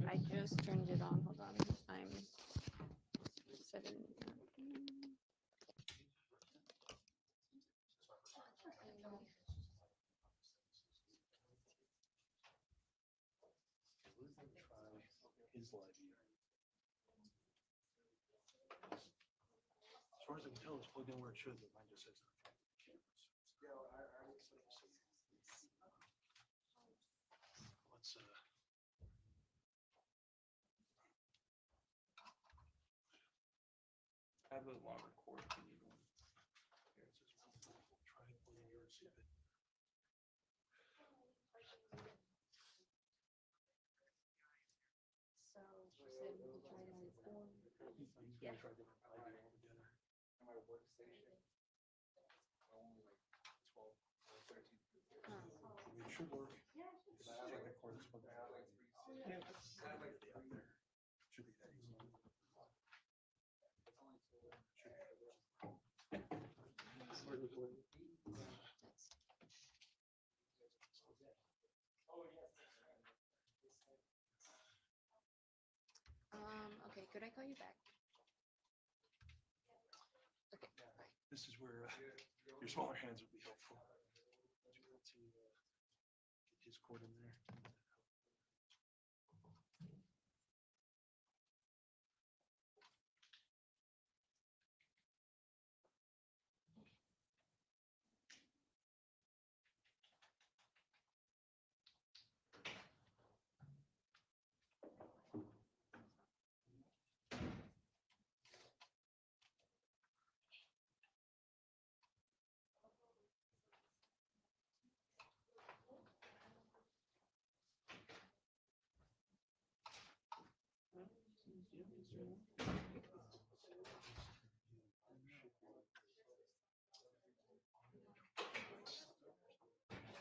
I just turned it on. Hold on. I'm setting. His live here. As far as I can tell, it's plugged in where it should, but mine just says cameras. Let's I have a longer cord if you need one. here it says try it on yours, see if it. So she said we could try it on the phone. Yeah. Try different idea altogether. My workstation, only like 12 or 13. I mean, it should work. Check the cord that's plugged in. I have like 3. Yeah. Out there. Should be that easy. Okay, could I call you back? Okay, bye. This is where your smaller hands would be helpful. To get his cord in there.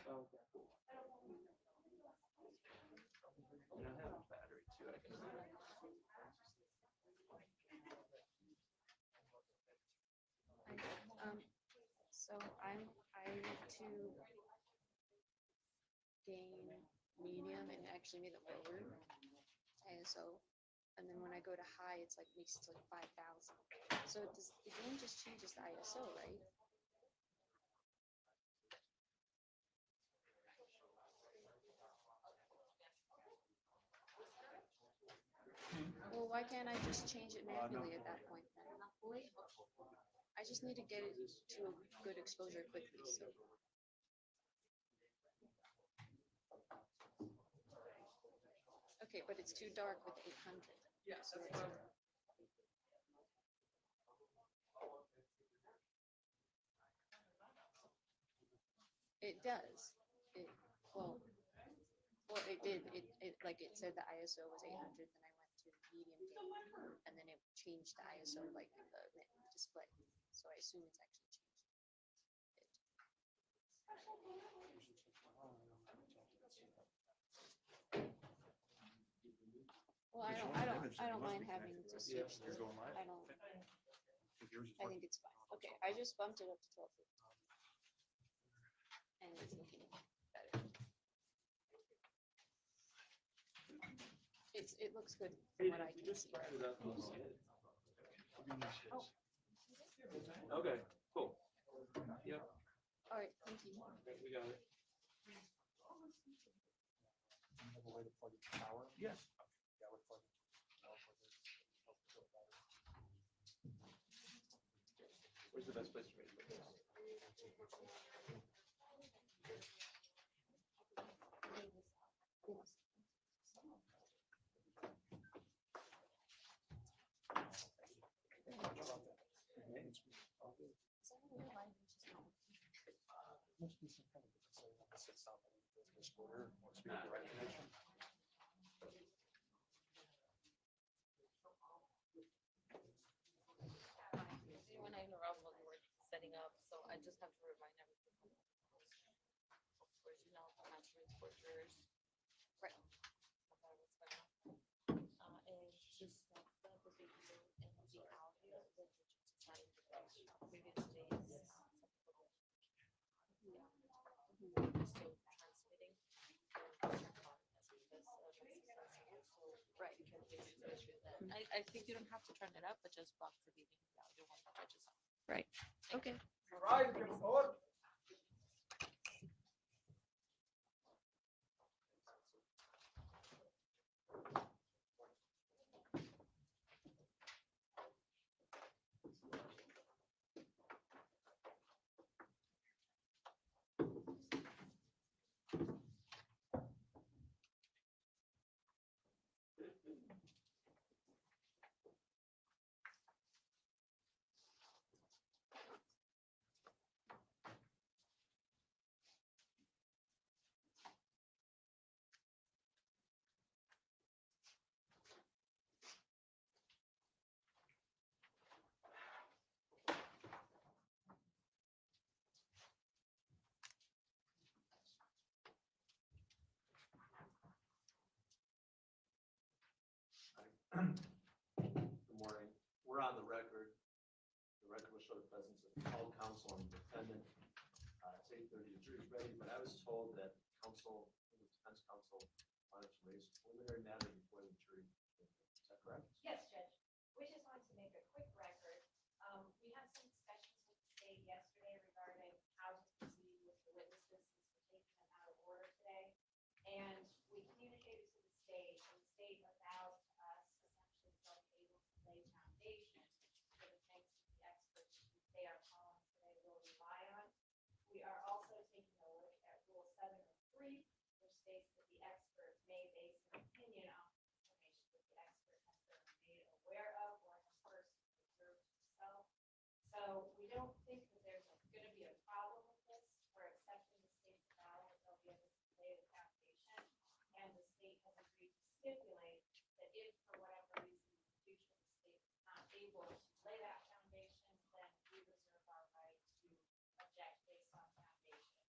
Okay, cool. And I have a battery too. I can. So I need to gain medium and actually made it lower ISO, and then when I go to high, it's like makes it like 5,000. So does the game just changes the ISO, right? Well, why can't I just change it manually at that point then? I just need to get it to a good exposure quickly. So. Okay, but it's too dark with 800. Yeah, so it does. Well, it did. It like it said the ISO was 800. Then I went to medium gain, and then it changed the ISO like the display. So I assume it's actually changed. Well, I don't mind having to switch. You're going live? I don't. Yours is I think it's fine. Okay, I just bumped it up to 1250, and it's looking better. It looks good from what I can see. Oh. Okay, cool. Yep. All right, thank you. We got it. Have a way to plug in power? Yes. Yeah, I would plug in. Where's the best place for me to put this? Must be some kind of difference there when it sits down in this order, once we have the right connection. When I around when we're setting up, so I just have to remind everyone. Original attachments for jurors. Right. About what's going on. And just the video and the audio, then we just decide the previous days. Yeah. Still transmitting. As this, so Right. You can just go through that. I think you don't have to turn it up, but just block the video audio when the judge is on. Right. Thank Okay. Rise, por favor. Good morning. We're on the record. The record will show the presence of all counsel and defendant. It's 8:30, the jury's ready, but I was told that counsel, the defense counsel, wanted to raise a preliminary matter before the jury. Is that correct? Yes, Judge. We just wanted to make a quick record. We had some discussions with the state yesterday regarding how to proceed with the witnesses since we're taking them out of order today. And we communicated to the state, and the state allowed us essentially felt able to lay foundation for the things that the experts they are calling today will rely on. We are also taking a look at Rule 703, which states that the expert may base an opinion on information that the expert has been made aware of or has personally observed himself. So we don't think that there's going to be a problem with this. We're accepting the state's avowal that they'll be able to lay the foundation. And the state has agreed to stipulate that if for whatever reason in the future the state is not able to lay that foundation, then we reserve our right to object based on foundation.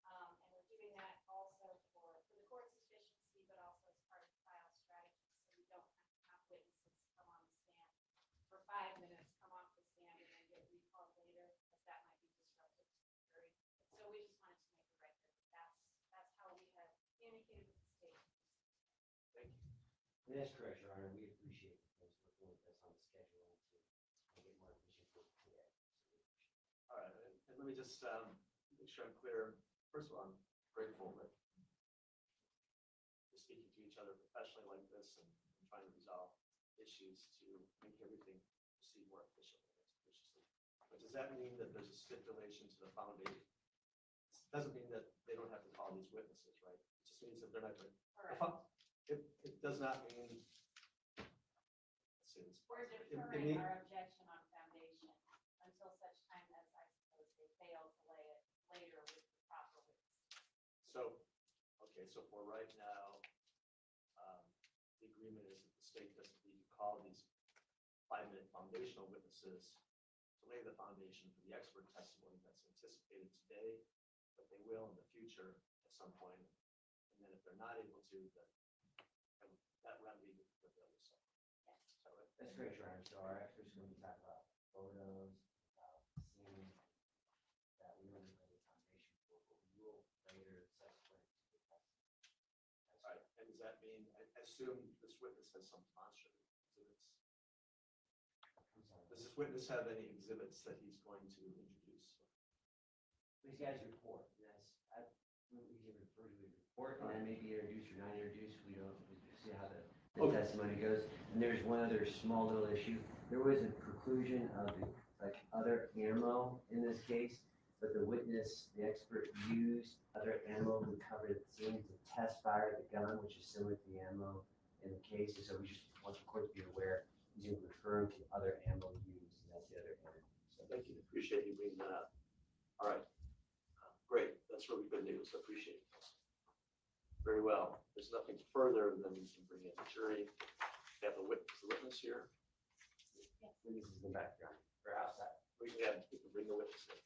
And we're doing that also for the court's efficiency, but also as part of trial strategy, so we don't have to have witnesses come on the stand for 5 minutes, come off the stand, and then get recalled later, because that might be disruptive to the jury. So we just wanted to make a record that that's how we have communicated with the state. Thank you. That's correct, Your Honor. We appreciate those working with us on the schedule to make it more efficient for today. All right, and let me just make sure I'm clear. First of all, I'm grateful that we're speaking to each other professionally like this and trying to resolve issues to make everything proceed more efficiently and expeditiously. But does that mean that there's a stipulation to the foundation? It doesn't mean that they don't have to call these witnesses, right? It just means that they're not going to. Correct. It does not mean, let's see this. We're It deferring mean- our objection on foundation until such time as I suppose they fail to lay it later with the proper witness. So, okay, so for right now, the agreement is that the state doesn't need to call these 5-minute foundational witnesses to lay the foundation for the expert testimony that's anticipated today, but they will in the future at some point. And then if they're not able to, then that remedy would be available. Yes. Is that right? That's correct, Your Honor. So our experts are going to be talking about photos, about scenes that we will lay the foundation for, but we will later subsequent to the testimony. All right, and does that mean, I assume this witness has some demonstrative exhibits? I'm sorry. Does this witness have any exhibits that he's going to introduce? These guys report, and we can refer to a report, and that may be introduced or not introduced. We see how the Okay. testimony goes. And there's one other small little issue. There was a preclusion of other ammo in this case, but the witness, the expert, used other ammo recovered at the scene to test fire the gun, which is similar to the ammo in the case. And so we just want the court to be aware, he's going to refer to other ammo used, and that's the other ammo. So Thank you, appreciate you bringing that up. All right, great, that's really good news, I appreciate it. Very well, there's nothing further, then we can bring in the jury. We have the witness here. witnesses in the background or outside. We can bring the witness in.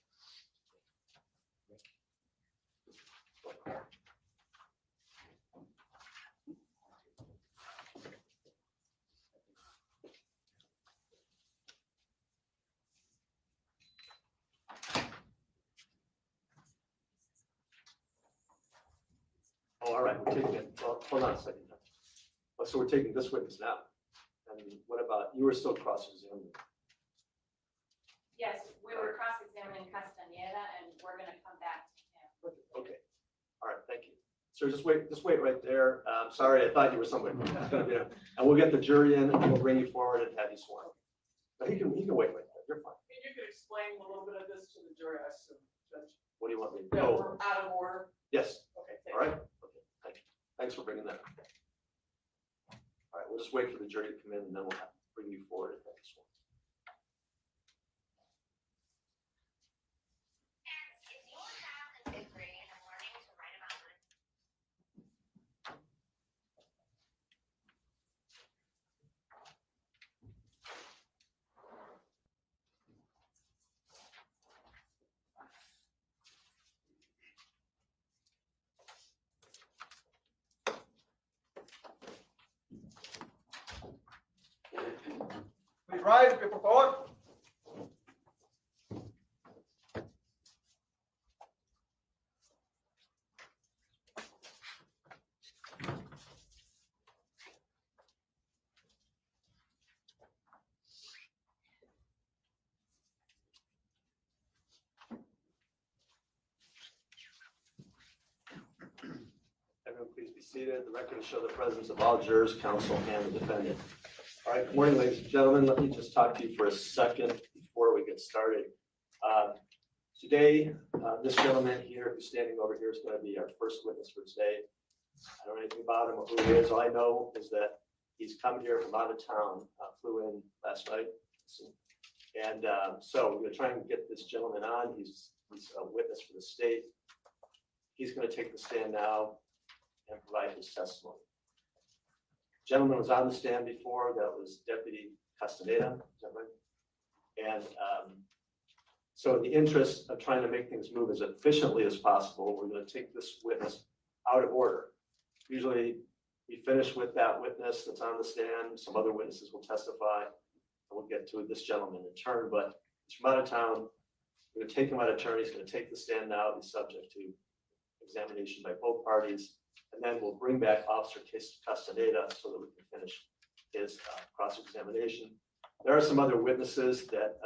Oh, all right, we're taking it. Well, hold on a second. So we're taking this witness now. And what about, you were still cross-examining? Yes, we were cross-examining Castaneda, and we're gonna come back to him. Okay, all right, thank you. So just wait right there. Sorry, I thought you were somebody. And we'll get the jury in, and we'll bring you forward and have you sworn. But he can wait right there, you're fine. And you could explain a little bit of this to the jury, I assume, Judge. What do you want me to Yeah, do? we're out of order. Yes, Okay, all right, okay, thank you. Thanks for bringing that up. All right, we'll just wait for the jury to come in, and then we'll bring you forward and have you sworn. Please rise, por favor. Everyone, please be seated. The record will show the presence of all jurors, counsel, and the defendant. All right, good morning, ladies and gentlemen. Let me just talk to you for a second before we get started. Today, this gentleman here who's standing over here is going to be our first witness for today. I don't know anything about him or who he is. All I know is that he's come here from out of town, flew in last night. And so we're going to try and get this gentleman on. He's a witness for the state. He's going to take the stand now and provide his testimony. Gentleman was on the stand before. That was Deputy Castaneda, is that right? And so in the interest of trying to make things move as efficiently as possible, we're going to take this witness out of order. Usually we finish with that witness that's on the stand. Some other witnesses will testify, and we'll get to this gentleman in turn, but he's from out of town. We're going to take him out of turn. He's going to take the stand now. He's subject to examination by both parties. And then we'll bring back Officer Castaneda so that we can finish his cross-examination. There are some other witnesses that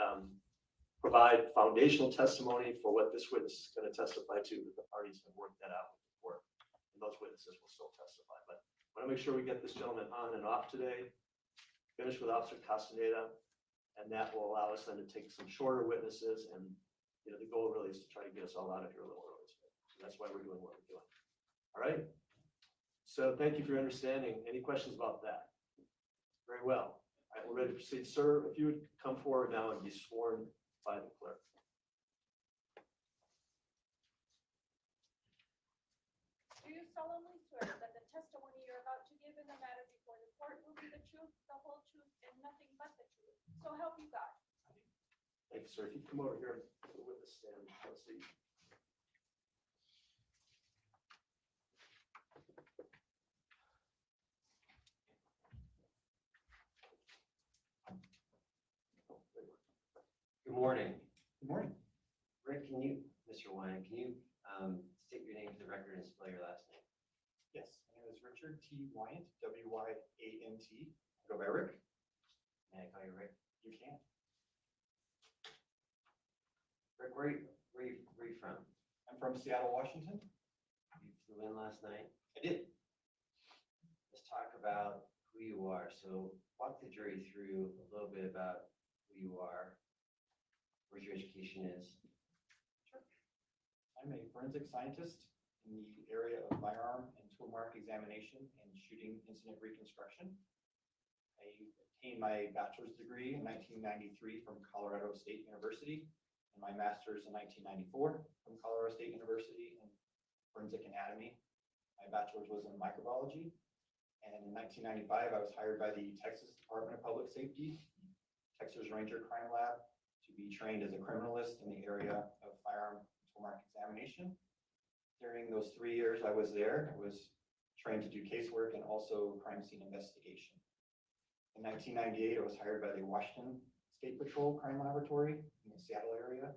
provide foundational testimony for what this witness is going to testify to, that the parties have worked that out with the court. And those witnesses will still testify. But I want to make sure we get this gentleman on and off today, finish with Officer Castaneda, and that will allow us then to take some shorter witnesses. And the goal really is to try to get us all out of here a little early. So that's why we're doing what we're doing. All right. So thank you for your understanding. Any questions about that? Very well. All right, we're ready to proceed. Sir, if you would come forward now and be sworn by the clerk. Do you solemnly swear that the testimony you're about to give in the matter before the court will be the truth, the whole truth, and nothing but the truth? So help you God. Thank you, sir. If you come over here to the witness stand, let's see. Good morning. Good morning. Rick, Mr. Wine, can you state your name for the record and spell your last name? Yes, my name is Richard T. Wyant, W-Y-A-N-T. Go by Rick. May I call you Rick? You can. Rick, where are you from? I'm from Seattle, Washington. You flew in last night? I did. Let's talk about who you are. So walk the jury through a little bit about who you are, what your education is. Sure. I'm a forensic scientist in the area of firearm and tool mark examination and shooting incident reconstruction. I obtained my bachelor's degree in 1993 from Colorado State University and my master's in 1994 from Colorado State University in forensic anatomy. My bachelor's was in microbiology. And in 1995, I was hired by the Texas Department of Public Safety, Texas Ranger Crime Lab, to be trained as a criminalist in the area of firearm tool mark examination. During those 3 years I was there, I was trained to do casework and also crime scene investigation. In 1998, I was hired by the Washington State Patrol Crime Laboratory in the Seattle area,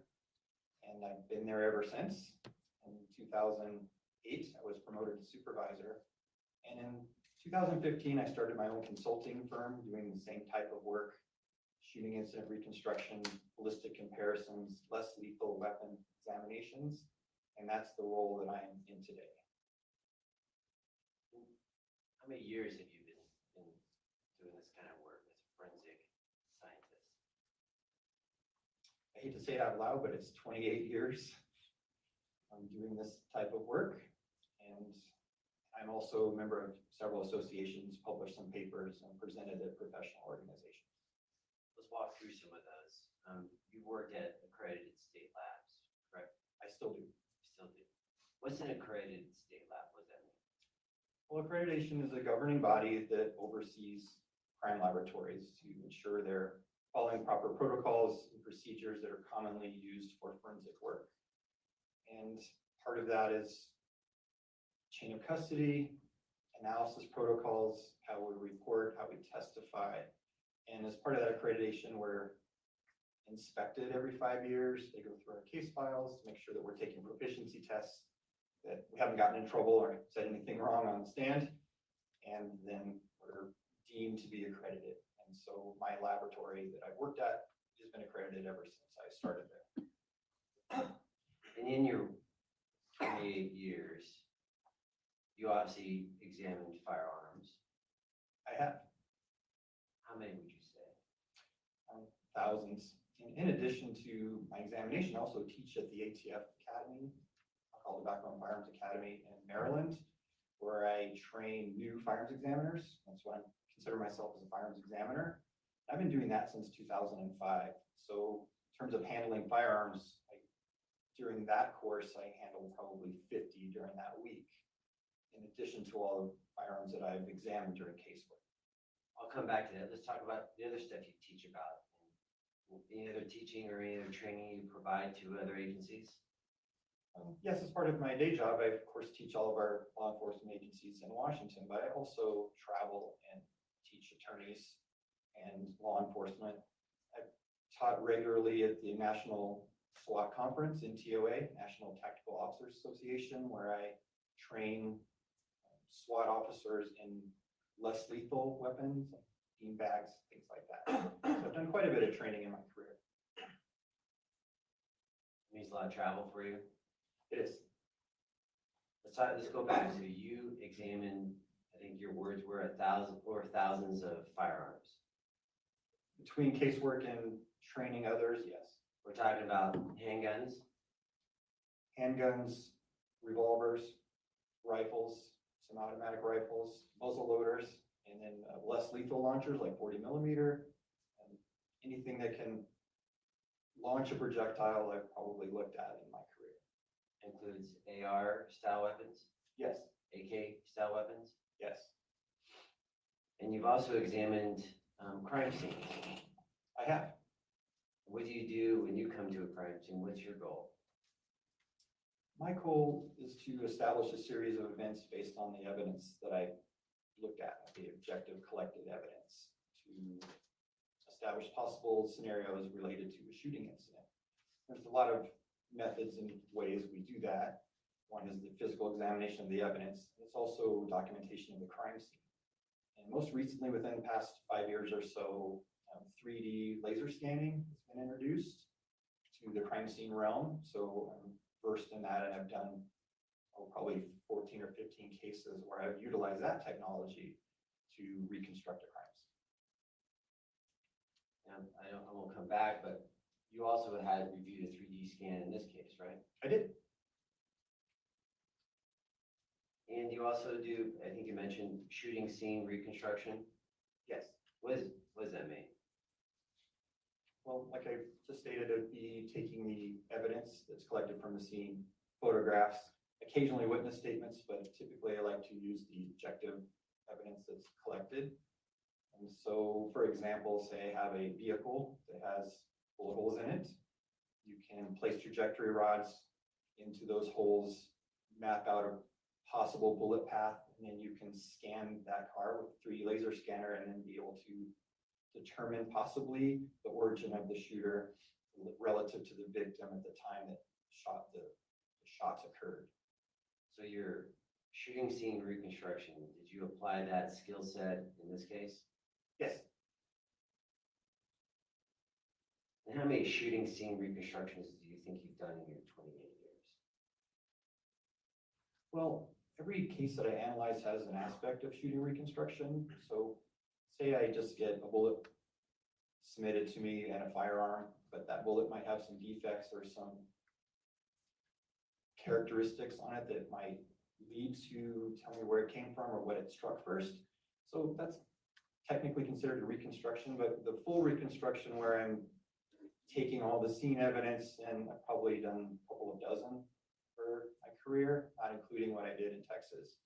and I've been there ever since. In 2008, I was promoted to supervisor, and in 2015, I started my own consulting firm doing the same type of work, shooting incident reconstruction, ballistic comparisons, less lethal weapon examinations, and that's the role that I am in today. How many years have you been doing this kind of work as a forensic scientist? I hate to say it out loud, but it's 28 years I'm doing this type of work. And I'm also a member of several associations, published some papers, and presented at professional organizations. Let's walk through some of those. You've worked at accredited state labs, correct? I still do. Still do. What's an accredited state lab? What does that mean? Well, accreditation is a governing body that oversees crime laboratories to ensure they're following proper protocols and procedures that are commonly used for forensic work. And part of that is chain of custody, analysis protocols, how we report, how we testify. And as part of that accreditation, we're inspected every 5 years. They go through our case files to make sure that we're taking proficiency tests, that we haven't gotten in trouble or said anything wrong on the stand, and then we're deemed to be accredited. And so my laboratory that I've worked at has been accredited ever since I started there. And in your 28 years, you obviously examined firearms. I have How many would you say? thousands. And in addition to my examination, I also teach at the ATF Academy, called the Background Firearms Academy in Maryland, where I train new firearms examiners. That's why I consider myself as a firearms examiner. I've been doing that since 2005. So in terms of handling firearms, during that course, I handled probably 50 during that week, in addition to all the firearms that I've examined during casework. I'll come back to that. Let's talk about the other stuff you teach about. Any other teaching or any other training you provide to other agencies? Yes, as part of my day job, I of course teach all of our law enforcement agencies in Washington, but I also travel and teach attorneys and law enforcement. I've taught regularly at the National SWAT Conference, NTOA, National Tactical Officers Association, where I train SWAT officers in less lethal weapons, like beanbags, things like that. So I've done quite a bit of training in my career. It means a lot of travel for you. It is. Let's go back. So you examined, I think your words were 1,000 or thousands of firearms. Between casework and training others, yes. We're talking about handguns. Handguns, revolvers, rifles, semi-automatic rifles, muzzle loaders, and then less lethal launchers like 40 millimeter, and anything that can launch a projectile I've probably looked at in my career. Includes AR style weapons, Yes, AK style weapons. yes, And you've also examined crime scenes. I have. What do you do when you come to a crime scene? What's your goal? My goal is to establish a series of events based on the evidence that I looked at, the objective collected evidence, to establish possible scenarios related to a shooting incident. There's a lot of methods and ways we do that. One is the physical examination of the evidence. It's also documentation of the crime scene. And most recently, within the past 5 years or so, 3D laser scanning has been introduced to the crime scene realm. So I'm versed in that, and I've done probably 14 or 15 cases where I've utilized that technology to reconstruct a crime scene. I won't come back, but you also had reviewed a 3D scan in this case, right? I did. And you also do, I think you mentioned shooting scene reconstruction. Yes. What does that mean? Well, like I just stated, it'd be taking the evidence that's collected from the scene, photographs, occasionally witness statements, but typically I like to use the objective evidence that's collected. And so, for example, say I have a vehicle that has bullet holes in it. You can place trajectory rods into those holes, map out a possible bullet path, and then you can scan that car with a 3D laser scanner and then be able to determine possibly the origin of the shooter relative to the victim at the time that the shots occurred. So you're Shooting scene reconstruction, did you apply that skill set in this case? Yes, And how many shooting scene reconstructions do you think you've done in your 28 years? well, every case that I analyze has an aspect of shooting reconstruction. So say I just get a bullet submitted to me and a firearm, but that bullet might have some defects or some characteristics on it that might lead to tell me where it came from or what it struck first. So that's technically considered a reconstruction, but the full reconstruction where I'm taking all the scene evidence, and I've probably done a couple of dozen for my career, not including what I did in Texas.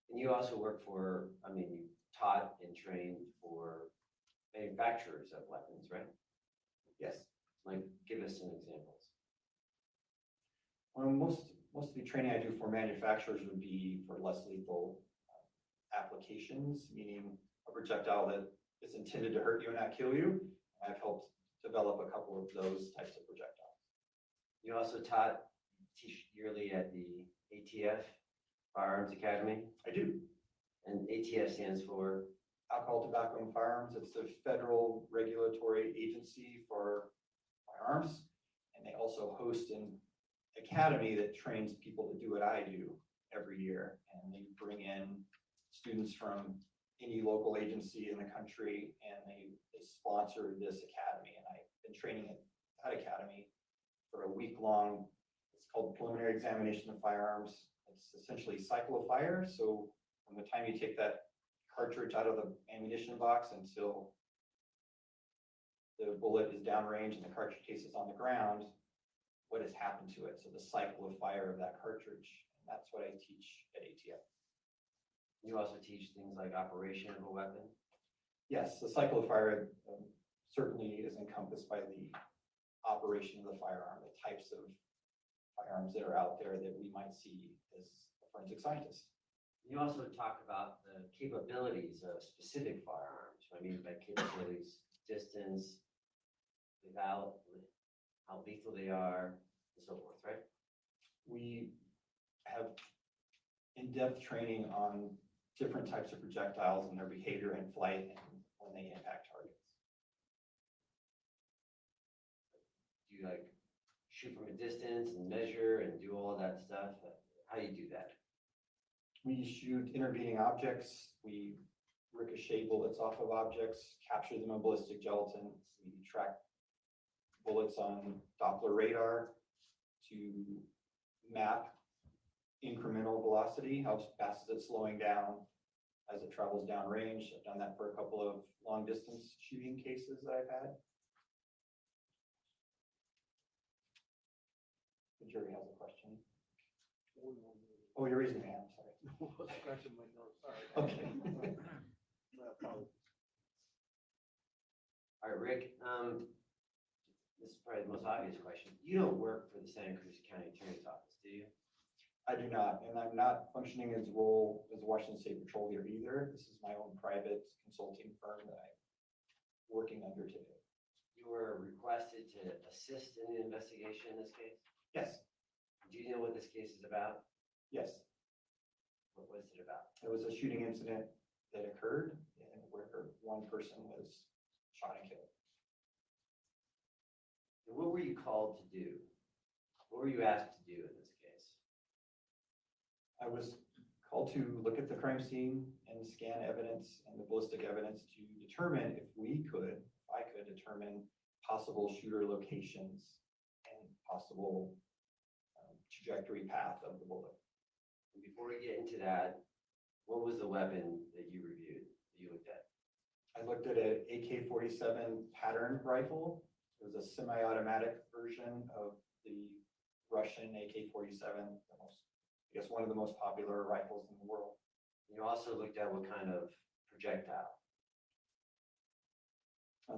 And you also work for, I mean, you taught and trained for manufacturers of weapons, right? Yes. Like, give us some examples. Most of the training I do for manufacturers would be for less lethal applications, meaning a projectile that is intended to hurt you and not kill you. I've helped develop a couple of those types of projectiles. You also teach yearly at the ATF Firearms Academy, I do. and ATF stands for, Alcohol, tobacco, and firearms. It's the federal regulatory agency for firearms. And they also host an academy that trains people to do what I do every year. And they bring in students from any local agency in the country, and they sponsor this academy. And I've been training at that academy for a week long. It's called preliminary examination of firearms. It's essentially cycle of fire. So from the time you take that cartridge out of the ammunition box until the bullet is downrange and the cartridge case is on the ground, what has happened to it? So the cycle of fire of that cartridge. And that's what I teach at ATF. you also teach things like operation of a weapon. Yes, the cycle of fire certainly is encompassed by the operation of the firearm, the types of firearms that are out there that we might see as a forensic scientist. You also talk about the capabilities of specific firearms. What I mean by capabilities, distance, without, how lethal they are, and so forth, right? We have in-depth training on different types of projectiles and their behavior in flight and when they impact targets. Do you like shoot from a distance and measure and do all that stuff? How do you do that? We shoot intervening objects. We ricochet bullets off of objects, capture them in ballistic gelatin. We track bullets on Doppler radar to map incremental velocity, how fast is it slowing down as it travels downrange. I've done that for a couple of long distance shooting cases that I've had. The jury has a question. Oh, you're raising your hand, sorry. Scratching my nose, sorry. Okay. My apologies. All right, Rick, this is probably the most obvious question. You don't work for the Santa Cruz County Attorney's Office, do you? I do not, and I'm not functioning as role as a Washington State Patrolman either. This is my own private consulting firm that I'm working under today. You were requested to assist in the investigation in this case? Yes, Do you know what this case is about? yes. What was it about? There was a shooting incident that occurred and where one person was shot and killed. And what were you called to do? What were you asked to do in this case? I was called to look at the crime scene and scan evidence and the ballistic evidence to determine if I could determine possible shooter locations and possible trajectory path of the bullet. And before we get into that, what was the weapon that you reviewed, that you looked at? I looked at an AK-47 pattern rifle. It was a semi-automatic version of the Russian AK-47, one of the most popular rifles in the world. You also looked at what kind of projectile.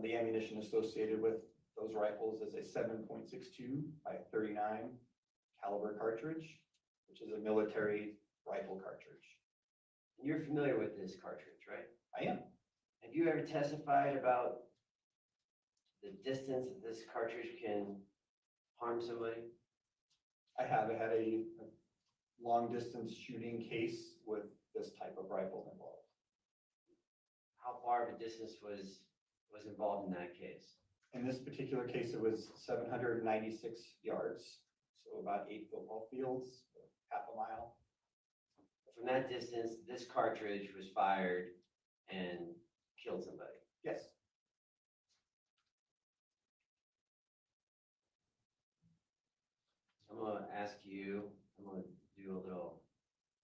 The ammunition associated with those rifles is a 7.62 by 39 caliber cartridge, which is a military rifle cartridge. You're familiar with this cartridge, right? I am. Have you ever testified about the distance that this cartridge can harm somebody? I have had a long distance shooting case with this type of rifle involved. How far of a distance was involved in that case? In this particular case, it was 796 yards, so about 8 football fields, half a mile. From that distance, this cartridge was fired and killed somebody. Yes. I'm gonna ask you, I'm gonna do a little,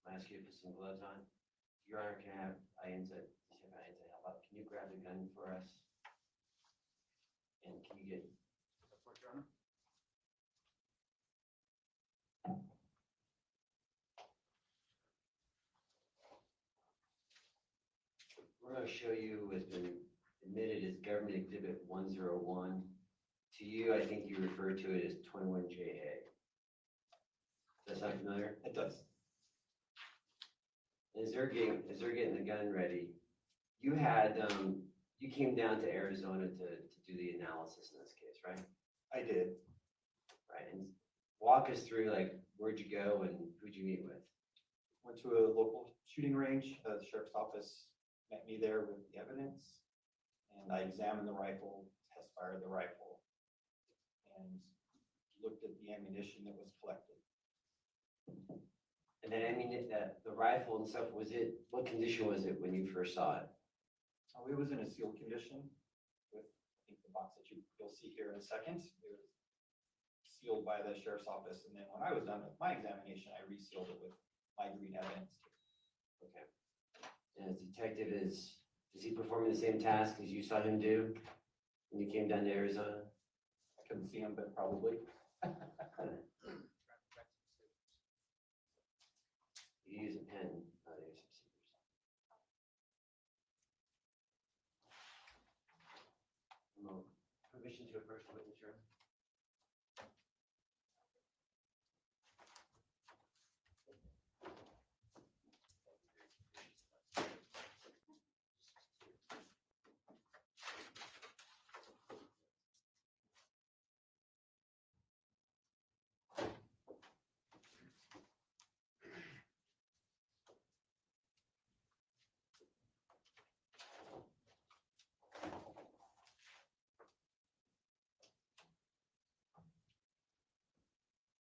I'm ask you to put some gloves on. Your Honor, can I have Ianza, help out? Can you grab the gun for us? And can you get, we're gonna show you what's been admitted as Government Exhibit 101. To you, I think you refer to it as 21JA. Does that sound familiar? It does. As they're getting the gun ready, you had, you came down to Arizona to do the analysis in this case, right? I did. Right, and walk us through, like, where'd you go and who'd you meet with? Went to a local shooting range. The sheriff's office met me there with the evidence, and I examined the rifle, test fired the rifle, and looked at the ammunition that was collected. And then, I mean, the rifle and stuff, what condition was it when you first saw it? Oh, it was in a sealed condition with, I think, the box that you'll see here in a second. It was sealed by the sheriff's office, and then when I was done with my examination, I resealed it with my green evidence. Okay. And as detective is he performing the same task as you saw him do when you came down to Arizona? I couldn't see him, but probably. You use a pen, not use some scissors. No. Permission to approach the witness room?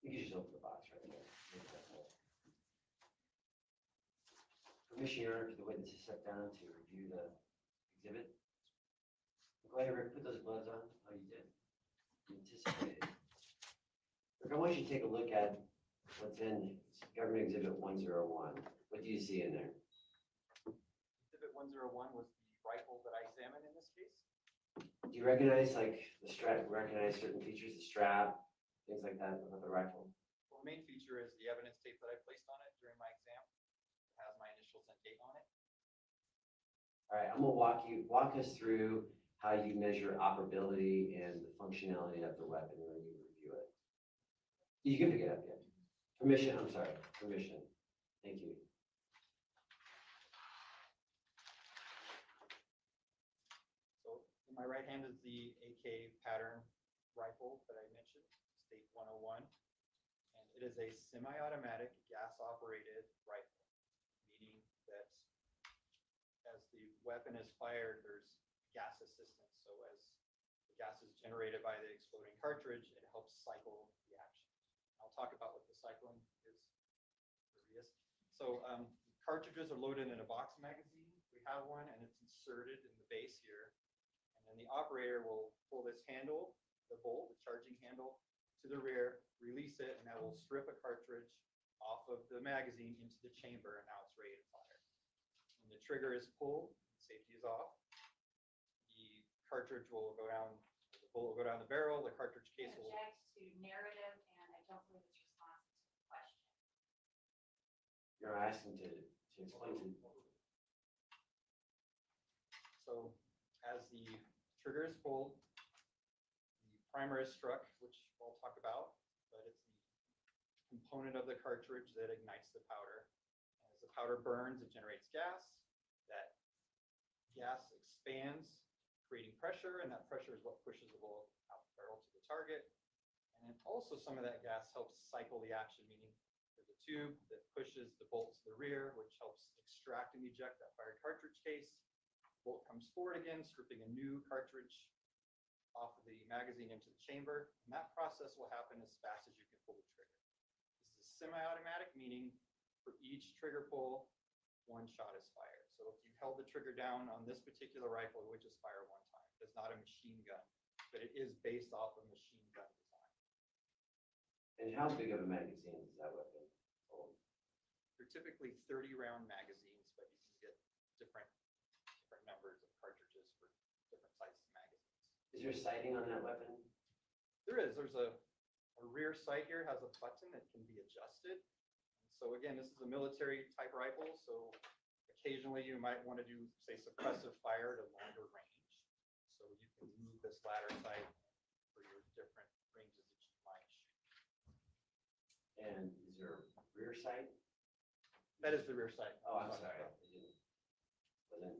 You can just open the box right there. Permission, Your Honor, for the witness to step down to review the exhibit. Go ahead, Rick, put those gloves on. Oh, you did. You anticipated. Rick, I want you to take a look at what's in Government Exhibit 101. What do you see in there? Exhibit 101 was the rifle that I examined in this case. Do you recognize, like, the strap, recognize certain features, the strap, things like that about the rifle? Well, the main feature is the evidence tape that I placed on it during my exam. It has my initials and date on it. All right, I'm gonna walk us through how you measure operability and the functionality of the weapon when you review it. You can pick it up yet. Permission, I'm sorry, permission. Thank you. So in my right hand is the AK pattern rifle that I mentioned, State 101. And it is a semi-automatic gas-operated rifle, meaning that as the weapon is fired, there's gas assistance. So as the gas is generated by the exploding cartridge, it helps cycle the action. I'll talk about what the cycling is. So cartridges are loaded in a box magazine. We have one, and it's inserted in the base here. And then the operator will pull this handle, the bolt, the charging handle, to the rear, release it, and that will strip a cartridge off of the magazine into the chamber, and now it's ready to fire. When the trigger is pulled, safety is off, the cartridge will go down, the bullet will go down the barrel, the cartridge case will... Object to narrative, and I don't believe it's responsive to the question. You're asking to explain to. So as the trigger is pulled, the primer is struck, which we'll talk about, but it's the component of the cartridge that ignites the powder. As the powder burns, it generates gas. That gas expands, creating pressure, and that pressure is what pushes the bullet out the barrel to the target. And then also some of that gas helps cycle the action, meaning There's a tube that pushes the bolt to the rear, which helps extract and eject that fired cartridge case. Bolt comes forward again, stripping a new cartridge off of the magazine into the chamber, and that process will happen as fast as you can pull the trigger. This is semi-automatic, meaning for each trigger pull, one shot is fired. So if you held the trigger down on this particular rifle, it would just fire one time. It's not a machine gun, but it is based off of machine gun design. And how big of a magazine is that weapon hold? They're typically 30-round magazines, but you can get different numbers of cartridges for different sizes of magazines. Is there sighting on that weapon? There is. There's a rear sight here, has a button that can be adjusted. So again, this is a military type rifle, so occasionally you might want to do, say, suppressive fire at a longer range. So you can move this ladder sight for your different ranges that you might shoot. And is there a rear sight? That is the rear sight. Oh, I'm sorry. I wasn't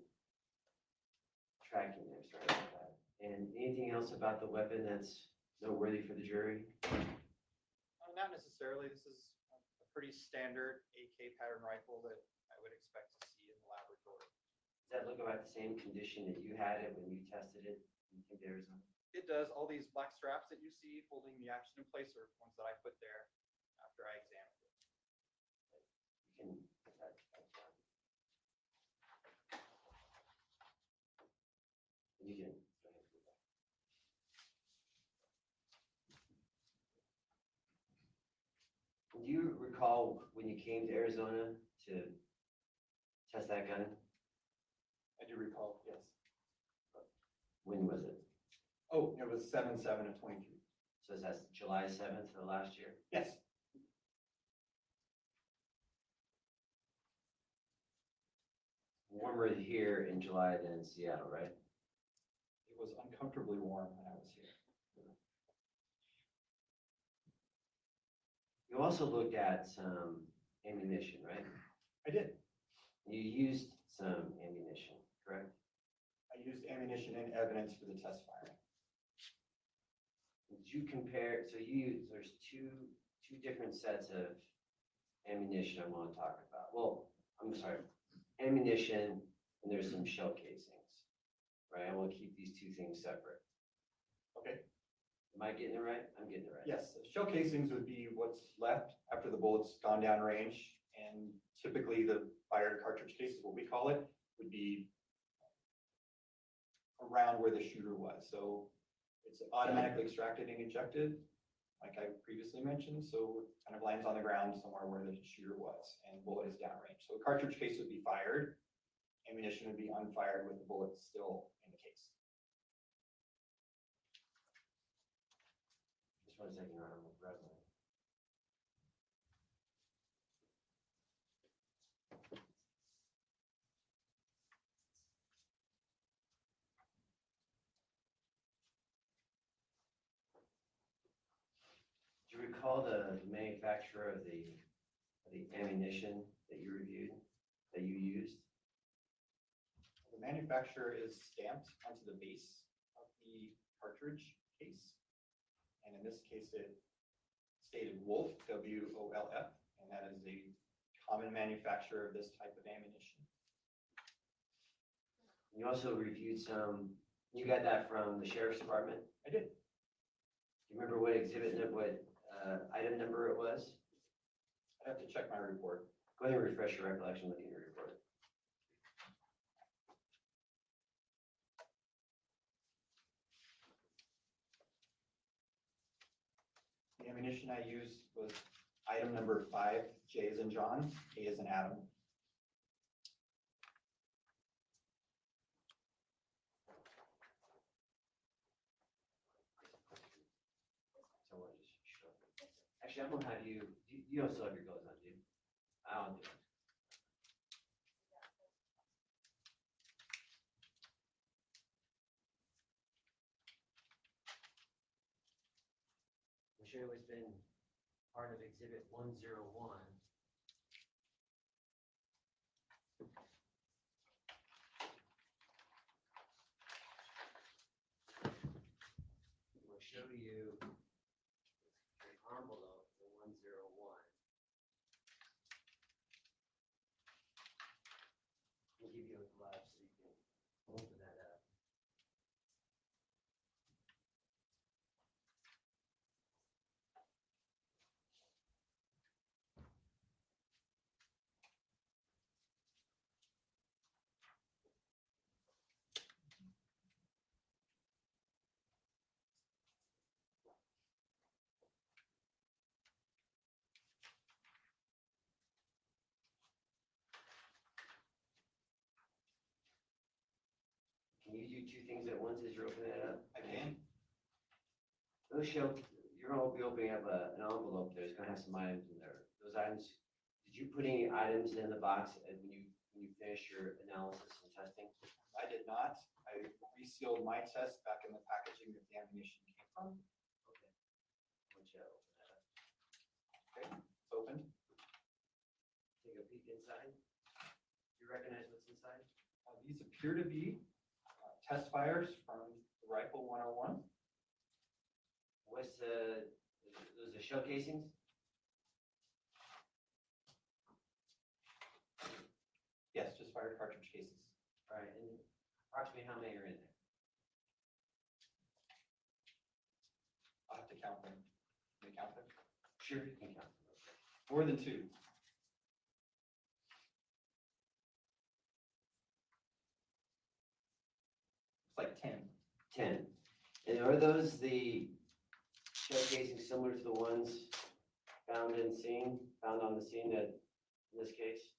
tracking there. Sorry about that. And anything else about the weapon that's noteworthy for the jury? Not necessarily. This is a pretty standard AK pattern rifle that I would expect to see in the laboratory. Does that look about the same condition that you had it when you tested it in Arizona? It does. All these black straps that you see holding the action in place are ones that I put there after I examined it. You can put that down. And you can. Go ahead with that. Do you recall when you came to Arizona to test that gun? I do recall, yes. When was it? Oh, it was 7/7 of 23. So that's July 7th of last year? Yes. Warmer here in July than in Seattle, right? It was uncomfortably warm when I was here. You also looked at some ammunition, right? I did. You used some ammunition, correct? I used ammunition and evidence for the test firing. Did you compare, so there's two different sets of ammunition I want to talk about. Well, I'm sorry, ammunition and there's some shell casings, right? I want to keep these two things separate. Okay. Am I getting it right? I'm getting it right. Yes, shell casings would be what's left after the bullet's gone down range, and typically the fired cartridge case is what we call it, would be around where the shooter was. So it's automatically extracted and ejected, like I previously mentioned, so it kind of lands on the ground somewhere where the shooter was, and bullet is downrange. So a cartridge case would be fired, ammunition would be unfired with the bullet still in the case. Just 1 second, I'm grabbing it. Do you recall the manufacturer of the ammunition that you reviewed, that you used? The manufacturer is stamped onto the base of the cartridge case. And in this case, it stated Wolf, W-O-L-F, and that is a common manufacturer of this type of ammunition. You also reviewed some, you got that from the sheriff's department? I did. Do you remember what exhibit, what item number it was? I'd have to check my report. Go ahead and refresh your recollection looking at your report. The ammunition I used was item number 5, J as in John, A as in Adam. Someone just showed me. Actually, I'm gonna have you, you don't still have your gloves on, do you? I don't do. I'm sure it's been part of exhibit 101. We'll show you the envelope, the 101. do two things at once as you're opening it up? I can. Those show, you're gonna be opening up an envelope there, it's gonna have some items in there. Those items, did you put any items in the box when you finish your analysis and testing? I did not. I resealed my test back in the packaging that the ammunition came from. Okay. Why don't you open that up? Okay, it's open. Take a peek inside. Do you recognize what's inside? These appear to be test fires from the Rifle 101. What's those are shell casings? Yes, just fired cartridge cases. All right, and approximately how many are in there? I'll have to count them. Can we count them? Sure, you can count them. Okay. More than two. It's like 10. 10. And are those the shell casings similar to the ones found on the scene that, in this case?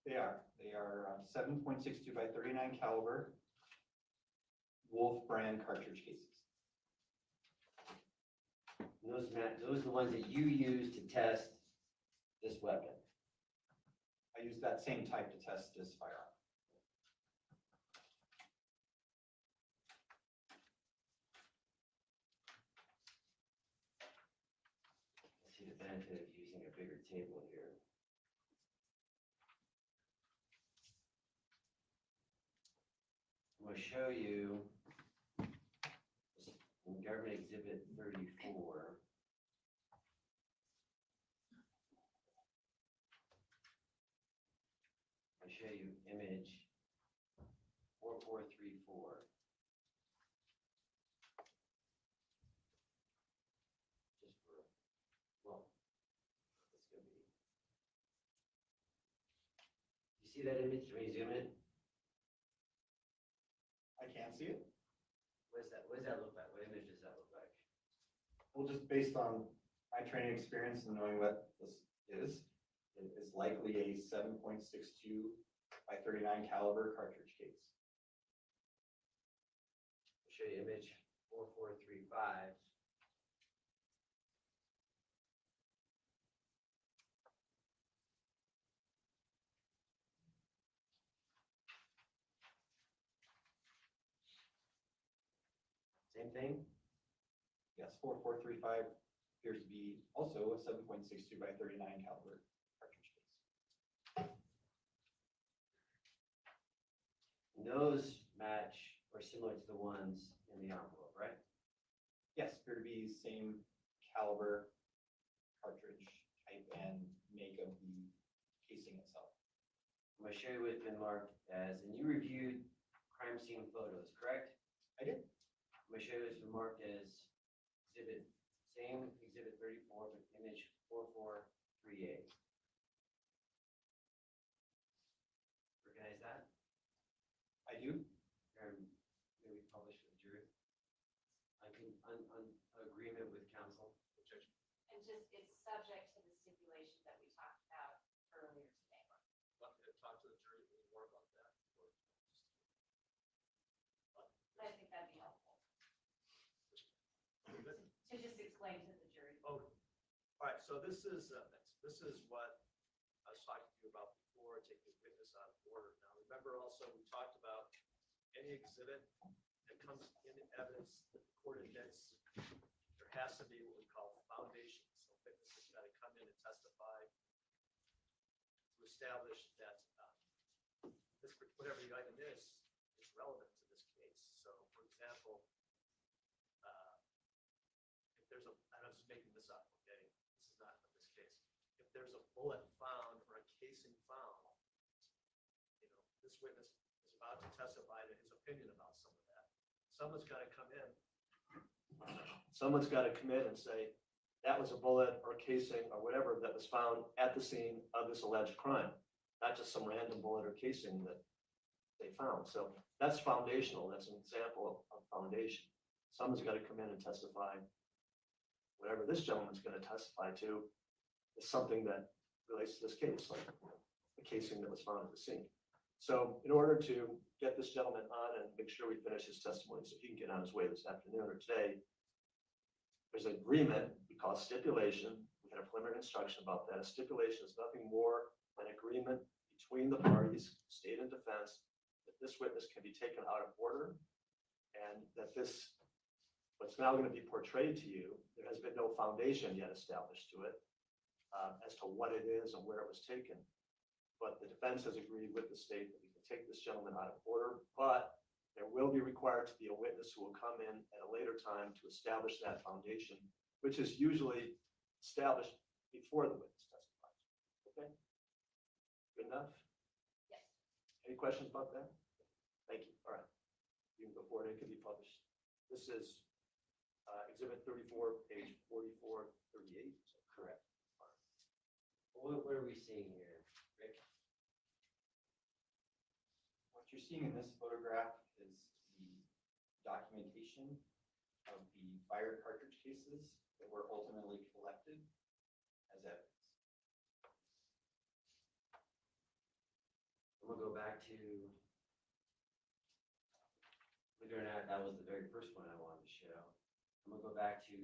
They are. They are 7.62 by 39 caliber Wolf brand cartridge cases. And those are the ones that you use to test this weapon. I use that same type to test this firearm. I see the benefit of using a bigger table here. I'm going to show you in Government Exhibit 34. I'll show you image 4434. Just for, well, it's going to be. You see that image? Can we zoom in? I can't see it. What does that look like? What image does that look like? Well, just based on my training experience and knowing what this is, it is likely a 7.62 by 39 caliber cartridge case. I'll show you image 4435. Same thing? Yes, 4435 appears to be also a 7.62 by 39 caliber cartridge case. And those match or similar to the ones in the envelope, right? Yes, appear to be same caliber cartridge type and make of the casing itself. I'm going to show you what's been marked as, and you reviewed crime scene photos, correct? I did. I'm going to show you what's been marked as same exhibit 34, but image 4438. Recognize that? I do. Maybe publish with the jury. Agreement with counsel. And just, it's subject to the stipulation that we talked about earlier today. Want me to talk to the jury more about that? I think that'd be helpful. To just explain to the jury. Oh, all right, so this is what I was talking to you about before, taking a witness out of order. Now, remember also, we talked about any exhibit that comes into evidence that the court admits, there has to be what we call foundation. So witnesses got to come in and testify to establish that this, whatever the item is relevant to this case. So, for example, if there's a, and I'm just making this up, okay? This is not this case. If there's a bullet found or a casing found, this witness is about to testify to his opinion about some of that. Someone's got to come in. Someone's got to come in and say, that was a bullet or casing or whatever that was found at the scene of this alleged crime, not just some random bullet or casing that they found. So that's foundational. That's an example of foundation. Someone's got to come in and testify. Whatever this gentleman's going to testify to is something that relates to this case, like the casing that was found at the scene. So in order to get this gentleman on and make sure we finish his testimony so he can get on his way this afternoon or today, there's an agreement, we call it stipulation. We had a preliminary instruction about that. A stipulation is nothing more than agreement between the parties, state and defense, that this witness can be taken out of order and that this, what's now going to be portrayed to you, there has been no foundation yet established to it as to what it is and where it was taken. But the defense has agreed with the state that we can take this gentleman out of order, but there will be required to be a witness who will come in at a later time to establish that foundation, which is usually established before the witness testifies. Okay? Good enough? Yes. Any questions about that? Thank you. All right. You can go forward. It can be published. This is Exhibit 34, page 44, 38. Is that correct? What are we seeing here, Rick? What you're seeing in this photograph is the documentation of the fire cartridge cases that were ultimately collected as evidence. I'm gonna go back to, believe it or not, that was the very first one I wanted to show. I'm gonna go back to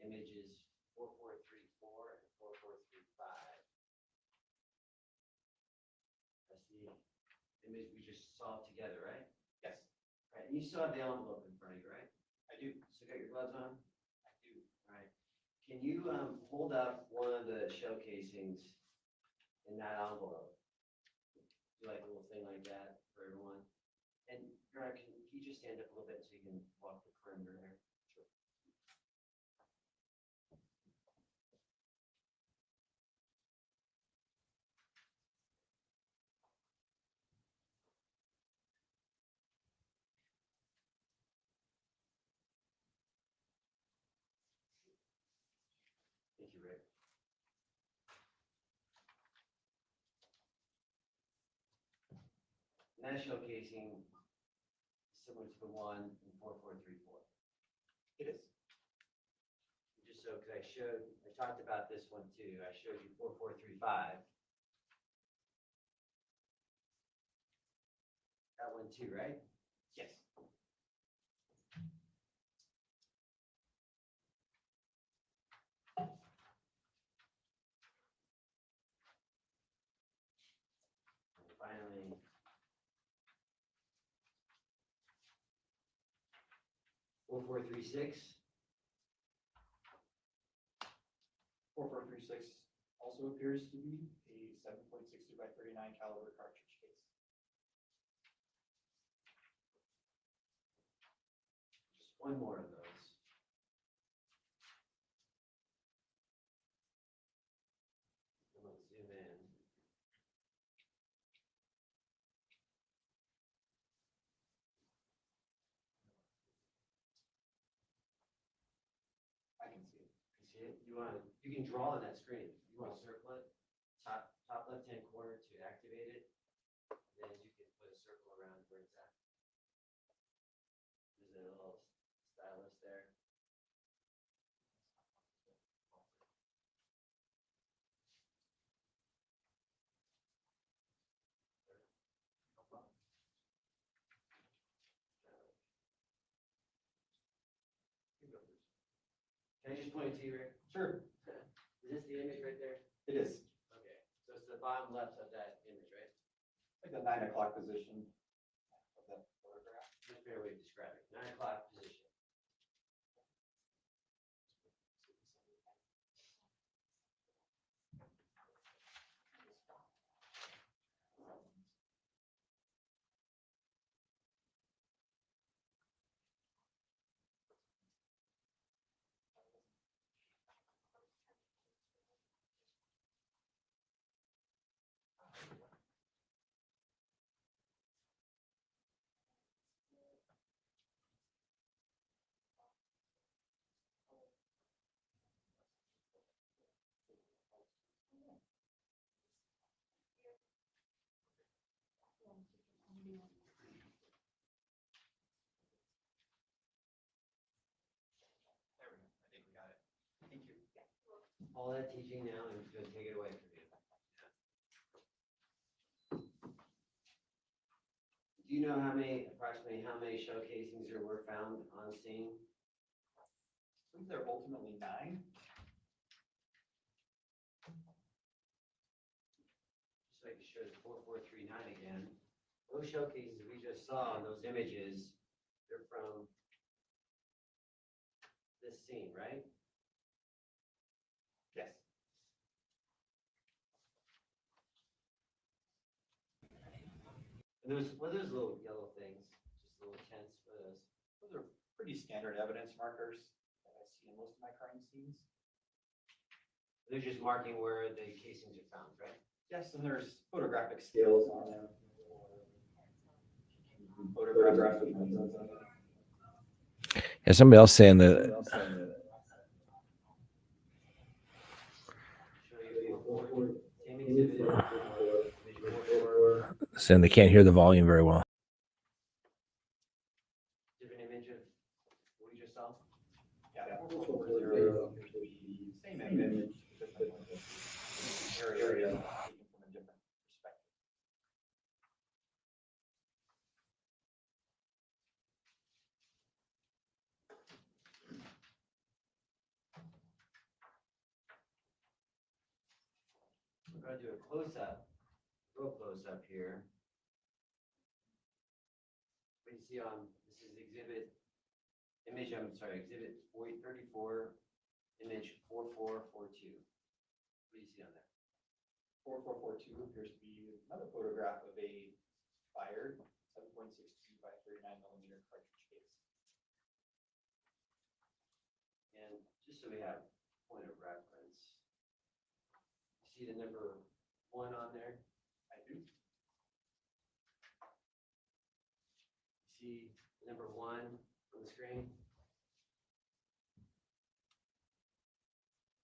images 4434 and 4435. That's the image we just saw together, right? Yes, Right, and you still have the envelope in front of you, right? I do. Still got your gloves on? I do. All right. Can you hold up one of the shell casings in that envelope? Do like a little thing like that for everyone? And Juror, can you just stand up a little bit so you can walk the perimeter there? Sure. Thank you, Rick. And that shell casing is similar to the one in 4434. It is. Just so, because I talked about this one too. I showed you 4435. That one too, right? Yes. And finally, 4436. 4436 also appears to be a 7.62 by 39 caliber cartridge case. Just one more of those. I'm gonna zoom in. I can see it. You see it? You can draw on that screen. You want to circle it, top left-hand corner to activate it. Then you can put a circle around where it's at. There's a little stylus there. Can I just point it to you, Rick? Sure. Is this the image right there? It is. Okay, so it's the bottom left of that image, right? Like the 9 o'clock position of that photograph. That's a fair way to describe it. 9 o'clock position. There we go. I think we got it. Thank you. All that teaching now is going to take it away from you. Do you know approximately how many shell casings there were found on scene? I think there are ultimately 9. Just so I can show the 4439 again. Those shell cases we just saw in those images, they're from this scene, right? Yes. And what are those little yellow things? Just little tents for those. Those are pretty standard evidence markers that I see in most of my crime scenes. They're just marking where the casings are found, right? Yes, and there's photographic scales on them. Photographic. Yeah, somebody else saying that Same exhibit. saying they can't hear the volume very well. Different image of what we just saw. Yeah, 4440 appears to be the same image, different area taken from a different perspective. We're going to do a close-up, real close-up here. What you see on, this is exhibit 34, image 4442. What do you see on there? 4442 appears to be another photograph of a fired 7.62 by 39mm cartridge case. And just so we have point of reference, you see the number 1 on there? I do. See the number 1 on the screen?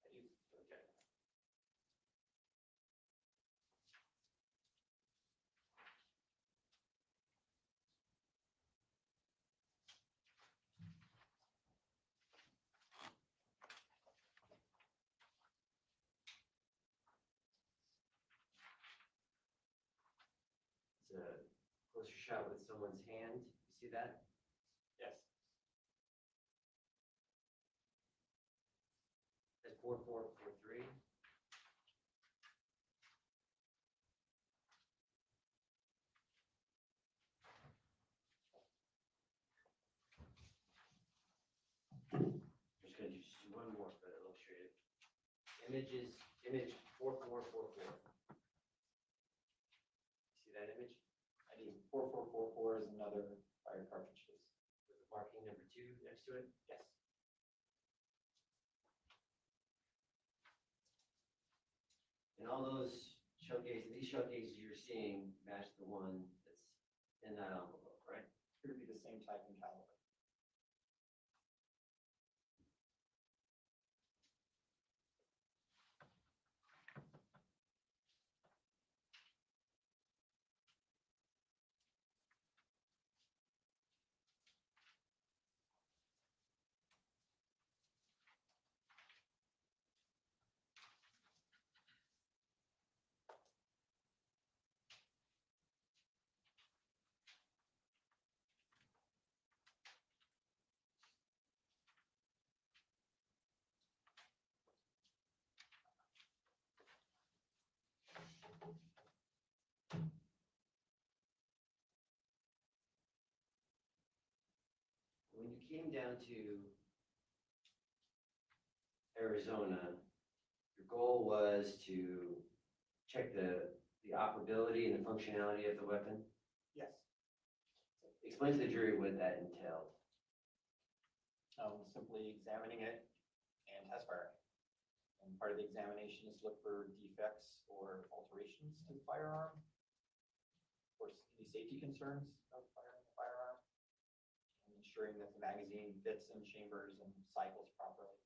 I do. Okay. It's a closer shot with someone's hand. You see that? Yes. That's 4443. Just going to do one more for illustrative. Image 4444. See that image? I do. 4444 is another fired cartridge case. With the marking number 2 next to it? Yes. And all those these showcases you're seeing match the one that's in that envelope, right? Appear to be the same type and caliber. When you came down to Arizona, your goal was to check the operability and the functionality of the weapon. Yes. Explain to the jury what that entailed. Simply examining it and test firing. And part of the examination is to look for defects or alterations to the firearm. Of course, any safety concerns of firing the firearm. And ensuring that the magazine fits in chambers and cycles properly.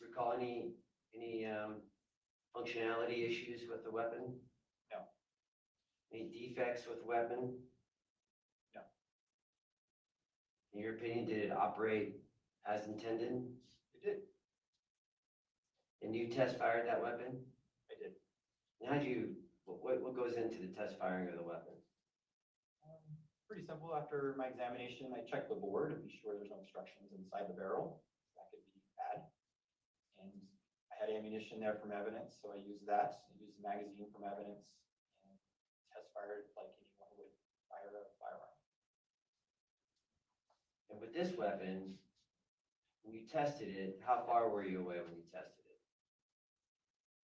Recall any functionality issues with the weapon? No. Any defects with the weapon? No. In your opinion, did it operate as intended? It did. And you test fired that weapon? I did. And how'd you, what goes into the test firing of the weapon? Pretty simple. After my examination, I check the board and be sure there's no obstructions inside the barrel. That could be bad. And I had ammunition there from evidence, so I used that. I used the magazine from evidence and test fired like anyone would fire a firearm. And with this weapon, when you tested it, how far were you away when you tested it?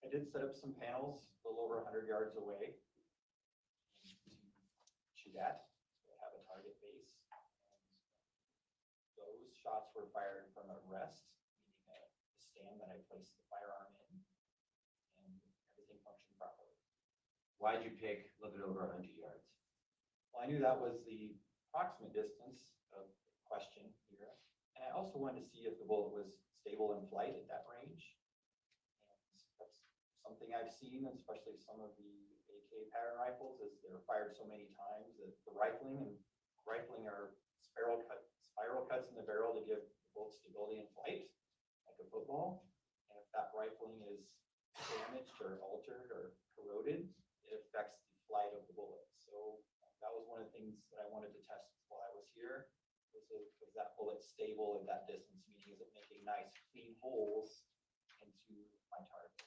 I did set up some panels a little over 100 yards away to shoot at. So I have a target base. And those shots were fired from a rest, meaning a stand that I placed the firearm in, and everything functioned properly. Why'd you pick a little bit over 100 yards? Well, I knew that was the approximate distance of the question here. And I also wanted to see if the bullet was stable in flight at that range. And that's something I've seen, especially some of the AK pattern rifles, is they're fired so many times that the rifling are spiral cuts in the barrel to give the bullet stability in flight, like a football. And if that rifling is damaged or altered or corroded, it affects the flight of the bullet. So that was one of the things that I wanted to test while I was here. Was that bullet stable at that distance? Meaning, is it making nice clean holes into my target?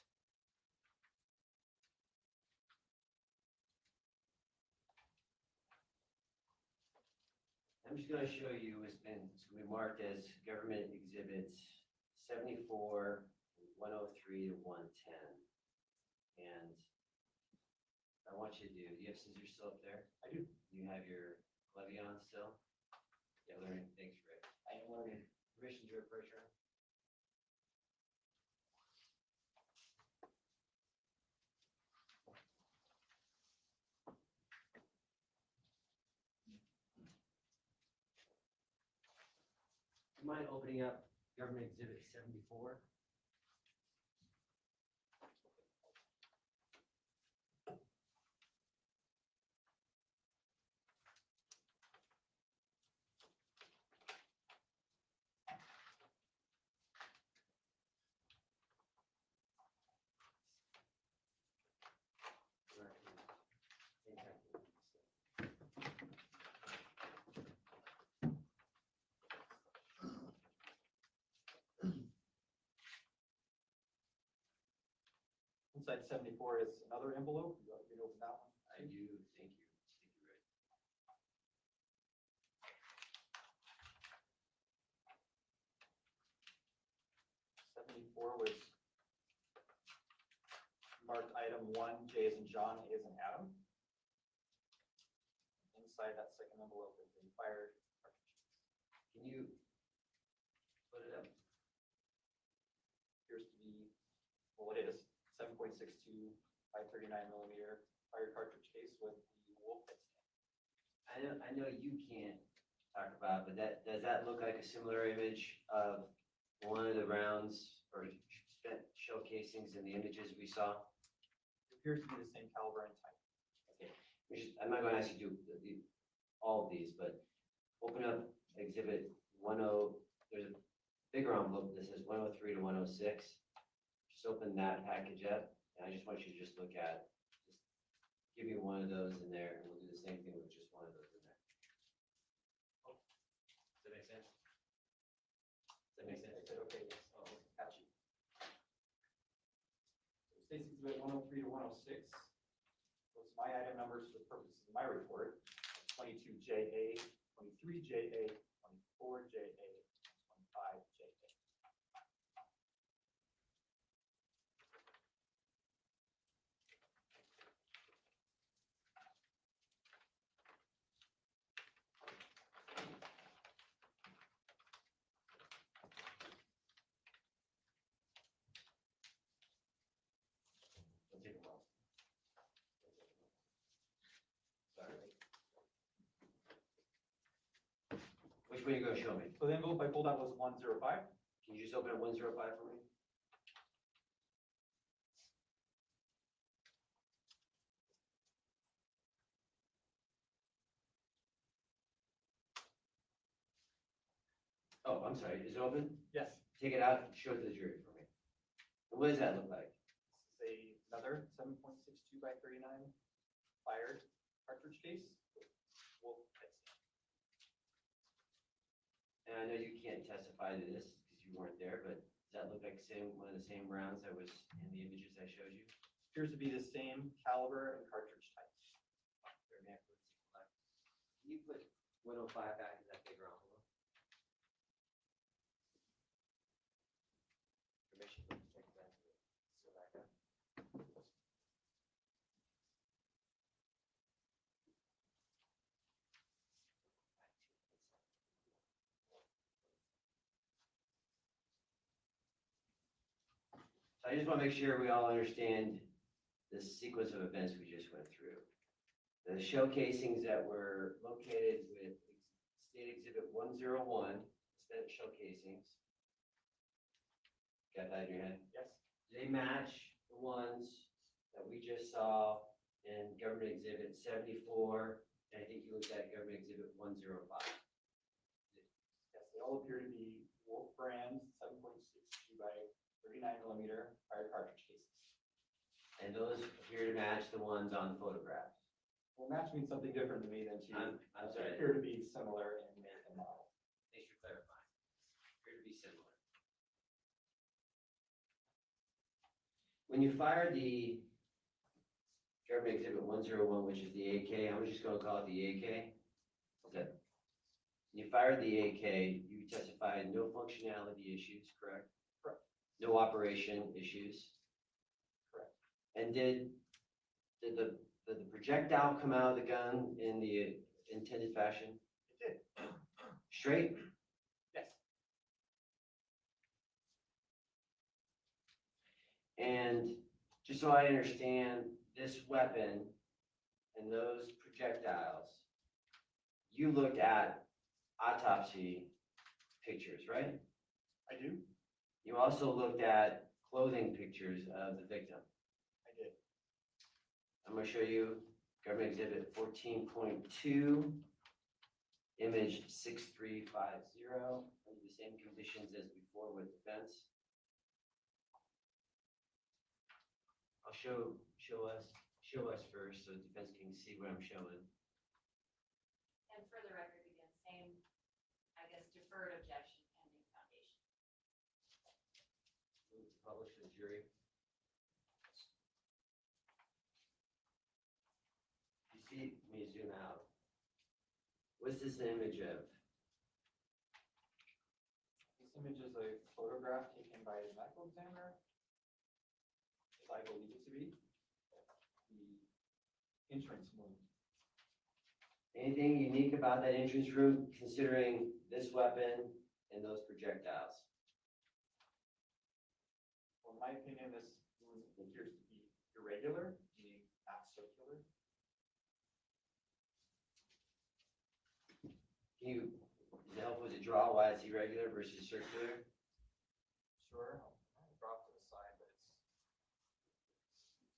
I'm just going to show you, it's going to be marked as government exhibits 74, 103 to 110. And I want you to do you have scissors still up there? I do. You have your glove on still? Yeah, learning. Thanks, Rick. I am learning. Permission to approach her. You mind opening up Government Exhibit 74? Inside 74 is another envelope. You can open that one. I do. Thank you. Thank you, Rick. 74 was marked item 1, J as in John, A as in Adam. Inside that second envelope is a fired cartridge. Can you put it up? Appears to be, well, it is 7.62 by 39 millimeter fired cartridge case with the wolf head stand. I know you can't talk about, but does that look like a similar image of one of the rounds or spent shell casings in the images we saw? It appears to be the same caliber and type. Okay, I'm not going to ask you to do all of these, but open up exhibit 10. There's a bigger envelope that says 103 to 106. Just open that package up, and I just want you to just look at, just give me one of those in there, and we'll do the same thing with just one of those in there. Oh, does that make sense? Does that make sense? I said, okay, yes, catchy. So State's Exhibit 103 to 106. Those are my item numbers for the purposes of my report. 22JA, 23JA, 24JA, 25JA. Don't take them all. Sorry. Which one are you going to show me? So the envelope I pulled out was 105. Can you just open up 105 for me? Oh, I'm sorry. Is it open? Yes. Take it out and show it to the jury for me. And what does that look like? This is another 7.62 by 39 fired cartridge case with wolf head stand. And I know you can't testify to this because you weren't there, but does that look like one of the same rounds that was in the images I showed you? Appears to be the same caliber and cartridge type. Can you put 105 back in that bigger envelope? Permission to check that. Go back up. So I just want to make sure we all understand the sequence of events we just went through. The shell casings that were located with State Exhibit 101, spent shell casings. Got that in your head? Yes. They match the ones that we just saw in Government Exhibit 74, and I think you looked at Government Exhibit 105. Yes, they all appear to be Wolf brand 7.62 by 39 millimeter fire cartridge cases. And those appear to match the ones on the photographs. Well, match means something different to me than to you. I'm They sorry. appear to be similar in make and model. Thanks for clarifying. Appear to be similar. When you fire the Government Exhibit 101, which is the AK, I'm just going to call it the AK. Okay. When you fired the AK, you testified no functionality issues, correct? Correct. No operation issues. Correct. And did the projectile come out of the gun in the intended fashion? It did. Straight? Yes. And just so I understand, this weapon and those projectiles, you looked at autopsy pictures, right? I do. You also looked at clothing pictures of the victim. I did. I'm going to show you Government Exhibit 14.2, image 6350, under the same conditions as before with the fence. I'll show us first so defense can see what I'm showing. And for the record, again, same, I guess, deferred objection pending foundation. Move to publish for the jury. You see, let me zoom out. What's this an image of? This image is a photograph taken by a medical examiner, as I believe it to be, the entrance wound. Anything unique about that entrance room considering this weapon and those projectiles? Well, in my opinion, this wound appears to be irregular, meaning not circular. Can you, does it help with the draw why it's irregular versus circular? Sure, I'll drop to the side, but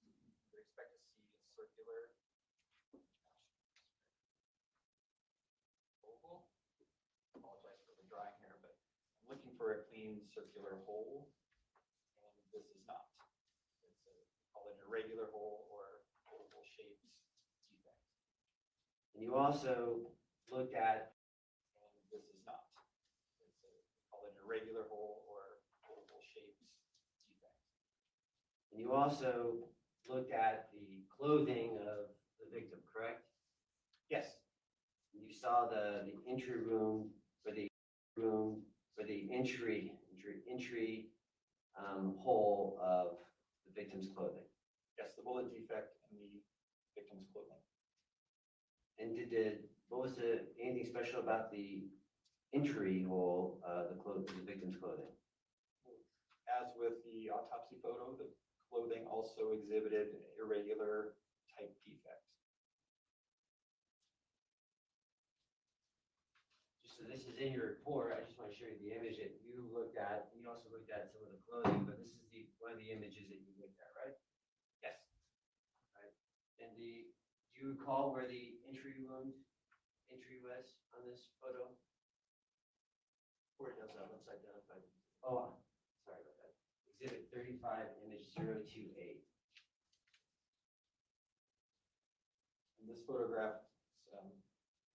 you would expect to see a circular oval. Apologize for the drawing here, but I'm looking for a clean circular hole, and this is not. It's a, call it an irregular hole or oval shaped defect. And you also looked at, And this is not. It's a, call it an irregular hole or oval shaped defect. and you also looked at the clothing of the victim, correct? Yes, You saw the entry room or the entry hole of the victim's clothing. yes, the bullet defect in the victim's clothing. And anything special about the entry hole, the victim's clothing? As with the autopsy photo, the clothing also exhibited irregular type defect. So this is in your report. I just want to show you the image that you looked at. You also looked at some of the clothing, but this is one of the images that you looked at, right? Yes. Right. And do you recall where the entry was on this photo? Or it does have upside down, but Oh, sorry about that. Exhibit 35, image 028. And this photograph,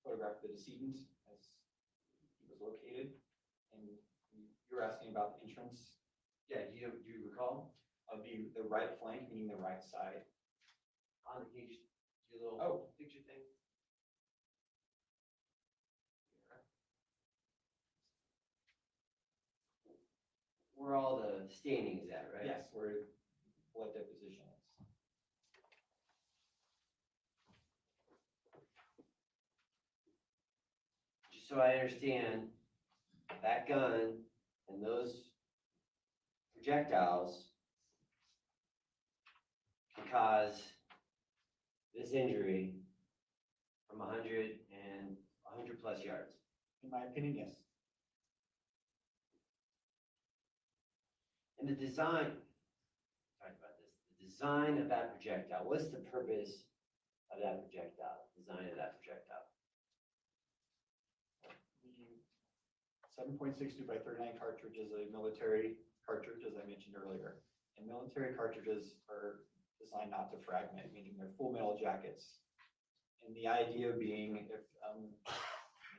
photographed the decedent as he was located. And you were asking about the entrance Yeah, do you recall? of the right flank, meaning the right side. On the page, do a little Oh. picture thing. Where all the staining is at, right? Yes, where blood deposition is. Just so I understand, that gun and those projectiles can cause this injury from 100 and 100 plus yards. In my opinion, yes. And the design, talk about this, the design of that projectile, what's the purpose of that projectile, design of that projectile? The 7.62 by 39 cartridge is a military cartridge, as I mentioned earlier. And military cartridges are designed not to fragment, meaning they're full metal jackets. And the idea being, if,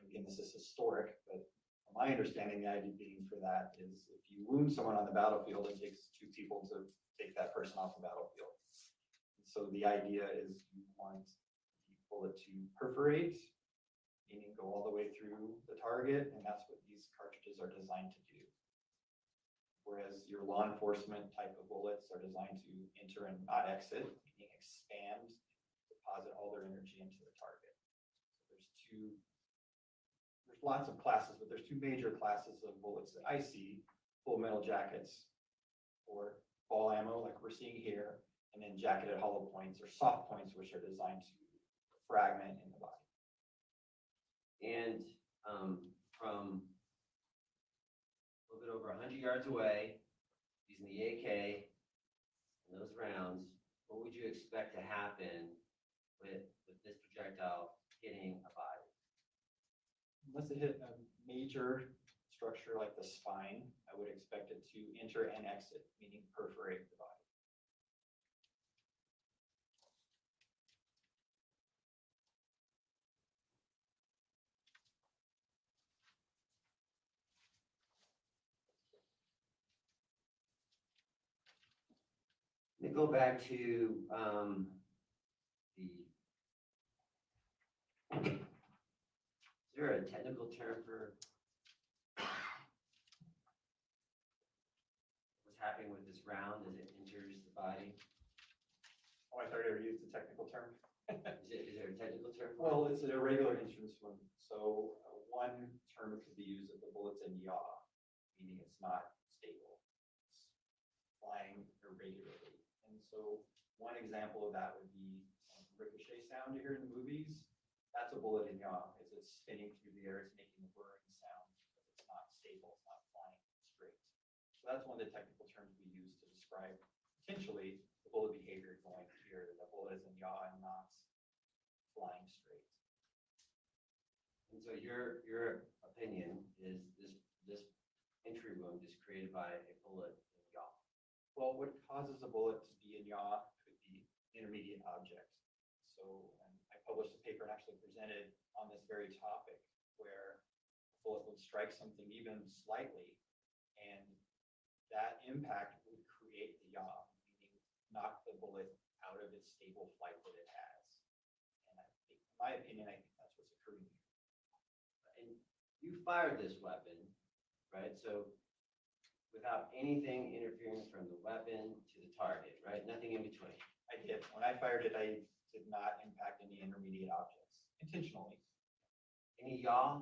again, this is historic, but my understanding, the idea being for that is if you wound someone on the battlefield, it takes 2 people to take that person off the battlefield. And so the idea is you want the bullet to perforate, meaning go all the way through the target, and that's what these cartridges are designed to do. Whereas your law enforcement type of bullets are designed to enter and not exit, meaning expand, deposit all their energy into the target. So there's lots of classes, but there's 2 major classes of bullets that I see: full metal jackets, or ball ammo like we're seeing here, and then jacketed hollow points or soft points, which are designed to fragment in the body. And from a little bit over 100 yards away, using the AK and those rounds, what would you expect to happen with this projectile hitting a body? Unless it hit a major structure like the spine, I would expect it to enter and exit, meaning perforate the body. Let me go back to is there a technical term for what's happening with this round as it enters the body? Oh, I thought I already used the technical term. Is there a technical term for it? Well, it's an irregular entrance wound. So one term could be used if the bullet's in yaw, meaning it's not stable. It's flying irregularly. And so one example of that would be ricochet sound you hear in the movies. That's a bullet in yaw. As it's spinning through the air, it's making a whirring sound because it's not stable, it's not flying straight. So that's one of the technical terms we use to describe potentially the bullet behavior going here. The bullet is in yaw and not flying straight. And so your opinion is this entry wound is created by a bullet in yaw. Well, what causes a bullet to be in yaw could be intermediate object. So I published a paper and actually presented on this very topic where a bullet would strike something even slightly, and that impact would create the yaw, meaning knock the bullet out of its stable flight that it has. And I think, in my opinion, I think that's what's occurring here. And you fired this weapon, right? So without anything interfering from the weapon to the target, right? Nothing in between. I did. When I fired it, I did not impact any intermediate objects intentionally. Any yaw?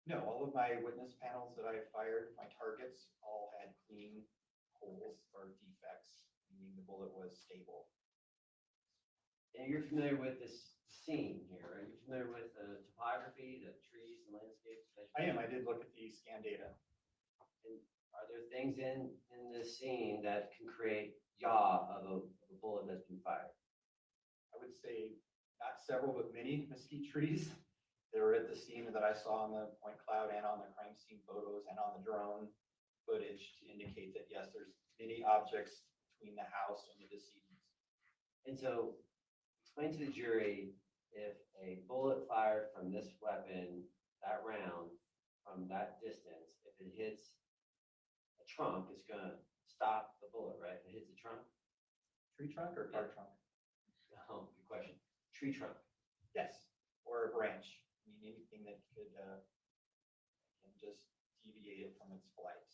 No, all of my witness panels that I fired, my targets all had clean holes or defects, meaning the bullet was stable. And you're familiar with this scene here, right? You're familiar with the topography, the trees and landscapes? I am. I did look at the scan data. And are there things in this scene that can create yaw of a bullet that's been fired? I would say not several, but many mesquite trees. They were at the scene that I saw on the point cloud and on the crime scene photos and on the drone footage to indicate that, yes, there's many objects between the house and the decedent. And so explain to the jury if a bullet fired from this weapon, that round, from that distance, if it hits a trunk, it's gonna stop the bullet, right? If it hits a trunk? Tree trunk or car trunk? Oh, good question. Tree trunk. Yes, or a branch. I mean, anything that could, can just deviate it from its flight.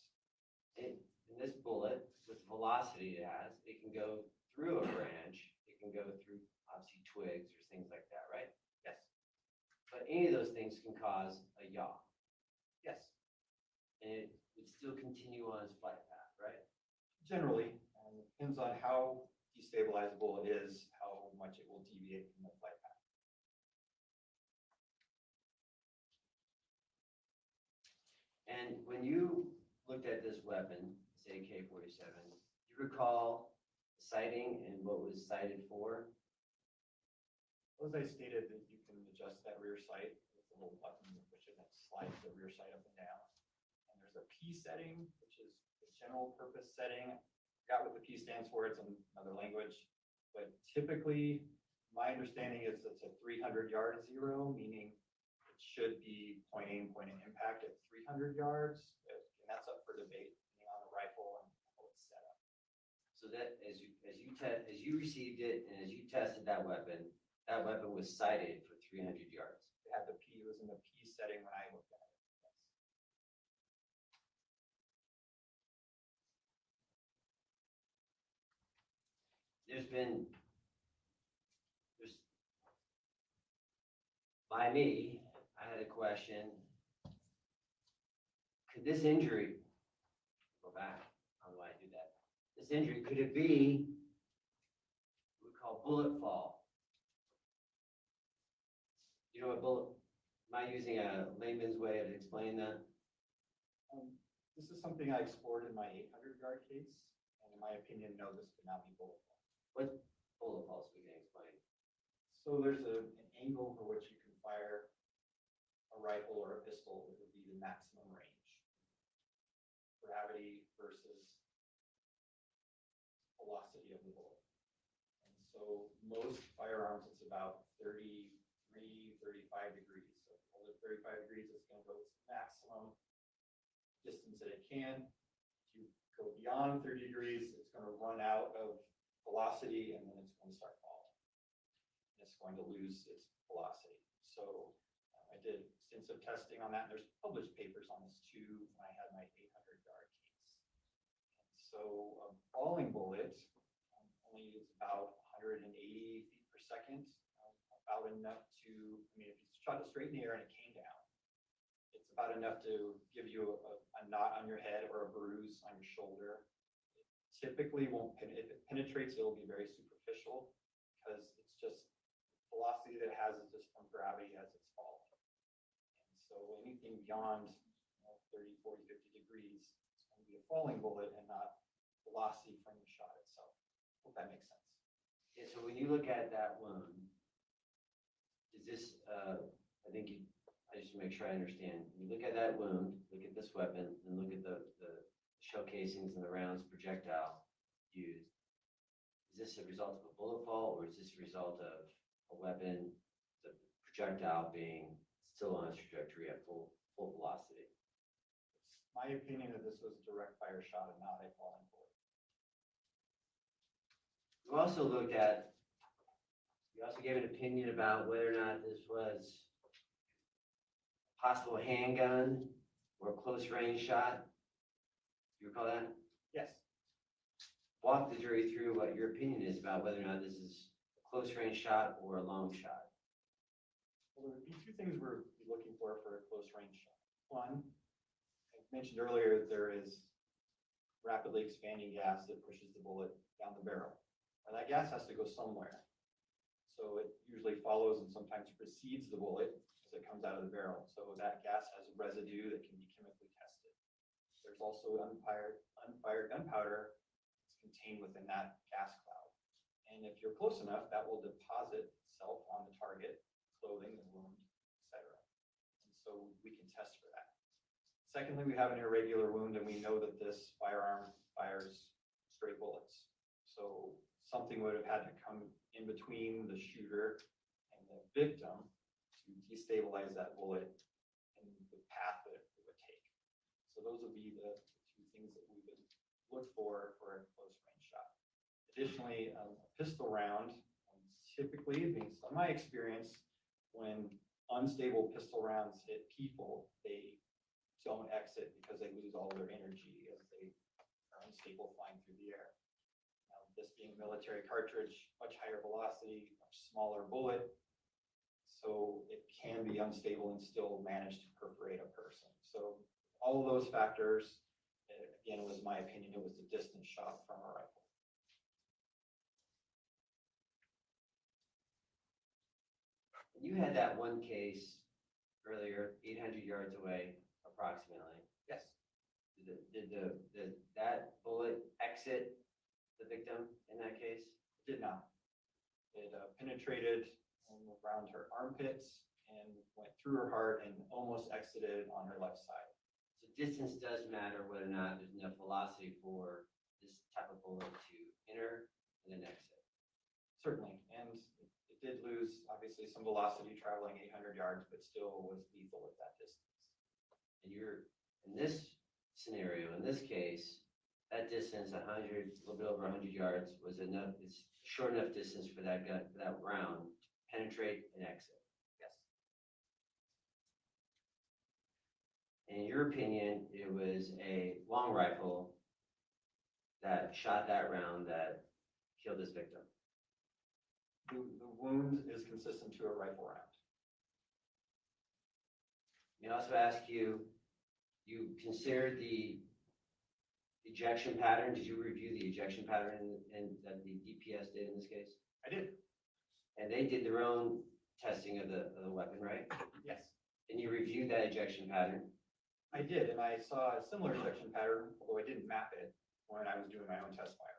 In this bullet, with the velocity it has, it can go through a branch, it can go through obviously twigs or things like that, right? Yes, But any of those things can cause a yaw, yes, and it would still continue on its flight path, right? generally, it depends on how destabilizable it is, how much it will deviate from the flight path. And when you looked at this weapon, this AK-47, you recall the sighting and what was cited for? As I stated, that you can adjust that rear sight with a little button, which it slides the rear sight up and down. And there's a P setting, which is the general purpose setting. Forgot what the P stands for, it's in another language. But typically, my understanding is it's a 300-yard zero, meaning it should be point aim, point of impact at 300 yards. And that's up for debate, depending on the rifle and how it's set up. So that as you received it and as you tested that weapon was sighted for 300 yards. It had the P, it was in the P setting when I looked at it. Yes. By me, I had a question. Could this injury, go back, how do I do that? This injury, could it be what we call bullet fall? You know what bullet, am I using a layman's way of explaining that? This is something I explored in my 800-yard case, and in my opinion, no, this could not be bullet fall. What's bullet fall, so we can explain? So there's an angle for which you can fire a rifle or a pistol that would be the maximum range. Gravity versus velocity of the bullet. And so most firearms, it's about 33, 35 degrees. So if you hold it 35 degrees, it's going to go its maximum distance that it can. If you go beyond 30 degrees, it's going to run out of velocity and then it's going to start falling. It's going to lose its velocity. So I did extensive testing on that. There's published papers on this too when I had my 800-yard case. And so a falling bullet only is about 180 feet per second, about enough to, I mean, if you shot it straight in the air and it came down, it's about enough to give you a knot on your head or a bruise on your shoulder. It typically won't, if it penetrates, it'll be very superficial because it's just velocity that it has is just from gravity as it's falling. And so anything beyond 30, 40, 50 degrees, it's going to be a falling bullet and not velocity from the shot itself. Hope that makes sense. Yeah, so when you look at that wound, is this, I just make sure I understand. You look at that wound, look at this weapon, and look at the shell casings and the rounds projectile used. Is this a result of a bullet fall, or is this a result of a weapon, the projectile being still on its trajectory at full velocity? It's my opinion that this was a direct fire shot and not a falling bullet. You also gave an opinion about whether or not this was a possible handgun or a close range shot. You recall that? Yes. Walk the jury through what your opinion is about whether or not this is a close range shot or a long shot. Well, there would be two things we're looking for a close range shot. One, I mentioned earlier, there is rapidly expanding gas that pushes the bullet down the barrel. And that gas has to go somewhere. So it usually follows and sometimes precedes the bullet as it comes out of the barrel. So that gas has a residue that can be chemically tested. There's also unfired gunpowder that's contained within that gas cloud. And if you're close enough, that will deposit itself on the target, clothing, the wound, etc. And so we can test for that. Secondly, we have an irregular wound and we know that this firearm fires straight bullets. So something would have had to come in between the shooter and the victim to destabilize that bullet in the path that it So those would be the two things that we would look for a close range shot. Additionally, a pistol round, typically, based on my experience, when unstable pistol rounds hit people, they don't exit because they lose all their energy as they are unstable flying through the air. Now, this being a military cartridge, much higher velocity, much smaller bullet, so it can be unstable and still manage to perforate a person. So all of those factors, again, was my opinion, it was a distance shot from a rifle. You had that one case earlier, 800 yards away, approximately. Yes, Did that bullet exit the victim in that case? it did not. It penetrated around her armpits and went through her heart and almost exited on her left side. So distance does matter whether or not there's enough velocity for this type of bullet to enter and then exit. Certainly, and it did lose, obviously, some velocity traveling 800 yards, but still was lethal at that distance. And you're, in this scenario, in this case, that distance, 100, a little bit over 100 yards, was enough, it's short enough distance for that gun, for that round to penetrate and exit. Yes, In your opinion, it was a long rifle that shot that round that killed this victim. the wound is consistent to a rifle round. May I also ask you, you considered the ejection pattern? Did you review the ejection pattern and that the DPS did in this case? I did, And they did their own testing of the weapon, right? yes. And you reviewed that ejection pattern. I did, and I saw a similar ejection pattern, although I didn't map it when I was doing my own test fire.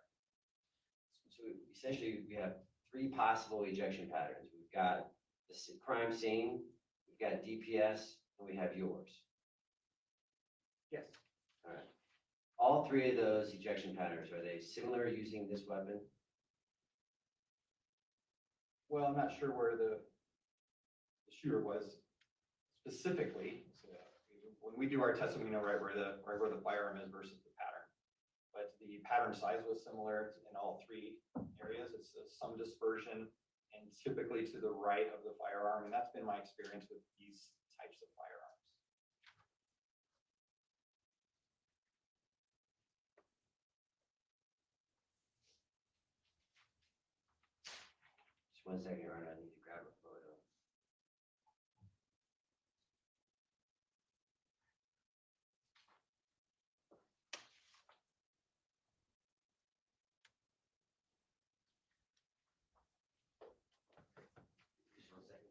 So essentially, we have three possible ejection patterns. We've got the crime scene, we've got DPS, and we have yours. Yes, All right. All three of those ejection patterns, are they similar using this weapon? well, I'm not sure where the shooter was specifically. So, when we do our testing, we know right where the firearm is versus the pattern. But the pattern size was similar in all three areas. It's some dispersion and typically to the right of the firearm, and that's been my experience with these types of firearms. Just 1 second, Ryan, I need to grab a photo. Just 1 second.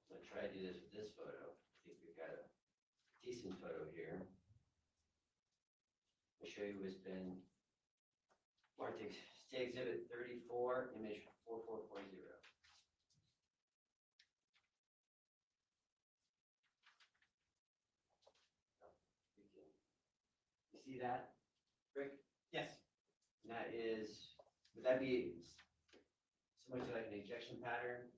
I'm gonna try to do this with this photo. I think we've got a decent photo here. I'll show you what's been marked State Exhibit 34, image 4440. You see that, Rick? Yes, And that is, would that be similar to like an ejection pattern?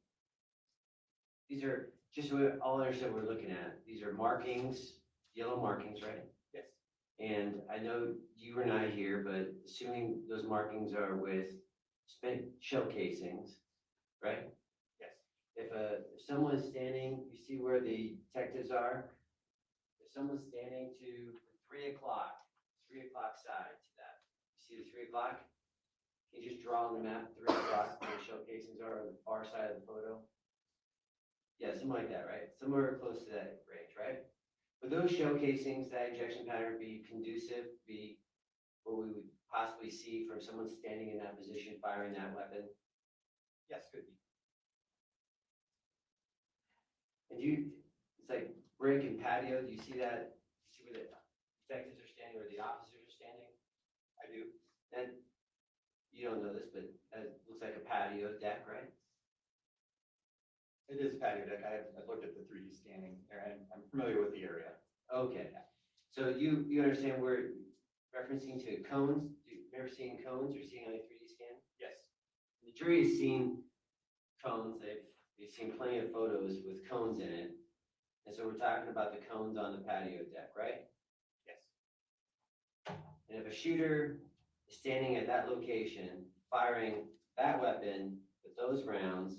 These are, just so we all understand what we're looking at, these are markings, yellow markings, right? yes, And I know you are not here, but assuming those markings are with spent shell casings, right? yes, If someone's standing, you see where the detectives are? If someone's standing to the 3 o'clock side to that, you see the 3 o'clock? Can you just draw on the map 3 o'clock where the shell casings are on the far side of the photo? Yeah, something like that, right? Somewhere close to that range, right? Would those shell casings, that ejection pattern be conducive, be what we would possibly see from someone standing in that position firing that weapon? yes, could be. And it's like brick and patio, do you see that? You see where the detectives are standing or the officers are standing? I do. And you don't know this, but it looks like a patio deck, right? It is patio deck. I've looked at the 3D scanning there and I'm familiar with the area. Okay. So you understand we're referencing to cones? You've never seen cones or seen on a 3D scan? Yes. The jury has seen cones. They've seen plenty of photos with cones in it. And so we're talking about the cones on the patio deck, right? Yes. And if a shooter is standing at that location, firing that weapon with those rounds,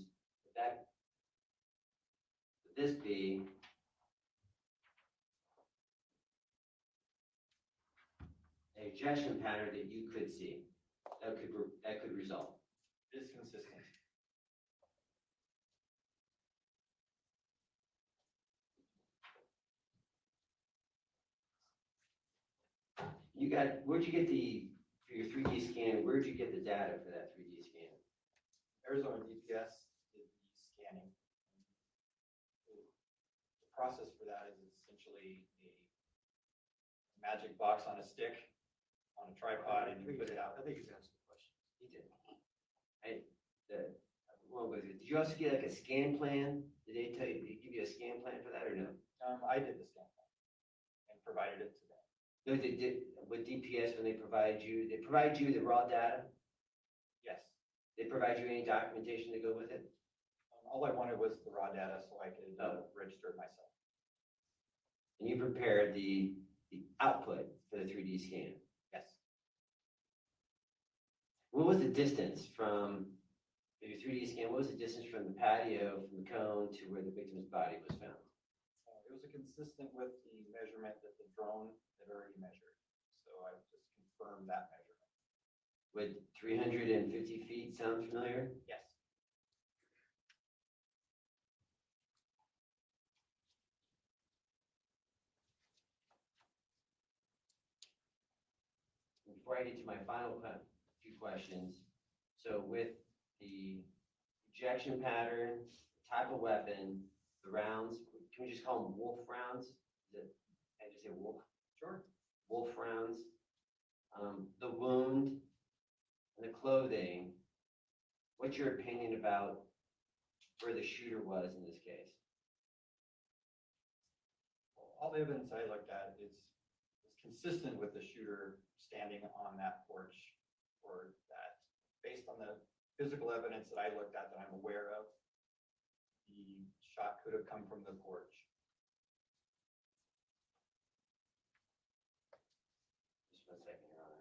would this be an ejection pattern that you could see, that could result? It is consistent. Where'd you get for your 3D scan, where'd you get the data for that 3D scan? Arizona DPS did the scanning. The process for that is essentially a magic box on a stick, on a tripod, and you put it out. I think he's answered the question. He did. Did you also get like a scan plan? Did they give you a scan plan for that or no? I did the scan plan and provided it to them. No, they did, with DPS, when they provide you the raw data? Yes. They provide you any documentation to go with it? All I wanted was the raw data so I could register it myself. And you prepared the output for the 3D scan? Yes. What was the distance from your 3D scan? What was the distance from the patio, from the cone to where the victim's body was found? It was consistent with the measurement that the drone had already measured. So I just confirmed that measurement. Would 350 feet sound familiar? Yes. Before I get to my final few questions, so with the ejection pattern, type of weapon, the rounds, can we just call them wolf rounds? I just say wolf? Sure. Wolf rounds. The wound and the clothing, what's your opinion about where the shooter was in this case? All the evidence I looked at is consistent with the shooter standing on that porch, or that based on the physical evidence that I looked at that I'm aware of, the shot could have come from the porch. Just 1 second, Your Honor.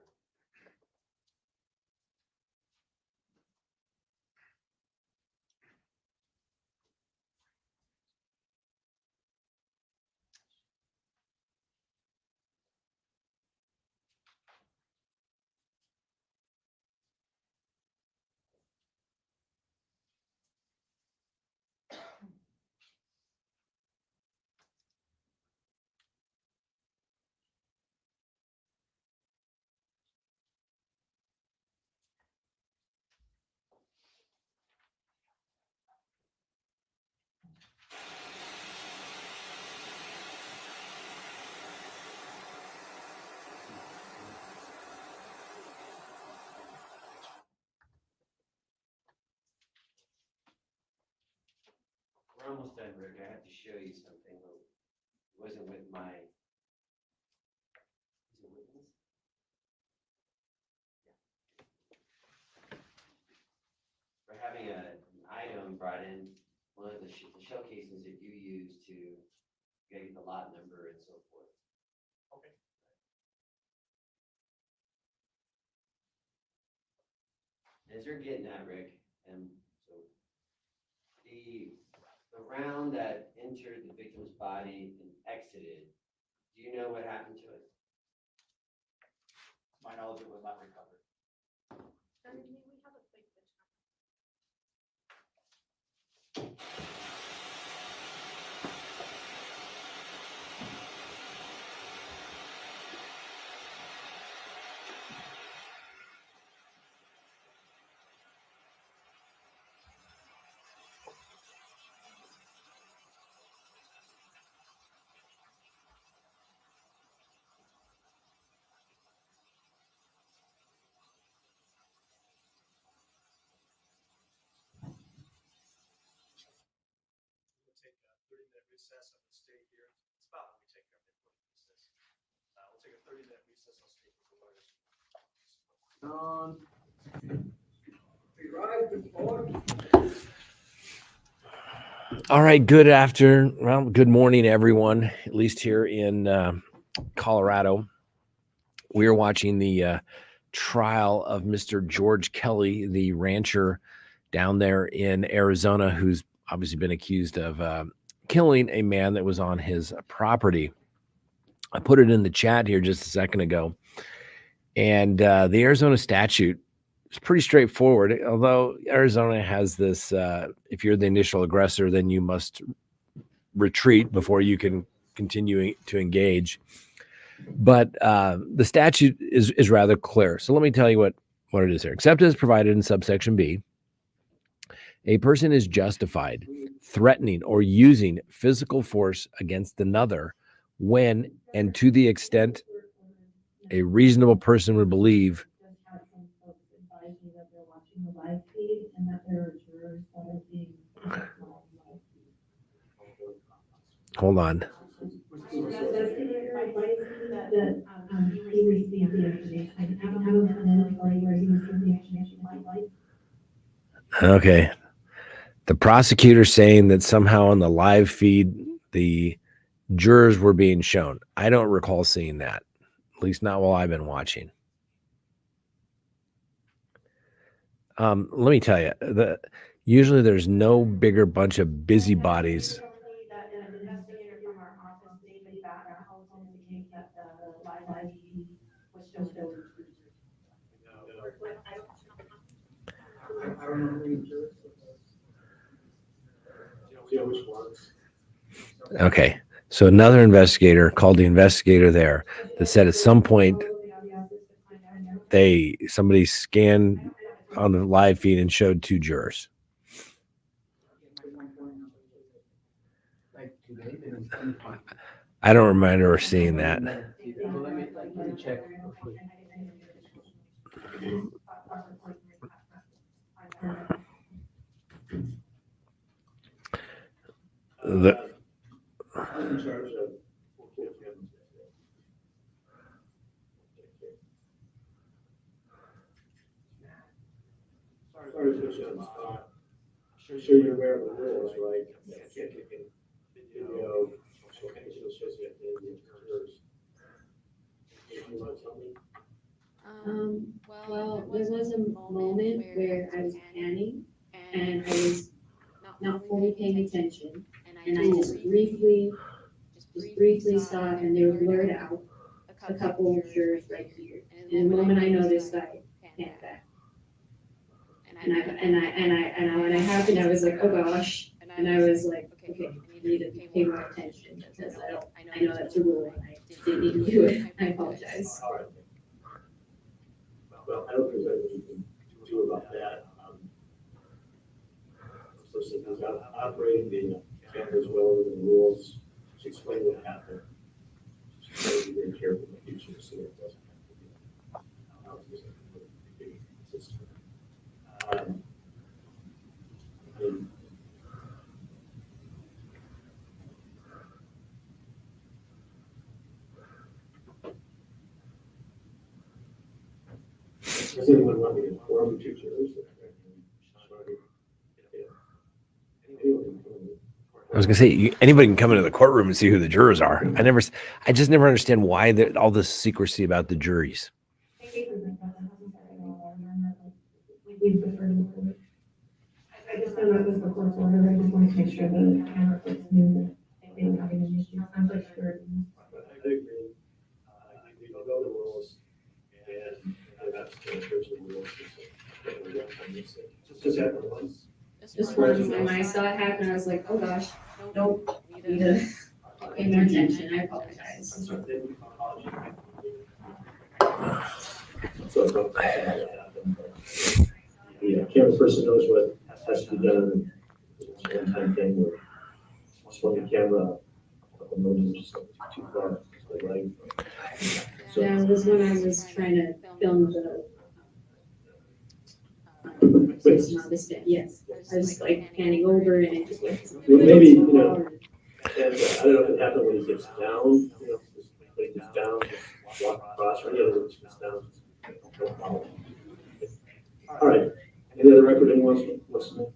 We're almost done, Rick. I have to show you something. It wasn't with my. Is it witness? Yeah. We're having an item brought in, one of the shell casings that you use to get the lot number and so forth. Okay. As they're getting at, Rick, and so the round that entered the victim's body and exited, do you know what happened to it? To my knowledge, it was not recovered. May we have a quick picture? 30-minute recess and we'll stay here. It's about when we take our midpoint recess. We'll take a 30-minute recess. I'll stay for lawyers. All right. Good morning, everyone. At least here in Colorado, we are watching the trial of Mr. George Kelly, the rancher down there in Arizona, who's obviously been accused of killing a man that was on his property. I put it in the chat here just a second ago, and the Arizona statute is pretty straightforward, although Arizona has this, if you're the initial aggressor, then you must retreat before you can continue to engage. But the statute is rather clear. So let me tell you what it is here. Except as provided in subsection B, a person is justified threatening or using physical force against another when and to the extent a reasonable person would believe. Hold on. Okay. The prosecutor saying that somehow on the live feed, the jurors were being shown. I don't recall seeing that, at least not while I've been watching. Let me tell you, usually there's no bigger bunch of busybodies. Okay, so another investigator called the investigator there that said at some point somebody scanned on the live feed and showed two jurors. I don't remember seeing that. Let me check. I'm sure you're aware of the rules, right? Video, Well, there was a moment where I was panning and I was not fully paying attention, and I just briefly saw it, and they were blurred out, a couple of jurors right here. And the moment I noticed, I panned back. And when it happened, I was like, oh gosh. And I was like, okay, I need to pay more attention because I know that's a rule and I didn't need to do it. I apologize. All right. Well, I don't think there's anything you can do about that. So since operating the cameras well within the rules, just explain what happened. Just be very careful in the future so it doesn't have to be consistent. Does anyone want to inform the two jurors? I was gonna say anybody can come into the courtroom and see who the jurors are. I just never understand why all this secrecy about the juries. I just found out this before, so I just wanted to make sure the camera folks knew that they were having an issue. I'm pretty sure. I agree. We don't know the rules, and that's the church of the rules. Just happen once. Just once, and when I saw it happen, I was like, oh gosh, nope, need to pay more attention. I apologize. So the camera person knows what has to be done. It's a one-time thing where swing the camera a couple millimeters too far. Right? So, Yeah, it was when I was trying to film the yes. I was like panning over and it just went. maybe, And I don't know if it happened when he gets down, you know, when he gets down, just walk across, or any other words, gets down. No problem. All right, any other record anyone wants to know?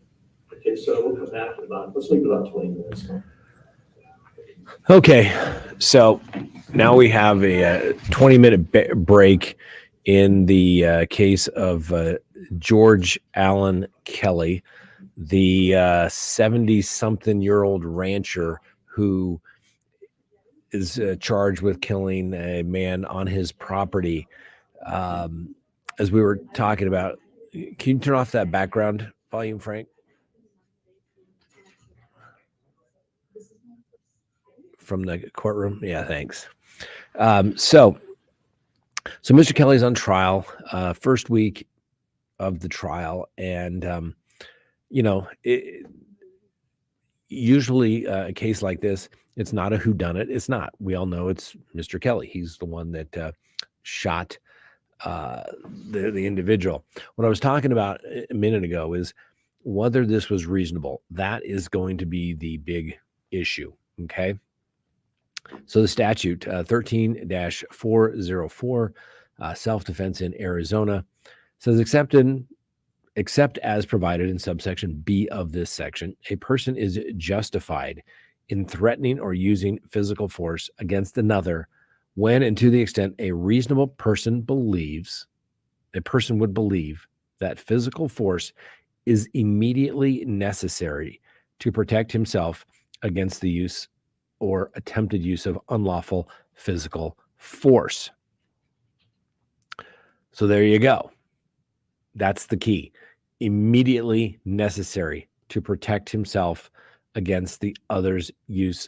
Okay, so we'll come back in about, let's make it about 20 minutes. Okay, so now we have a 20-minute break in the case of George Allen Kelly, the 70-something-year-old rancher who is charged with killing a man on his property. As we were talking about, can you turn off that background volume, Frank? From the courtroom? Yeah, thanks. So Mr. Kelly's on trial, first week of the trial, and usually a case like this, it's not a whodunit. It's not. We all know it's Mr. Kelly. He's the one that shot the individual. What I was talking about a minute ago is whether this was reasonable. That is going to be the big issue. Okay. So the statute 13-404, self-defense in Arizona, says except as provided in subsection B of this section, a person is justified in threatening or using physical force against another when and to the extent a reasonable person would believe that physical force is immediately necessary to protect himself against the use or attempted use of unlawful physical force. So there you go. That's the key. Immediately necessary to protect himself against the other's use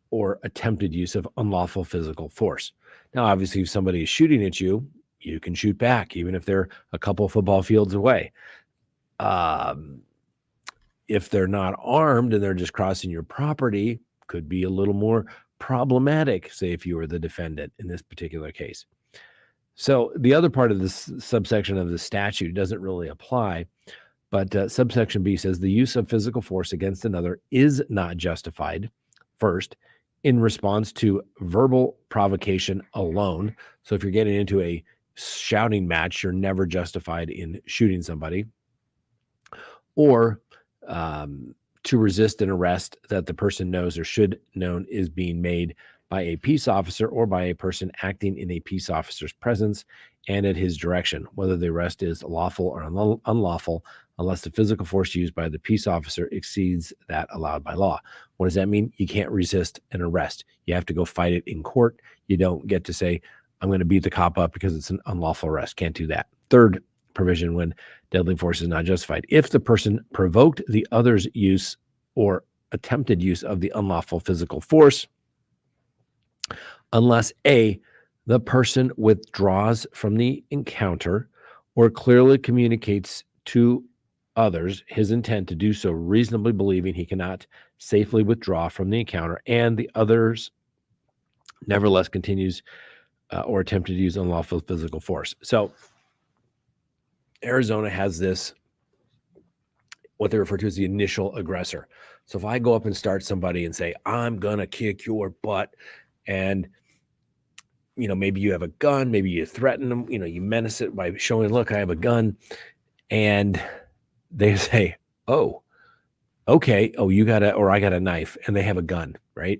or attempted use of unlawful physical force. Now, obviously, if somebody is shooting at you, you can shoot back, even if they're a couple of football fields away. If they're not armed and they're just crossing your property, could be a little more problematic, say, if you were the defendant in this particular case. So the other part of this subsection of the statute doesn't really apply, but subsection B says the use of physical force against another is not justified, first, in response to verbal provocation alone. So if you're getting into a shouting match, you're never justified in shooting somebody, or to resist an arrest that the person knows or should known is being made by a peace officer or by a person acting in a peace officer's presence and at his direction, whether the arrest is lawful or unlawful, unless the physical force used by the peace officer exceeds that allowed by law. What does that mean? You can't resist an arrest. You have to go fight it in court. You don't get to say, I'm going to beat the cop up because it's an unlawful arrest. Can't do that. Third provision, when deadly force is not justified, if the person provoked the other's use or attempted use of the unlawful physical force, unless A, the person withdraws from the encounter or clearly communicates to others his intent to do so, reasonably believing he cannot safely withdraw from the encounter, and the others nevertheless continues or attempted to use unlawful physical force. So Arizona has this, what they refer to as the initial aggressor. So if I go up and start somebody and say, I'm going to kick your butt, and maybe you have a gun, maybe you threaten them, you menace it by showing, look, I have a gun, and they say, oh, okay, oh, you got or I got a knife, and they have a gun, right?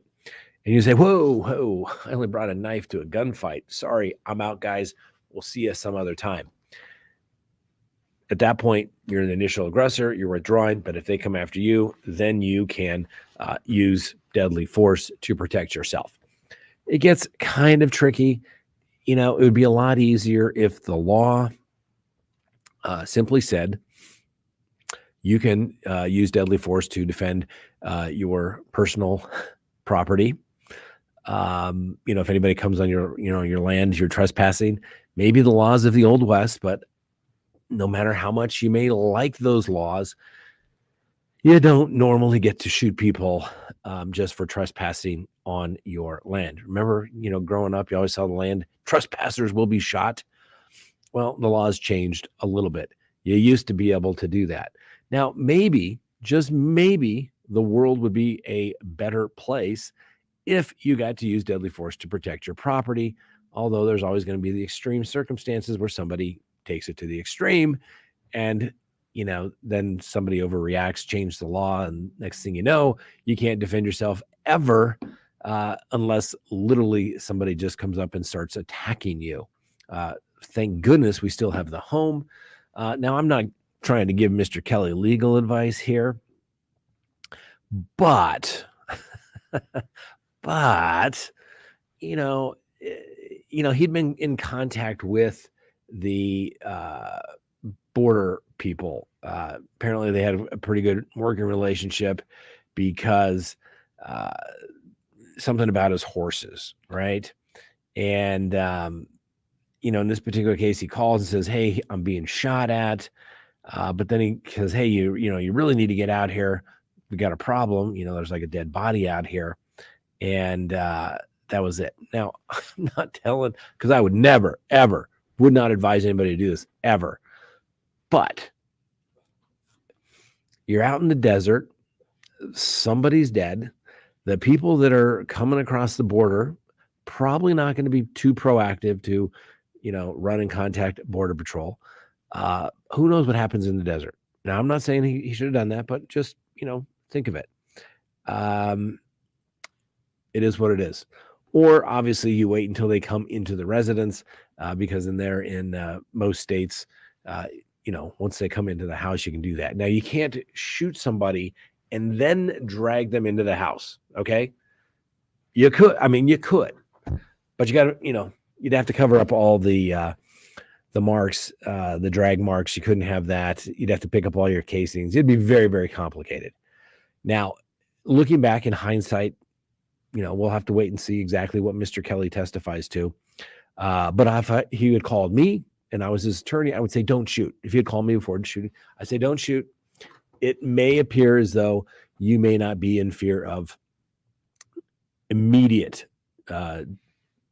And you say, whoa, I only brought a knife to a gunfight. Sorry, I'm out, guys. We'll see you some other time. At that point, you're an initial aggressor, you're withdrawing, but if they come after you, then you can use deadly force to protect yourself. It gets kind of tricky. It would be a lot easier if the law simply said you can use deadly force to defend your personal property. If anybody comes on your land, you're trespassing. Maybe the laws of the Old West, but no matter how much you may like those laws, you don't normally get to shoot people just for trespassing on your land. Remember, growing up, you always saw the land, trespassers will be shot. Well, the laws changed a little bit. You used to be able to do that. Now, maybe, just maybe, the world would be a better place if you got to use deadly force to protect your property. Although there's always going to be the extreme circumstances where somebody takes it to the extreme and, then somebody overreacts, change the law. And next thing you know, you can't defend yourself ever unless literally somebody just comes up and starts attacking you. Thank goodness we still have the home. Now, I'm not trying to give Mr. Kelly legal advice here, but, he'd been in contact with the border people. Apparently they had a pretty good working relationship because something about his horses, right? And, in this particular case, he calls and says, hey, I'm being shot at. But then he says, hey, you really need to get out here. We got a problem. There's like a dead body out here. And that was it. Now, I'm not telling, because I would never, ever, would not advise anybody to do this ever. But you're out in the desert. Somebody's dead. The people that are coming across the border probably not going to be too proactive to, run and contact Border Patrol. Who knows what happens in the desert? Now, I'm not saying he should have done that, but just, think of it. It is what it is. Or obviously you wait until they come into the residence because in most states, once they come into the house, you can do that. Now, you can't shoot somebody and then drag them into the house. Okay. You could, but you got to, you'd have to cover up all the marks, the drag marks. You couldn't have that. You'd have to pick up all your casings. It'd be very, very complicated. Now, looking back in hindsight, we'll have to wait and see exactly what Mr. Kelly testifies to. But if he had called me and I was his attorney, I would say, don't shoot. If he had called me before shooting, I say, don't shoot. It may appear as though you may not be in fear of immediate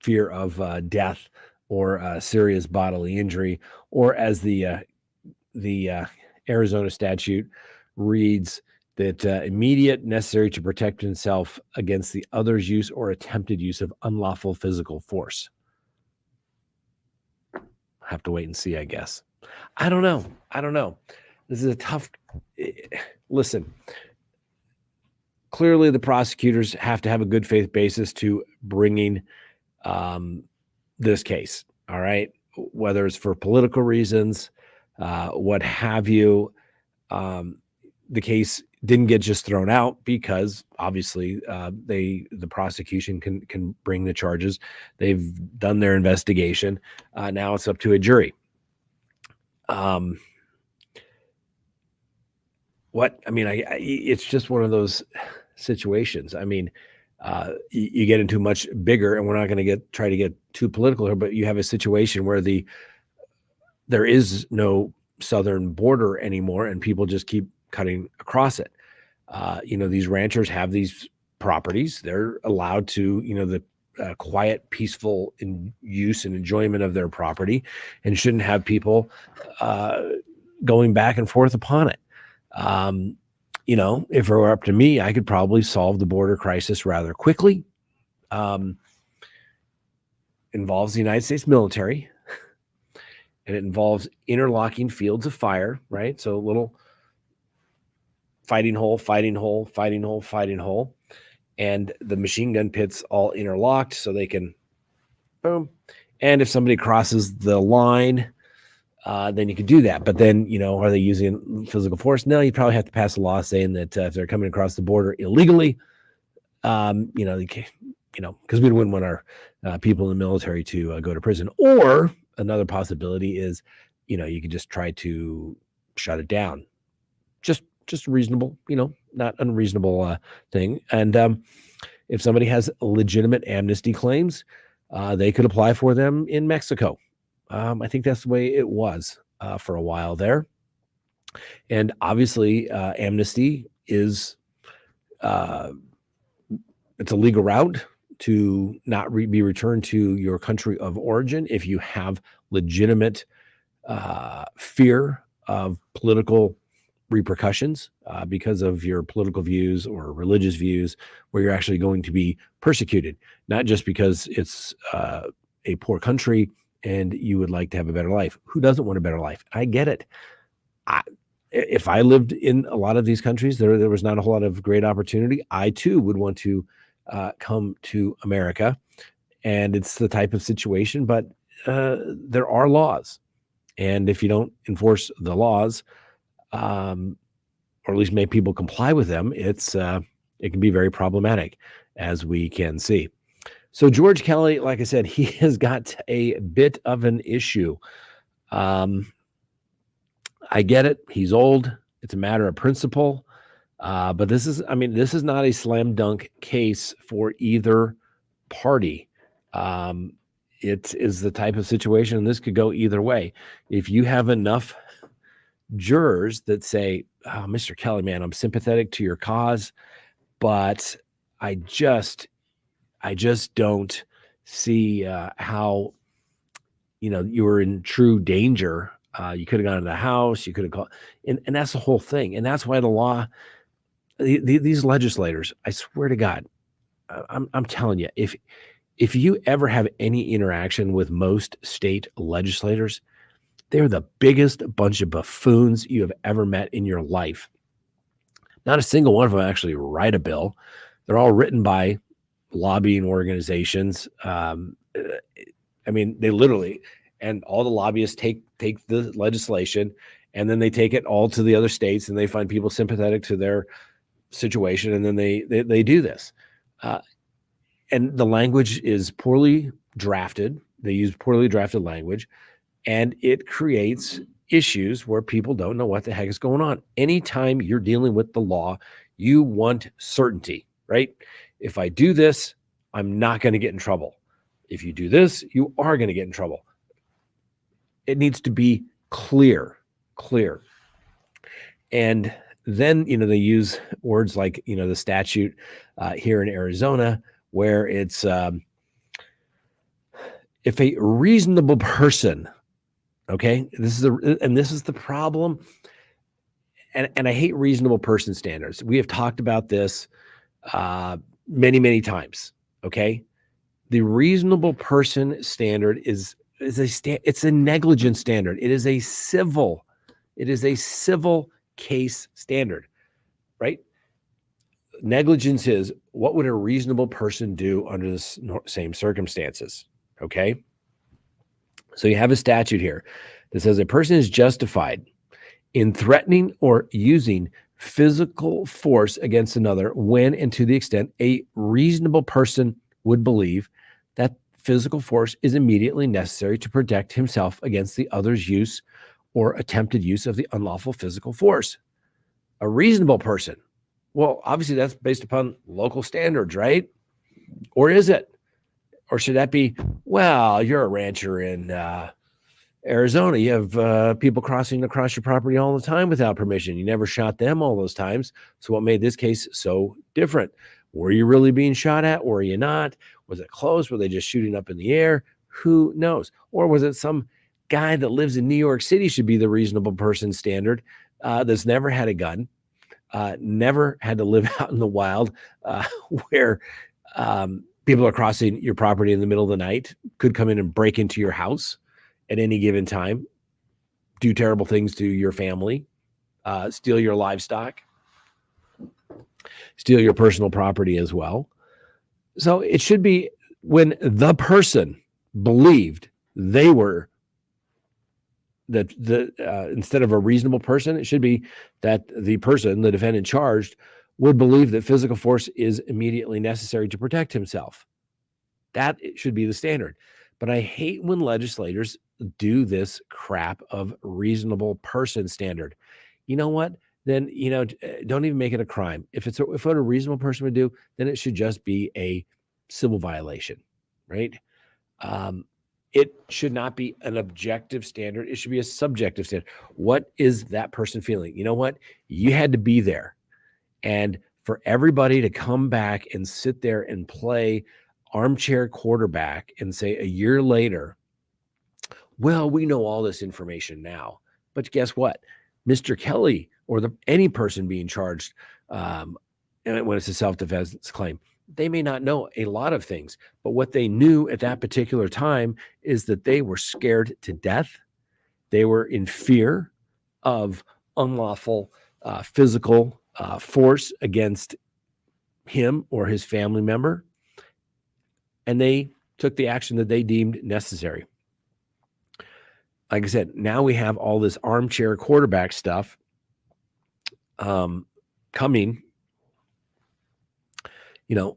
fear of death or serious bodily injury, or as the Arizona statute reads, that immediate necessary to protect himself against the other's use or attempted use of unlawful physical force. Have to wait and see, I guess. I don't know. This is a tough. Listen, clearly the prosecutors have to have a good faith basis to bringing this case. All right. Whether it's for political reasons, what have you. The case didn't get just thrown out because obviously the prosecution can bring the charges. They've done their investigation. Now it's up to a jury. It's just one of those situations. You get into much bigger, and we're not going to try to get too political here, but you have a situation where there is no southern border anymore, and people just keep cutting across it. These ranchers have these properties. They're allowed to, the quiet, peaceful use and enjoyment of their property, and shouldn't have people going back and forth upon it. If it were up to me, I could probably solve the border crisis rather quickly. Involves the United States military, and it involves interlocking fields of fire, right? So little fighting hole, and the machine gun pits all interlocked so they can boom. And if somebody crosses the line, then you could do that. But then, are they using physical force? No, you probably have to pass a law saying that if they're coming across the border illegally, they can't, because we wouldn't want our people in the military to go to prison. Or another possibility is, you could just try to shut it down. Just reasonable, not unreasonable thing. And if somebody has legitimate amnesty claims, they could apply for them in Mexico. I think that's the way it was for a while there. And obviously, amnesty is it's a legal route to not be returned to your country of origin if you have legitimate fear of political repercussions because of your political views or religious views, where you're actually going to be persecuted, not just because it's a poor country and you would like to have a better life. Who doesn't want a better life? I get it. If I lived in a lot of these countries, there was not a whole lot of great opportunity. I too would want to come to America, and it's the type of situation. But there are laws, and if you don't enforce the laws, or at least make people comply with them, it can be very problematic, as we can see. So George Kelly, like I said, he has got a bit of an issue. I get it. He's old. It's a matter of principle. But this is not a slam dunk case for either party. It is the type of situation, and this could go either way. If you have enough jurors that say, "Oh, Mr. Kelly, man, I'm sympathetic to your cause, but I just don't see how, you were in true danger. You could have gone to the house. You could have called," and that's the whole thing. And that's why the law, these legislators, I swear to God, I'm telling you, if you ever have any interaction with most state legislators, they're the biggest bunch of buffoons you have ever met in your life. Not a single one of them actually write a bill. They're all written by lobbying organizations. They literally, and all the lobbyists take the legislation, and then they take it all to the other states, and they find people sympathetic to their situation, and then they do this. And the language is poorly drafted. They use poorly drafted language, and it creates issues where people don't know what the heck is going on. Anytime you're dealing with the law, you want certainty, right? If I do this, I'm not going to get in trouble. If you do this, you are going to get in trouble. It needs to be clear. And then, they use words like, the statute here in Arizona, where it's, if a reasonable person, okay, this is the problem. And I hate reasonable person standards. We have talked about this many, many times. Okay. The reasonable person standard it's a negligent standard. It is a civil case standard, right? Negligence is, what would a reasonable person do under the same circumstances? Okay. So you have a statute here that says a person is justified in threatening or using physical force against another when and to the extent a reasonable person would believe that physical force is immediately necessary to protect himself against the other's use or attempted use of the unlawful physical force. A reasonable person. Well, obviously that's based upon local standards, right? Or is it? Or should that be, well, you're a rancher in Arizona. You have people crossing across your property all the time without permission. You never shot them all those times. So what made this case so different? Were you really being shot at? Were you not? Was it close? Were they just shooting up in the air? Who knows? Or was it some guy that lives in New York City should be the reasonable person standard that's never had a gun, never had to live out in the wild where people are crossing your property in the middle of the night, could come in and break into your house at any given time, do terrible things to your family, steal your livestock, steal your personal property as well. So it should be when the person believed they were instead of a reasonable person, it should be that the person, the defendant charged, would believe that physical force is immediately necessary to protect himself. That should be the standard. But I hate when legislators do this crap of reasonable person standard. You know what? Then, don't even make it a crime. If what a reasonable person would do, then it should just be a civil violation, right? It should not be an objective standard. It should be a subjective standard. What is that person feeling? You know what? You had to be there. And for everybody to come back and sit there and play armchair quarterback and say a year later, well, we know all this information now. But guess what? Mr. Kelly or any person being charged when it's a self-defense claim. They may not know a lot of things, but what they knew at that particular time is that they were scared to death. They were in fear of unlawful physical force against him or his family member, and they took the action that they deemed necessary. Like I said, now we have all this armchair quarterback stuff coming,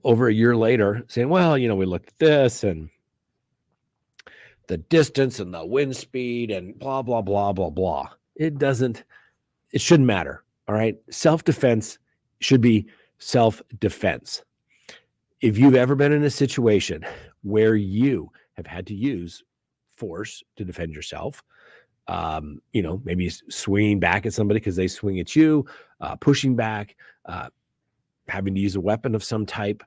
over a year later, saying, well, we looked at this and the distance and the wind speed and blah, blah, blah, blah, blah. It shouldn't matter. All right. Self-defense should be self-defense. If you've ever been in a situation where you have had to use force to defend yourself, maybe swinging back at somebody because they swing at you, pushing back, having to use a weapon of some type,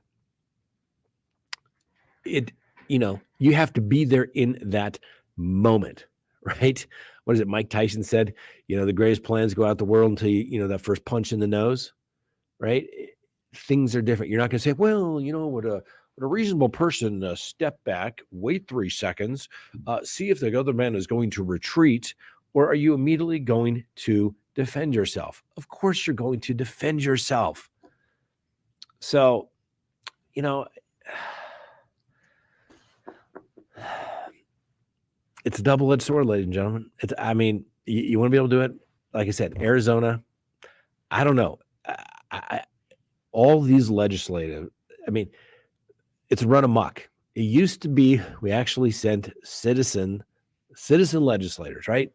you have to be there in that moment, right? What is it? Mike Tyson said, the greatest plans go out the world until that first punch in the nose, right? Things are different. You're not going to say, well, would a reasonable person step back, wait 3 seconds, see if the other man is going to retreat, or are you immediately going to defend yourself? Of course, you're going to defend yourself. So, it's a double-edged sword, ladies and gentlemen. You want to be able to do it. Like I said, Arizona, I don't know. All these legislative, it's run amok. It used to be, we actually sent citizen legislators, right?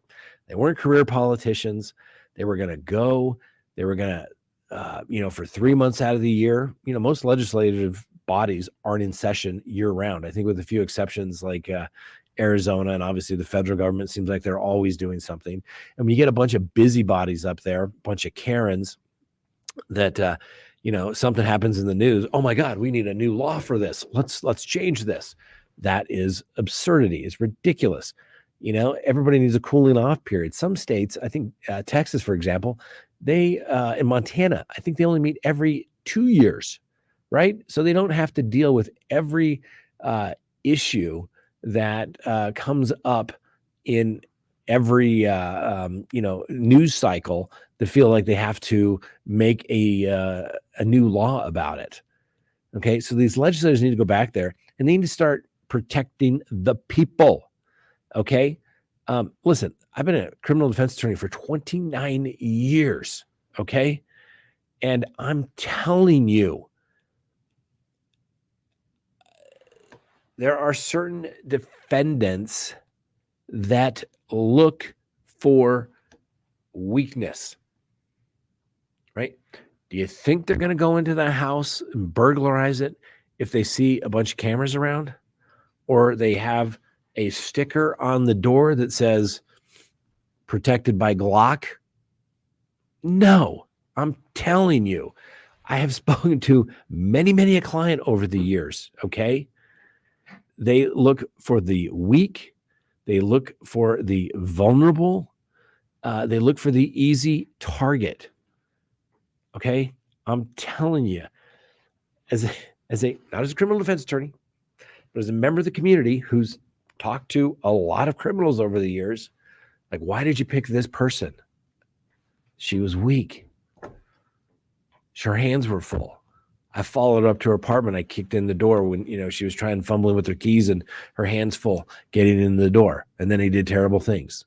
They weren't career politicians. They were going to go, they were going to, for 3 months out of the year, most legislative bodies aren't in session year round. I think with a few exceptions like Arizona, and obviously the federal government seems like they're always doing something. And when you get a bunch of busybodies up there, a bunch of Karens that, something happens in the news. Oh my God, we need a new law for this. Let's change this. That is absurdity. It's ridiculous. Everybody needs a cooling off period. Some states, I think Texas, for example, they in Montana, I think they only meet every 2 years, right? So they don't have to deal with every issue that comes up in every news cycle to feel like they have to make a new law about it. Okay, so these legislators need to go back there and they need to start protecting the people. Okay, listen, I've been a criminal defense attorney for 29 years. Okay, and I'm telling you, there are certain defendants that look for weakness, right? Do you think they're going to go into the house and burglarize it if they see a bunch of cameras around? Or they have a sticker on the door that says protected by Glock? No, I'm telling you, I have spoken to many, many a client over the years, okay? They look for the weak. They look for the vulnerable. They look for the easy target. Okay, I'm telling you, as a not as a criminal defense attorney, but as a member of the community who's talked to a lot of criminals over the years, like, why did you pick this person? She was weak. Her hands were full. I followed her up to her apartment. I kicked in the door when, she was trying fumbling with her keys and her hands full getting in the door. And then he did terrible things.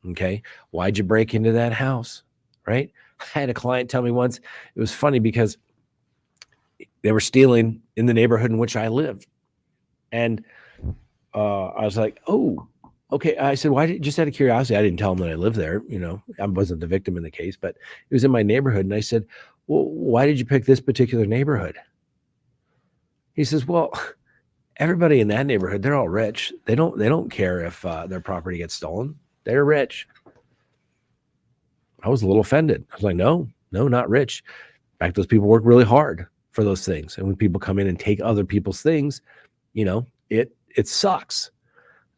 Okay. Why'd you break into that house? Right. I had a client tell me once, it was funny because they were stealing in the neighborhood in which I lived. And I was like, oh, okay. I said, just out of curiosity, I didn't tell them that I lived there. I wasn't the victim in the case, but it was in my neighborhood. And I said, well, why did you pick this particular neighborhood? He says, well, everybody in that neighborhood, they're all rich. They don't care if their property gets stolen. They're rich. I was a little offended. I was like, no, not rich. In fact, those people work really hard for those things. And when people come in and take other people's things, it sucks.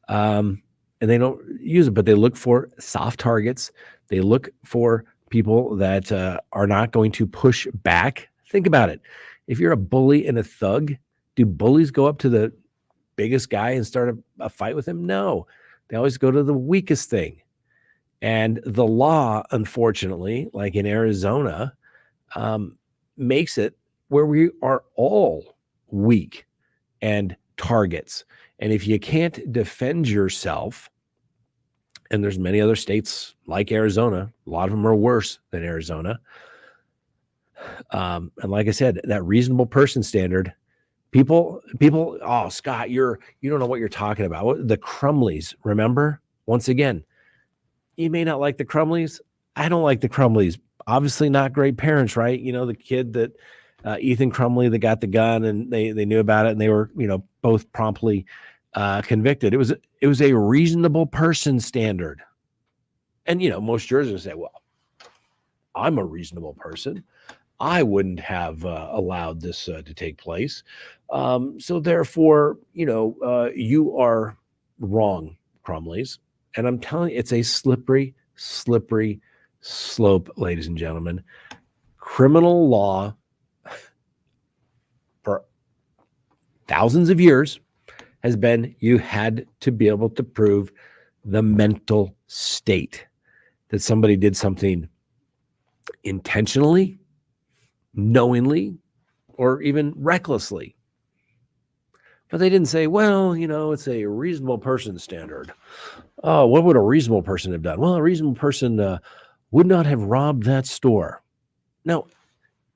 And they don't use it, but they look for soft targets. They look for people that are not going to push back. Think about it. If you're a bully and a thug, do bullies go up to the biggest guy and start a fight with him? No, they always go to the weakest thing. And the law, unfortunately, like in Arizona, makes it where we are all weak and targets. And if you can't defend yourself, and there's many other states like Arizona, a lot of them are worse than Arizona. And like I said, that reasonable person standard, people, oh, Scott, you don't know what you're talking about. The Crumleys, remember? Once again, you may not like the Crumleys. I don't like the Crumleys. Obviously not great parents, right? You know, the kid that Ethan Crumley that got the gun, and they knew about it, and they were, both promptly convicted. It was a reasonable person standard. And, most jurors would say, well, I'm a reasonable person. I wouldn't have allowed this to take place. So therefore, you are wrong, Crumleys. And I'm telling you, it's a slippery slope, ladies and gentlemen. Criminal law for thousands of years has been you had to be able to prove the mental state, that somebody did something intentionally, knowingly, or even recklessly. But they didn't say, well, it's a reasonable person standard. Oh, what would a reasonable person have done? Well, a reasonable person would not have robbed that store. No,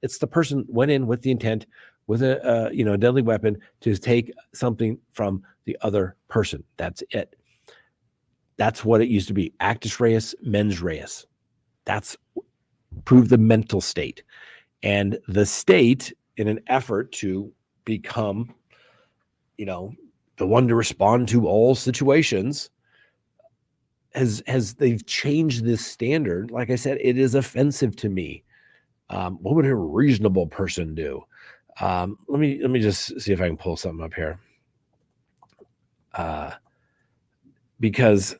it's the person went in with the intent, with a deadly weapon, to take something from the other person. That's it. That's what it used to be. Actus reus, mens reus. That's prove the mental state. And the state, in an effort to become, the one to respond to all situations, they've changed this standard. Like I said, it is offensive to me. What would a reasonable person do? Let me just see if I can pull something up here. Because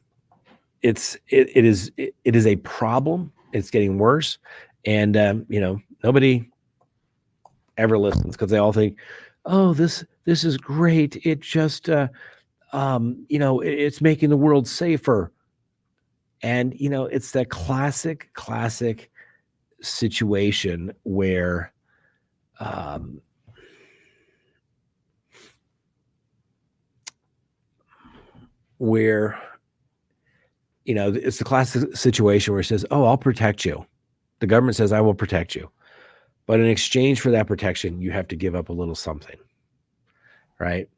it is a problem. It's getting worse. And, nobody ever listens, because they all think, oh, this is great. It just, it's making the world safer. And, it's that classic situation where, it's the classic situation where it says, oh, I'll protect you. The government says, I will protect you. But in exchange for that protection, you have to give up a little something. Right.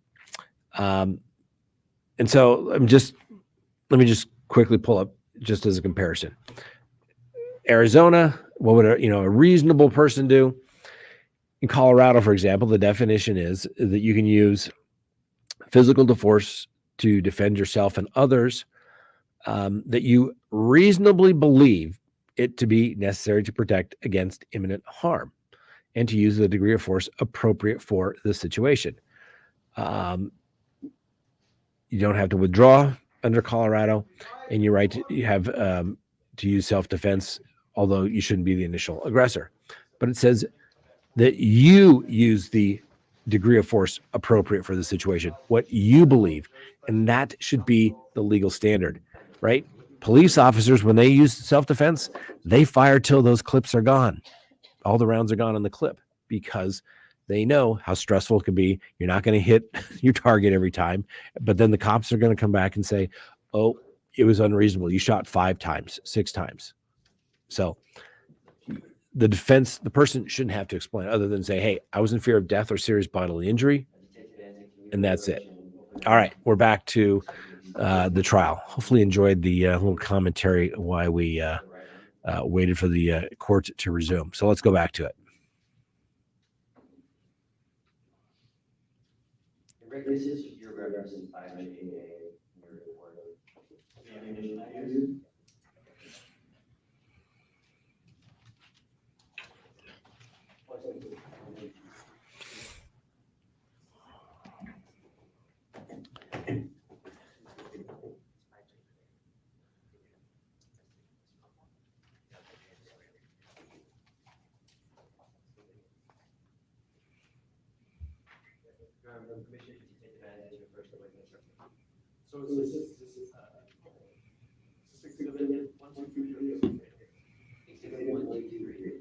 And so let me just quickly pull up just as a comparison. Arizona, what would a reasonable person do? In Colorado, for example, the definition is that you can use physical force to defend yourself and others that you reasonably believe it to be necessary to protect against imminent harm, and to use the degree of force appropriate for the situation. You don't have to withdraw under Colorado, and you're right you have to use self-defense, although you shouldn't be the initial aggressor. But it says that you use the degree of force appropriate for the situation, what you believe, and that should be the legal standard, right? Police officers, when they use self-defense, they fire till those clips are gone. All the rounds are gone on the clip, because they know how stressful it can be. You're not going to hit your target every time, but then the cops are going to come back and say, oh, it was unreasonable. You shot 5 times, 6 times. So the defense, the person shouldn't have to explain other than say, hey, I was in fear of death or serious bodily injury, and that's it. All right, we're back to the trial. Hopefully enjoyed the little commentary why we waited for the court to resume. So let's go back to it. This is your reference in 5JA in your report. The ammunition I used. Commissioner to take advantage of first witness. So this is exhibit 1, 2, 3, or Exhibit 1, 2, 3.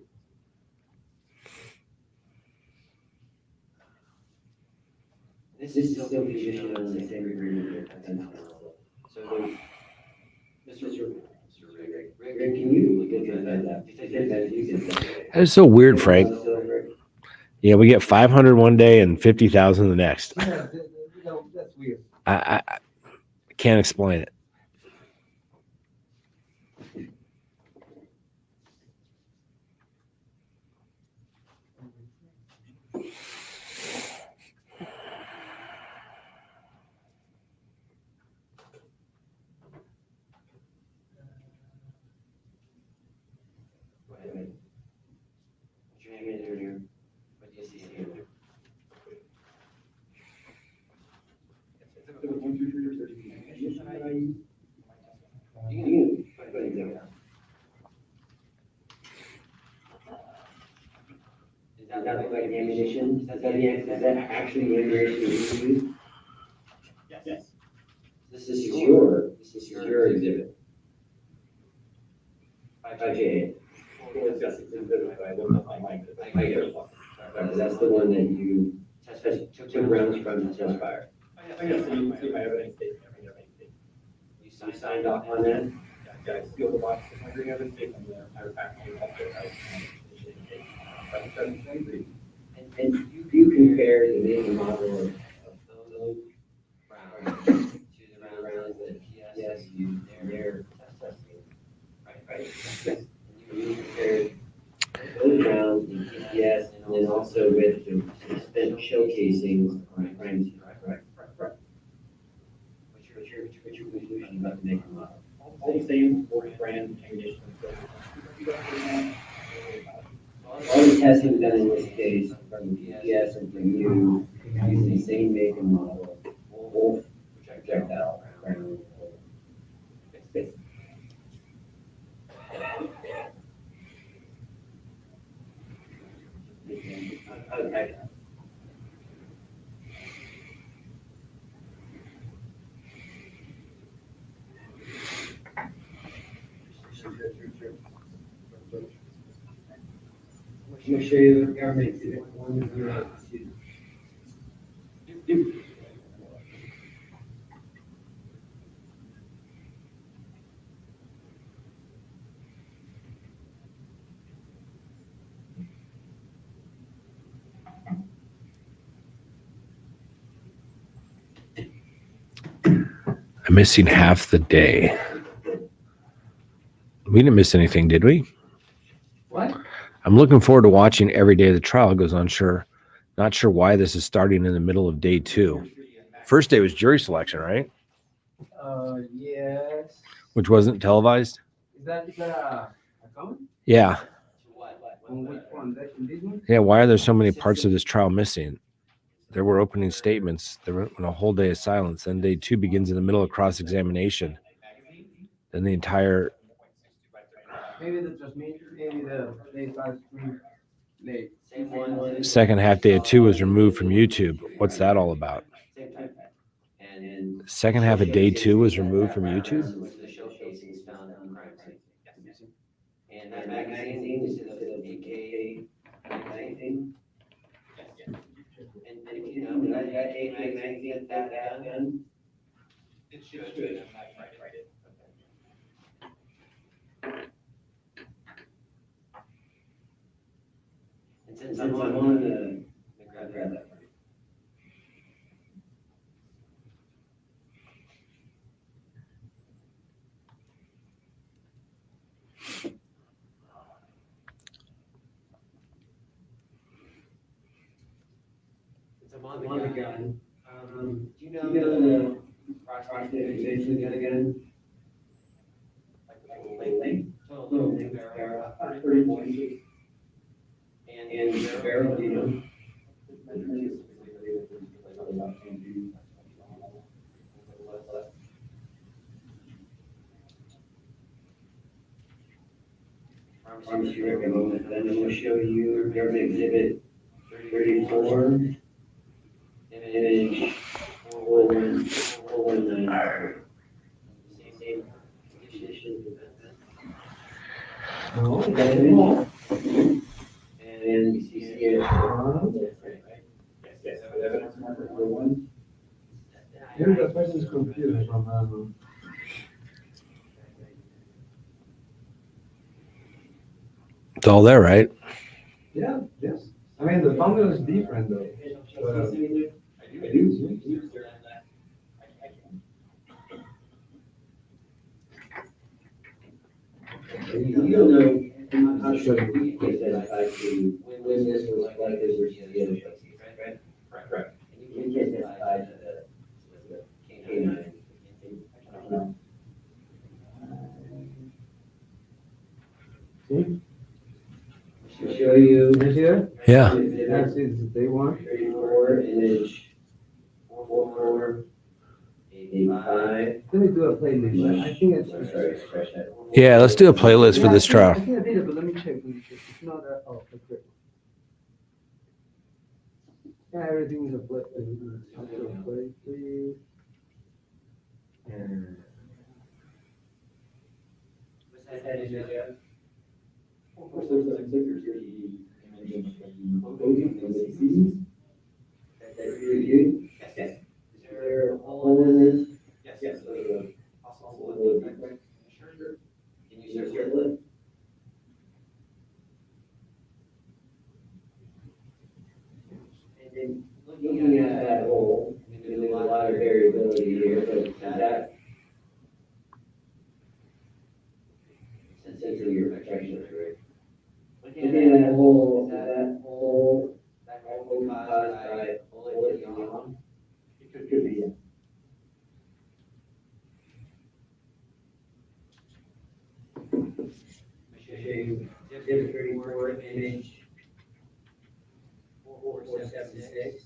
This is still conditioned on the same agreement with defense counsel. So, Mr. Rick, can you look at that? That is so weird, Frank. Yeah, we get 500 one day and 50,000 the next. Yeah, that's weird. I can't explain it. Go ahead. What's your name in here? What do you see in here? exhibit 1, 2, 3, or 30. You can go ahead. Is that look like ammunition? Is that actually the ammunition you use? Yes. This is your exhibit. 5J. That's the one that you took rounds from the test fire. Yes, so you can see my evidence statement. You signed off on that? Yeah, I sealed the box with my green evidence statement, and I packed it up there. And you compare the make and model of those rounds to the rounds that PS used in their test testing, right? Yes. And you compared those rounds in TPS and then also with the spent shell casings on the crime scene, right? What's your conclusion about the make and model? All the same brand ammunition. All the testing done in this case from TPS and from you using the same make and model, both projectile round. Okay. I'm going to show you the government exhibit 102. I'm missing half the day. We didn't miss anything, did we? What? I'm looking forward to watching every day the trial goes on. Not sure why this is starting in the middle of day 2. First day was jury selection, right? Yes. Which wasn't televised. Is that a comment? Yeah. On which one? This one? Yeah. Why are there so many parts of this trial missing? There were opening statements. There were a whole day of silence. Then day 2 begins in the middle of cross-examination. Then the entire Maybe the transmission, maybe the day 5 screen late. Same one. second half day of 2 was removed from YouTube. What's that all about? Same time. And Second half of day 2 was removed from YouTube. the show casings found on crime scene. And that magazine is the AK magazine. And if you know that AK magazine that done. It should. And since I'm on the grab that. On the gun. Do you know the approximate dimensions again? Total length, barrel, 34 inches. And the barrel, do you know? Promise you a moment, then I'm going to show you government exhibit 34. And then No, you got it in. And you see it. Yes. Evidence marker for one. Maybe the person's confused from, It's all there, right? yeah, yes. I mean, the thumbnail is different though. But, I do see. You'll know, I'm not sure if you get that tied to when this was collected versus the other places, right? Correct. And you get that tied to the canine. I don't know. To show you. This here? Yeah. That's it, day one. 34, image 4485. Let me do a playlist. I think it's. Sorry, scratch that. Yeah, let's do a playlist for this I trial. think I did it, but let me check. It's not that, oh, okay. Yeah, everything is a play. Play, please. And. What's that image, Jeff? That's reviewed? Yes. Is there a hole in this? Yes. Possible defect. Sure. Can you circle it? And then looking at that hole, there's a lot of variability here, but is that sensitive to your protection, right? Looking at that hole, that hole caused by a bullet in the arm? It could be. Exhibit 34, image 4476.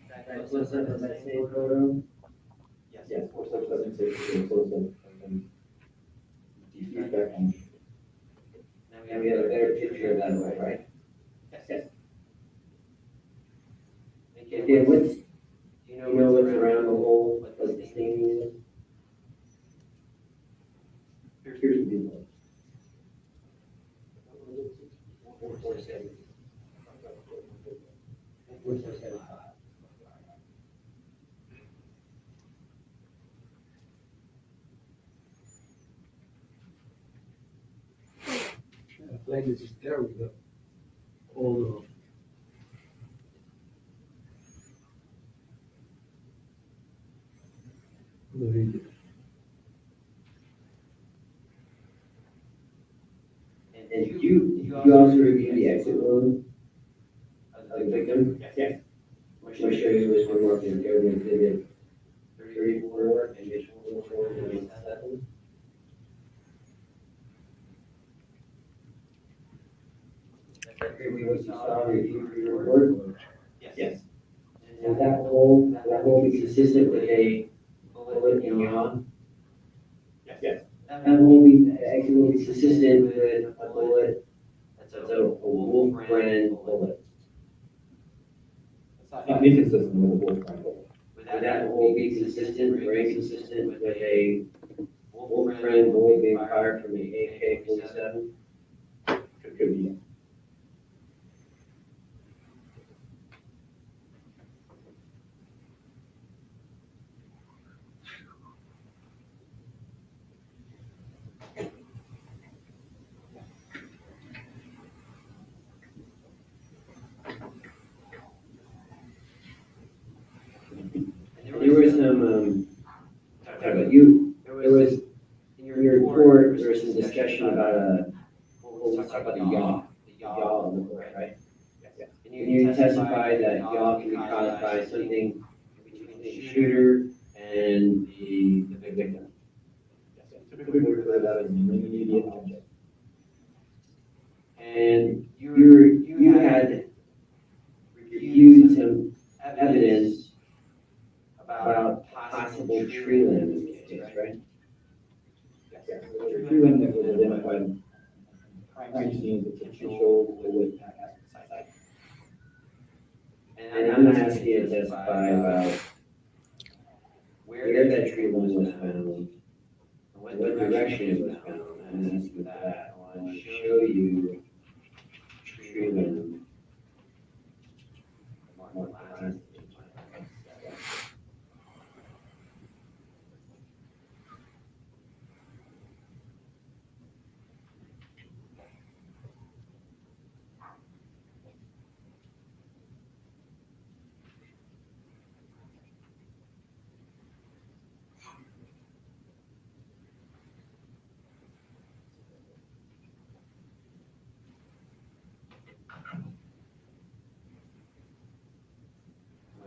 That close up of that same photo? Yes, 4776, defect. Now we have a better picture of that way, right? Yes. Okay, do you know what's around the hole, what the stain is? Here's the deal. 447. 475. Playlist is there with the all the video. And you also review the exit wound of the victim? Yes. I'm going to show you this one more thing here, we did 34 and 44. We saw review for your report. Yes. And that will be consistent with a bullet in yawn. Yes. That will be, the exit will be consistent with a bullet, that's a wolf brand bullet. It's not inconsistent with the wolf brand bullet. Would that will be consistent or inconsistent with a wolf brand bullet being fired from the AK-47? Could be. There was some, there was, in your report, there was some discussion about let's talk about the yaw on the bullet, right? And you testified that yaw can be caused by something between the shooter and the victim. Typically, we refer to that as an immediate object. And you had reviewed some evidence about possible tree limb in this case, right? Yes. The tree limb that was identified in crime scene as a potential bullet at the site. And I'm gonna ask you to testify about where that tree limb was found, and what direction it was found, an estimate for that. I want to show you trim.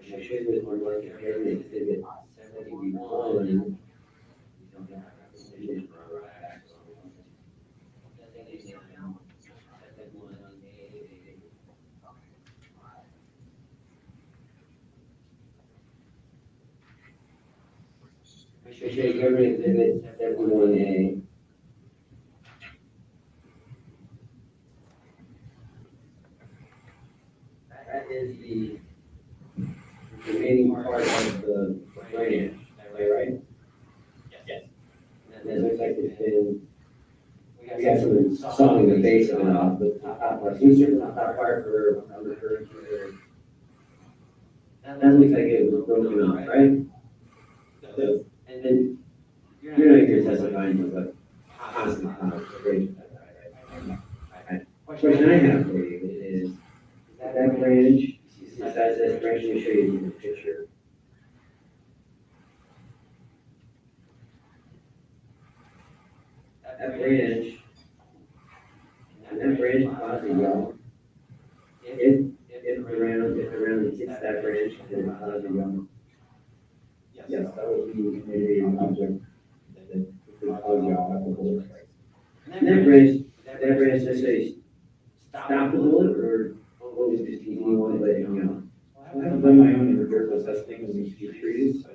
I show you what we're looking at here, and exhibit 71. You don't have recognition for our axle. I show you government exhibit 71A. That is the remaining part of the branch, am I right? Yes. And it looks like it's been, we got some sawing the base of it off, but the top part, so it's not that part for, I'm referring to there. That looks like it was broken off, right? So, and then, you're not here testifying to what constant concentration. Question I have for you is that branch, besides this branch, let me show you the picture. That branch, and that branch causes yellow. If around it hits that branch, then it causes yellow. Yes, that would be maybe an object that could cause yellow. And that branch just says stop the bullet, or what was this, you want to let it go? I haven't done my own empirical testing of these few trees, but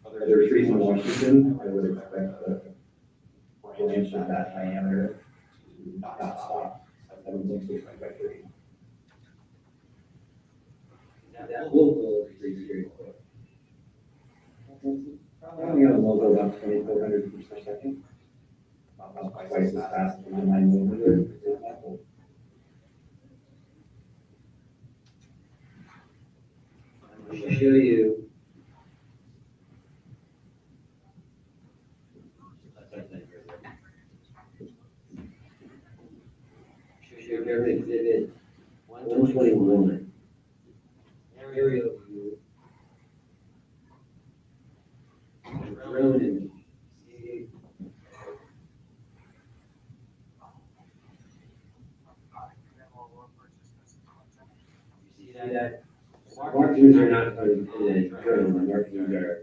other trees in Washington, I would expect the branch of that diameter to not stop. I don't think it's like that tree. That will go pretty straight. Probably on a level about 2,400 meters per second. About twice as fast as my 9mm. I'm going to show you. Show you government exhibit 121. Aerial view. Drone image. See that? Markings are not in the drone, the markings are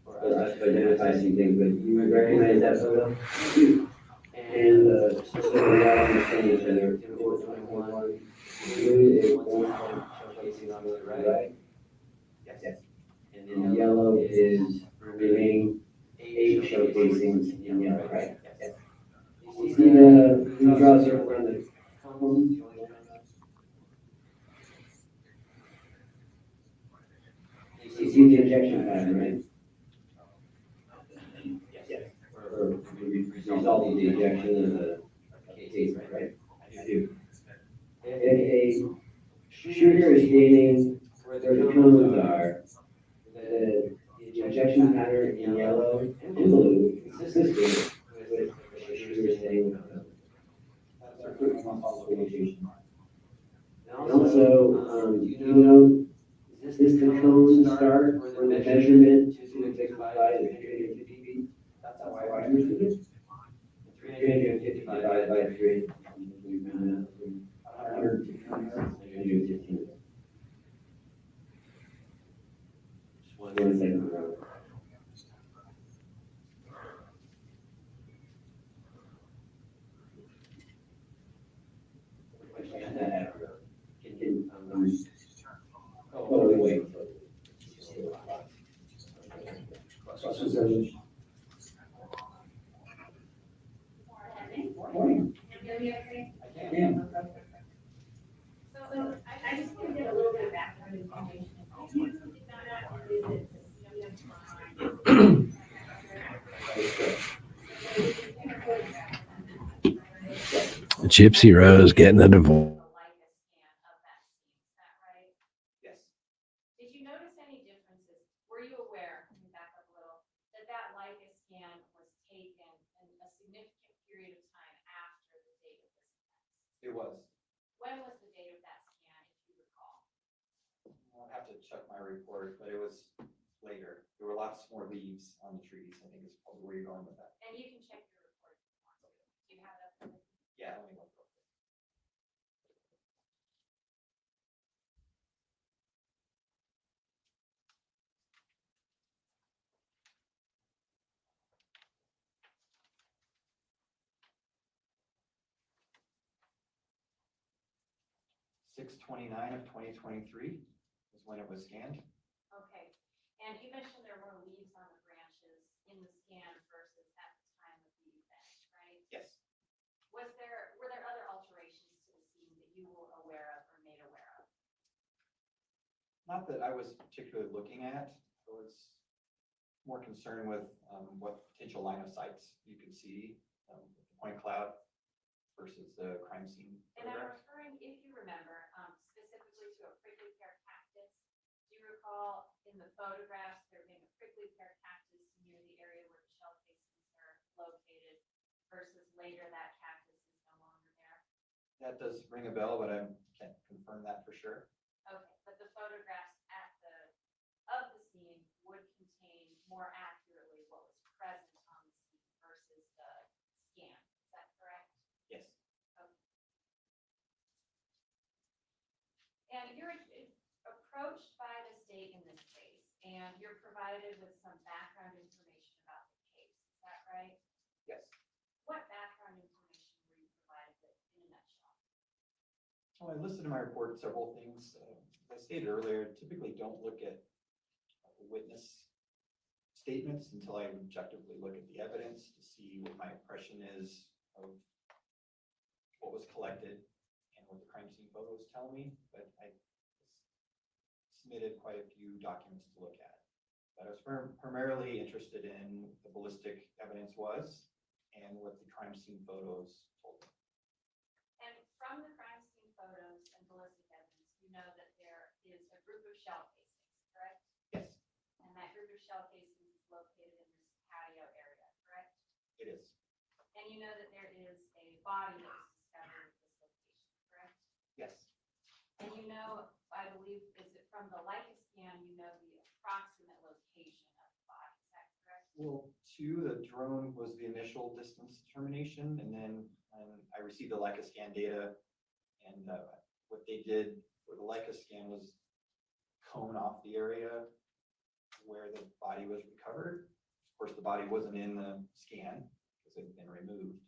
for us to identify some things, but you recognize that photo? And so we all understand each other. 21, blue is one showcasing on the right. Yes. And then yellow is remaining 8 showcasing in yellow, right? Yes. You see you draw a circle around the cones? You see the injection pattern, right? Yes. Or the result of the ejection of the case, right? I do. If a shooter is standing where the cones are, the ejection pattern in yellow and blue is consistent with the shooter standing with the cones. And also, do you know, is this the cone start for the measurement to the fixed by the 350 feet? That's how I understood it. 350 divided by 3. 115. Just 1 second. Oh, wait. Morning. I can. So I just want to get a little bit of background information. If you did not visit the CM Gypsy Rose getting a divorce. The Leica scan of that scene, is that right? Yes. Did you notice any differences? Were you aware, let me back up a little, that that Leica scan was taken in a significant period of time after the date of this offense? It was. When was the date of that scan, if you recall? I'll have to check my report, but it was later. There were lots more leaves on the trees. I think is probably where you're going with that. And you can check your report if you want to. Do you have that? Yeah, let me look real quick. (6/29 of 2023) is when it was scanned. Okay, and you mentioned there were leaves on the branches in the scan versus at the time of the event, right? Yes. Were there other alterations to the scene that you were aware of or made aware of? Not that I was particularly looking at. I was more concerned with what potential line of sights you could see with the point cloud versus the crime scene And I'm photographs. referring, if you remember, specifically to a prickly pear cactus. Do you recall in the photographs there being a prickly pear cactus near the area where the shell casings are located versus later that cactus is no longer there? That does ring a bell, but I can't confirm that for sure. Okay, but the photographs of the scene would contain more accurately what was present on the scene versus the scan. Is that correct? Yes. Okay. And you're approached by the state in this case, and you're provided with some background information about the case. Is that right? Yes. What background information were you provided with in a nutshell? Well, I listed in my report several things. As I stated earlier, typically don't look at witness statements until I objectively look at the evidence to see what my impression is of what was collected and what the crime scene photos tell me. But I submitted quite a few documents to look at. But I was primarily interested in what the ballistic evidence was and what the crime scene photos told me. And from the crime scene photos and ballistic evidence, you know that there is a group of shell casings, correct? Yes, And that group of shell casings is located in this patio area, correct? it is. And you know that there is a body that was discovered at this location, correct? Yes. And you know, I believe, is it from the Leica scan, you know the approximate location of the body, is that correct? Well, the drone was the initial distance determination, and then I received the Leica scan data, and what they did for the Leica scan was cone off the area where the body was recovered. Of course, the body wasn't in the scan because it had been removed.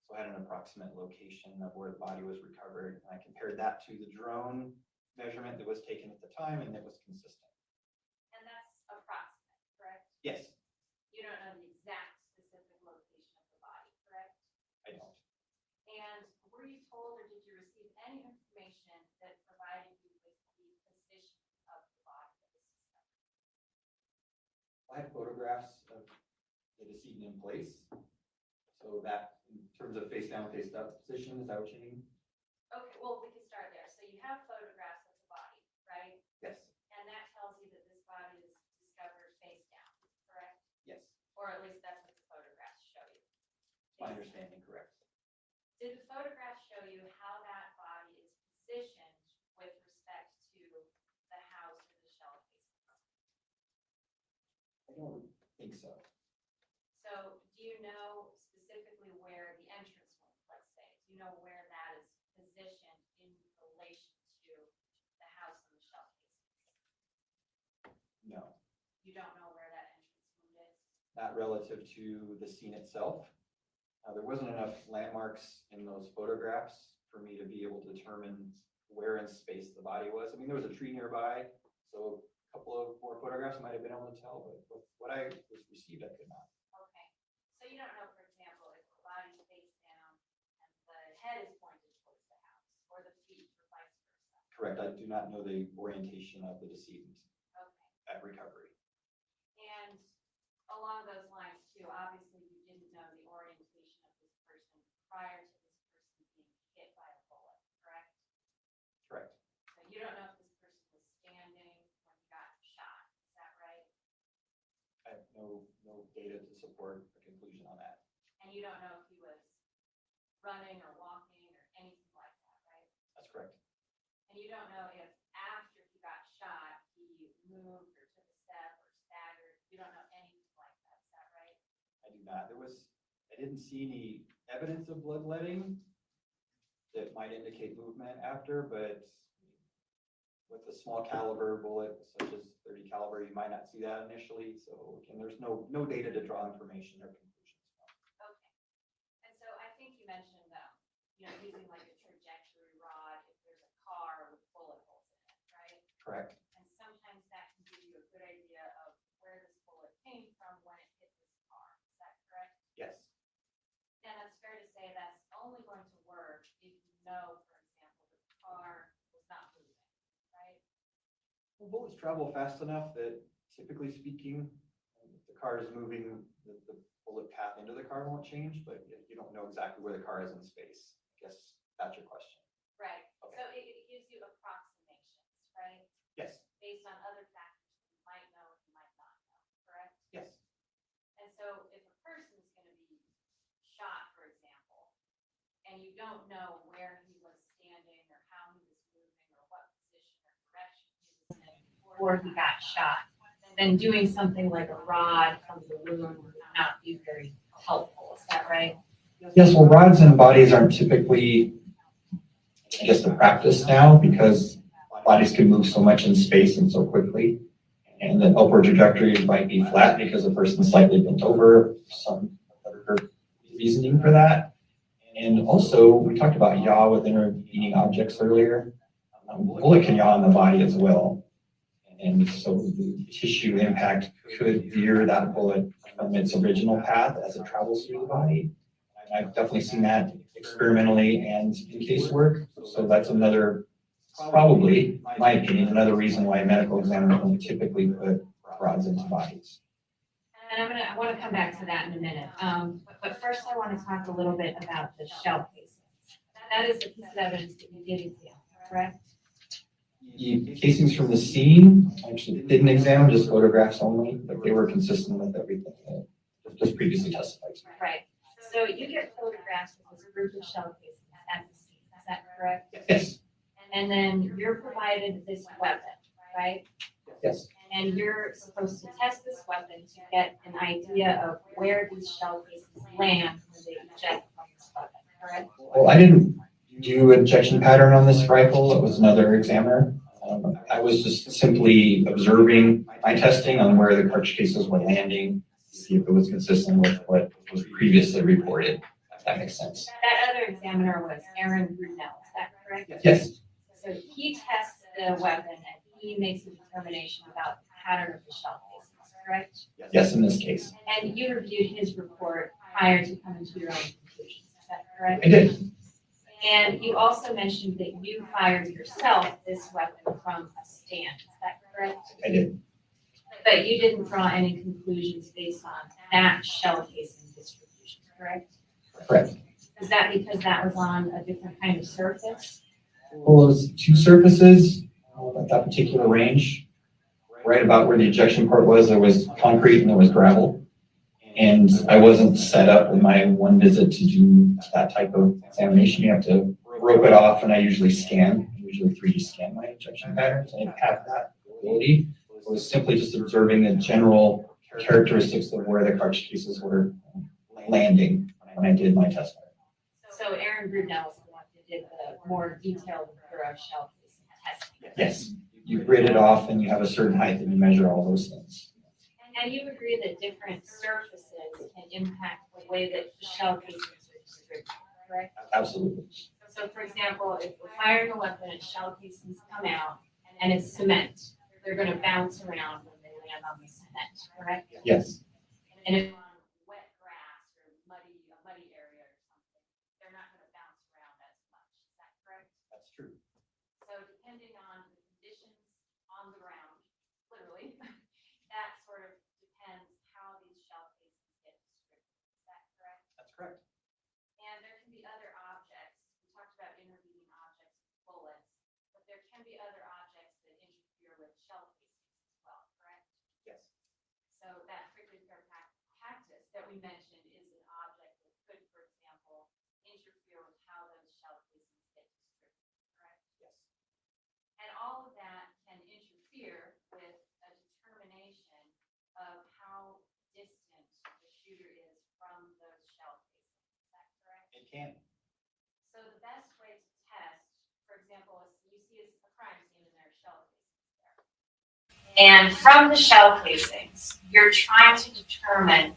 So I had an approximate location of where the body was recovered, and I compared that to the drone measurement that was taken at the time, and it was consistent. And that's approximate, correct? Yes, You don't know the exact specific location of the body, correct? I don't. And were you told or did you receive any information that provided you with the position of the body that was discovered? I had photographs of the decedent in place. So that, in terms of face down, face up position, is that what you mean? Okay, well, we can start there. So you have photographs of the body, right? Yes. And that tells you that this body is discovered face down, correct? Yes. Or at least that's what the photographs show you. My understanding, correct. Did the photographs show you how that body is positioned with respect to the house or the shell casings? I don't think so. So do you know specifically where the entrance went, let's say? Do you know where that is positioned in relation to the house and the shell casings? No, You don't know where that entrance wound is? not relative to the scene itself. There wasn't enough landmarks in those photographs for me to be able to determine where in space the body was. I mean, there was a tree nearby, so a couple of more photographs might have been able to tell, but with what I received, I could not. Okay, so you don't know, for example, if the body's face down and the head is pointed towards the house, or the feet, or vice versa? Correct. I do not know the orientation of the decedent Okay, at recovery. and along those lines too, obviously you didn't know the orientation of this person prior to this person being no data to support a conclusion on that. And you don't know if he was running or walking or anything like that, right? That's correct. And you don't know if after he got shot, he moved or took a step or staggered. You don't know anything like that, is that right? I do not. I didn't see any evidence of bloodletting that might indicate movement after, but with a small caliber bullet such as 30 caliber, you might not see that initially. So again, there's no data to draw information or conclusions from. Okay. And so I think you mentioned, using like a trajectory rod if there's a car with bullet holes in it, right? Correct. And sometimes that can give you a good idea of where this bullet came from when it hit this car. Is that correct? Yes. And it's fair to say that's only going to work if you know, for example, the car was not moving, right? Well, bullets travel fast enough that typically speaking, if the car is moving, the bullet path into the car won't change, but you don't know exactly where the car is in space. I guess that's your question. Right. Okay. So it gives you approximations, right? Yes. Based on other factors you might know and you might not know, correct? Yes. And so if a person is going to be shot, for example, and you don't know where he was standing or how he was moving or what position or direction he was in before he got shot, then doing something like a rod from the wound would not be very helpful. Is that right? Yes, well, rods and bodies aren't typically, I guess, the practice now because bodies can move so much in space and so quickly. And the upward trajectory might be flat because the person's slightly bent over, some other reasoning for that. And also, we talked about yaw with intervening objects earlier. Bullet can yaw in the body as well. And so the tissue impact could veer that bullet from its original path as it travels through the body. And I've definitely seen that experimentally and in casework. So that's another, probably, in my opinion, another reason why medical examiners don't typically put rods into bodies. And I want to come back to that in a minute. But first I want to talk a little bit about the shell casings. That is the piece of evidence that you did examine, correct? The casings from the scene, I actually didn't examine, just photographs only, but they were consistent with everything that just previously testified to. Right. So you get photographs of this group of shell casings at the scene, is that correct? Yes. And then you're provided this weapon, right? Yes. And you're supposed to test this weapon to get an idea of where these shell casings land when they eject from this weapon, correct? Well, I didn't do an ejection pattern on this rifle. It was another examiner. I was just simply observing my testing on where the cartridge cases were landing, to see if it was consistent with what was previously reported, if that makes sense. That other examiner was Aaron Brunel, is that correct? Yes. So he tests the weapon and he makes a determination about the pattern of the shell casings, correct? Yes, in this case. And you reviewed his report prior to coming to your own conclusions, is that correct? I did. And you also mentioned that you fired yourself this weapon from a stand, is that correct? I did. But you didn't draw any conclusions based on that shell casing distribution, correct? Correct. Is that because that was on a different kind of surface? Well, it was two surfaces at that particular range. Right about where the ejection port was, there was concrete and there was gravel. And I wasn't set up in my one visit to do that type of examination. You have to rope it off, and I usually 3D scan my ejection patterns. I didn't have that ability. It was simply just observing the general characteristics of where the cartridge cases were landing when I did my test. So Aaron Brunel is the one who did the more detailed thorough shell casing testing. Yes, you grid it off and you have a certain height and you measure all those things. And you agree that different surfaces can impact the way that the shell casings are distributed, correct? Absolutely. So for example, if we're firing a weapon and shell casings come out and it's cement, they're going to bounce around when they land on the cement, correct? Yes. And if on wet grass or a muddy area or something, they're not going to bounce around as much. Is that correct? That's true. So depending on the conditions on the ground, literally, that sort of depends how these shell casings get distributed. Is that correct? That's correct. And there can be other objects. We talked about intervening objects with bullets, but there can be other objects that interfere with shell casings as well, correct? Yes. So that prickly pear you mentioned is an object that could, for example, interfere with how those shell casings get distributed, correct? Yes. And all of that can interfere with a determination of how distant the shooter is from those shell casings. Is that correct? It can. So the best way to test, for example, is you see a crime scene and there are shell casings there. And from the shell casings, you're trying to determine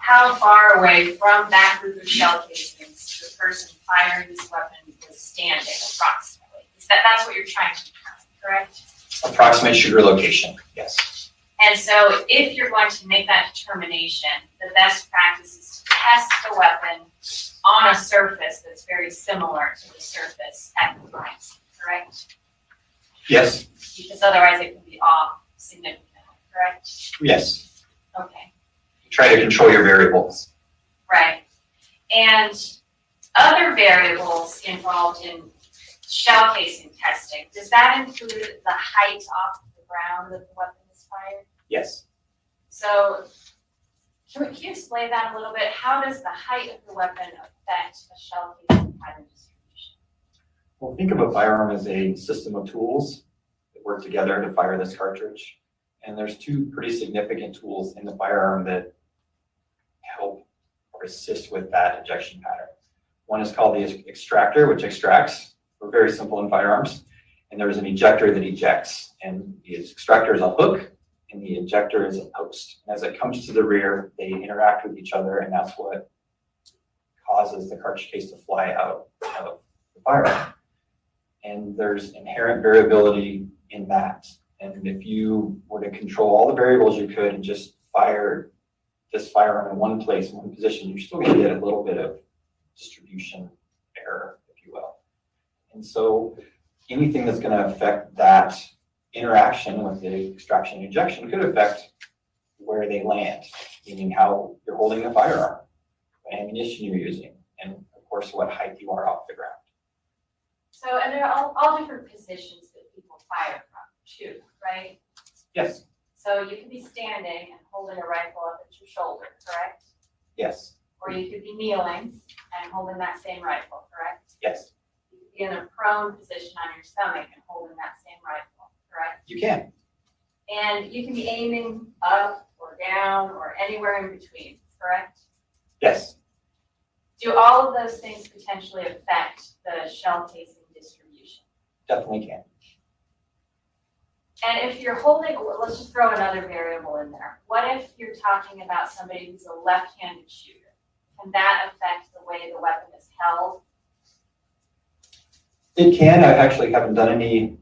how far away from that group of shell casings the person firing this weapon was standing approximately. That's what you're trying to determine, correct? Approximate shooter location, yes. And so if you're going to make that determination, the best practice is to test the weapon on a surface that's very similar to the surface at the crime scene, correct? Yes. Because otherwise it can be off significantly, correct? Yes. Okay, Try to control your variables. right. And other variables involved in shell casing testing, does that include the height off the ground that the weapon is fired? Yes. So can you explain that a little bit? How does the height of the weapon affect a shell casing pattern distribution? Well, think of a firearm as a system of tools that work together to fire this cartridge. And there's two pretty significant tools in the firearm that help or assist with that ejection pattern. One is called the extractor, which extracts. We're very simple in firearms. And there's an ejector that ejects. And the extractor is a hook and the ejector is a post. And as it comes to the rear, they interact with each other, and that's what causes the cartridge case to fly out of the firearm. And there's inherent variability in that. And if you were to control all the variables you could and just fire this firearm in one place, in one position, you're still going to get a little bit of distribution error, if you will. And so anything that's going to affect that interaction with the extraction and ejection could affect where they land, meaning how you're holding the firearm, what ammunition you're using, and of course what height you are off the ground. So, and there are all different positions that people fire from too, right? Yes. So you could be standing and holding a rifle up at your shoulder, correct? Yes. Or you could be kneeling and holding that same rifle, correct? Yes. You could be in a prone position on your stomach and holding that same rifle, correct? You can. And you can be aiming up or down or anywhere in between, correct? Yes. Do all of those things potentially affect the shell casing distribution? Definitely can. And if you're holding, let's just throw another variable in there. What if you're talking about somebody who's a left-handed shooter? Can that affect the way the weapon is held? It can. I actually haven't done any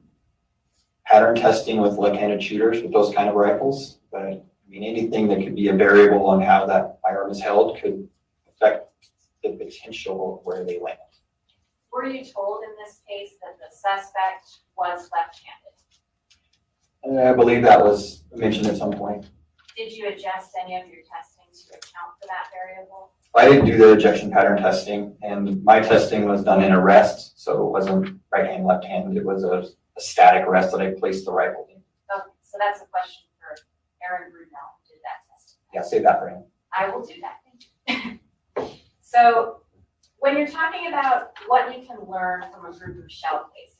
pattern testing with left-handed shooters with those kind of rifles, but I mean, anything that could be a variable on how that firearm is held could affect the potential of where they land. Were you told in this case that the suspect was left-handed? I believe that was mentioned at some point. Did you adjust any of your testing to account for that variable? I didn't do the ejection pattern testing, and my testing was done in a rest, so it wasn't right hand, left hand. It was a static rest that I placed the rifle in. Okay, so that's a question for Aaron Brunel, who did that testing. Yeah, save that for him. I will do that, thank you. So when you're talking about what you can learn from a group of shell casings,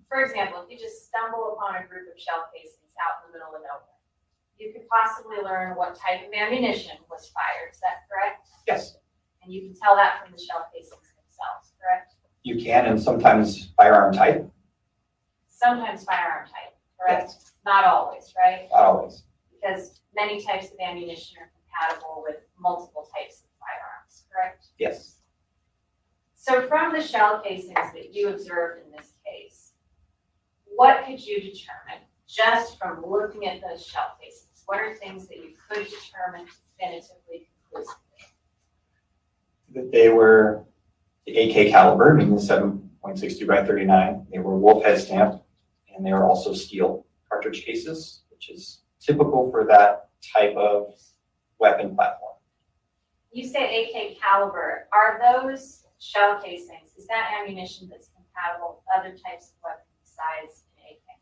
for example, if you just stumble upon a group of shell casings out in the middle of nowhere, you could possibly learn what type of ammunition was fired. Is that correct? Yes. And you can tell that from the shell casings themselves, correct? You can, and sometimes firearm type, Sometimes firearm type, correct? Not always, right? not always. Because many types of ammunition are compatible with multiple types of firearms, correct? Yes. So from the shell casings that you observed in this case, what could you determine just from looking at those shell casings? What are things that you could determine definitively, conclusively? That they were the AK caliber, meaning 7.62 by 39. They were wolf head stamped, and they were also steel cartridge cases, which is typical for that type of weapon platform. You say AK caliber. Are those shell casings, is that ammunition that's compatible with other types of weapons besides an AK?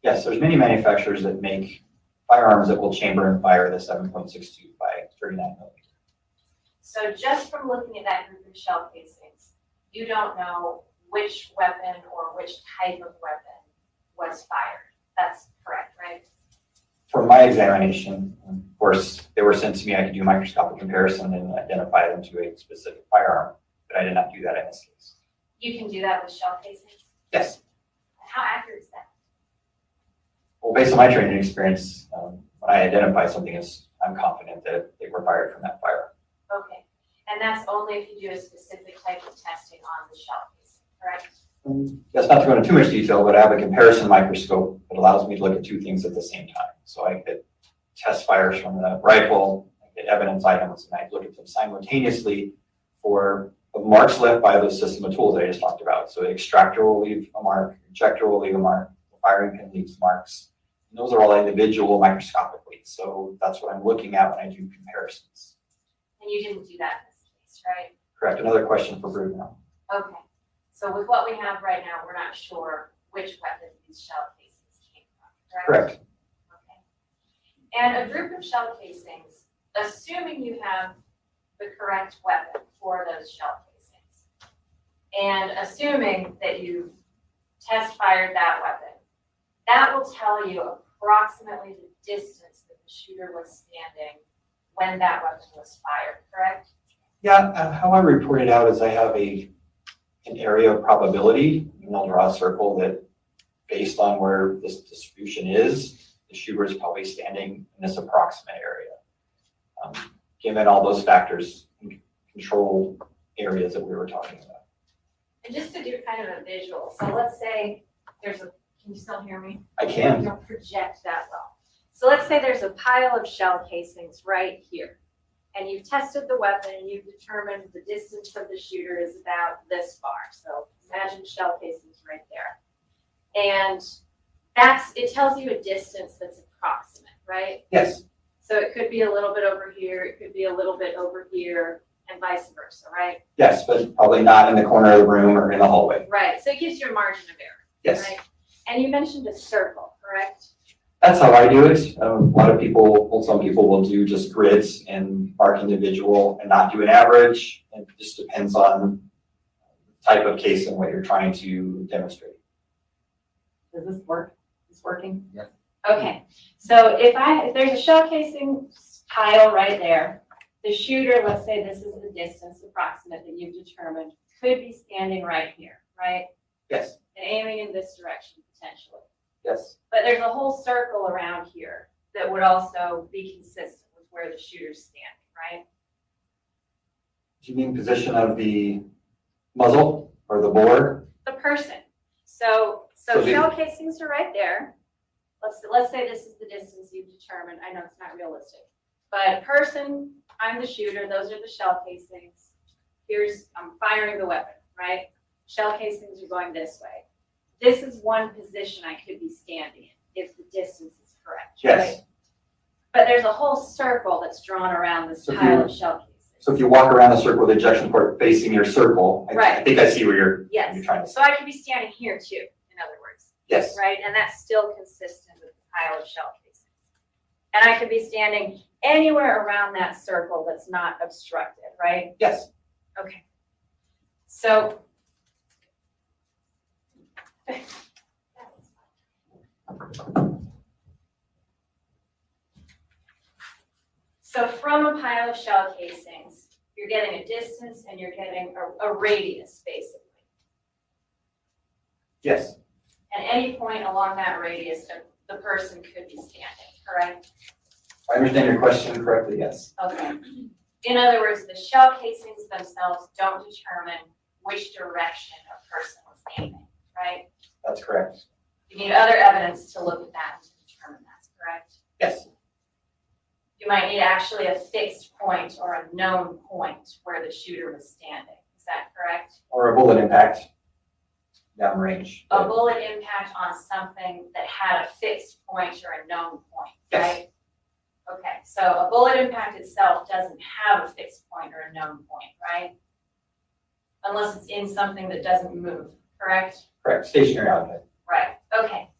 Yes, there's many manufacturers that make firearms that will chamber and fire the 7.62 by 39mm. So just from looking at that group of shell casings, you don't know which weapon or which type of weapon was fired. That's correct, right? For my examination, of course, they were sent to me. I could do a microscopic comparison and identify them to a specific firearm, but I did not do that in this case. You can do that with shell casings? Yes. How accurate is that? Well, based on my training experience, when I identify something, I'm confident that they were fired from that firearm. Okay. And that's only if you do a specific type of testing on the shell casing, correct? That's not to go into too much detail, but I have a comparison microscope that allows me to look at two things at the same time. So I could test fires from the rifle, I get evidence items, and I look at them simultaneously for the marks left by the system of tools that I just talked about. So the extractor will leave a mark, ejector will leave a mark, the firing pin leaves marks. And those are all individual microscopically. So that's what I'm looking at when I do comparisons. And you didn't do that in this case, right? Correct. Another question for Bruno. Okay. So with what we have right now, we're not sure which weapon these shell casings came from, correct? Correct. Okay. And a group of shell casings, assuming you have the correct weapon for those shell casings, and assuming that you test fired that weapon, that will tell you approximately the distance that the shooter was standing when that weapon was fired, correct? Yeah, how I report it out is I have an area of probability, and I'll draw a circle that based on where this distribution is, the shooter is probably standing in this approximate area. Given all those factors, control areas that we were talking about. And just to do kind of a visual, so let's say there's a, can you still hear me? I can. You don't project that well. So let's say there's a pile of shell casings right here, and you've tested the weapon and you've determined the distance of the shooter is about this far. So imagine shell casings right there. And it tells you a distance that's approximate, right? Yes. So it could be a little bit over here, it could be a little bit over here, and vice versa, right? Yes, but probably not in the corner of the room or in the hallway. Right, so it gives you a margin of error. Yes. Right? And you mentioned a circle, correct? That's how I do it. A lot of people, well, some people will do just grids and mark individual and not do an average. It just depends on the type of case and what you're trying to demonstrate. Does this work? Is this working? Yeah. Okay, so if there's a shell casing pile right there, the shooter, let's say this is the distance approximate that you've determined, could be standing right here, right? Yes. And aiming in this direction potentially. Yes. But there's a whole circle around here that would also be consistent with where the shooter's standing, right? Do you mean position of the muzzle or the bore? The person. So shell casings are right there. Let's say this is the distance you've determined. I know it's not realistic, but person, I'm the shooter. Those are the shell casings. I'm firing the weapon, right? Shell casings are going this way. This is one position I could be standing in if the distance is correct, Yes. right? But there's a whole circle that's drawn around this pile of shell casings. So if you walk around the circle with the ejection port facing your circle, I Right. think I see where you're Yes. trying to. So I could be standing here too, in other words. Yes. Right? And that's still consistent with the pile of shell casings. And I could be standing anywhere around that circle that's not obstructed, right? Yes. Okay. So from a pile of shell casings, you're getting a distance and you're getting a radius, basically. Yes. At any point along that radius, the person could be standing, correct? If I understand your question correctly, yes. Okay. In other words, the shell casings themselves don't determine which direction a person was aiming, right? That's correct. You need other evidence to look at that to determine that's correct. Yes. You might need actually a fixed point or a known point where the shooter was standing. Is that correct? Or a bullet impact downrange. A bullet impact on something that had a fixed point or a known point, Yes. right? Okay, so a bullet impact itself doesn't have a fixed point or a known point, right? Unless it's in something that doesn't move, correct? Correct. Stationary object. Right, okay.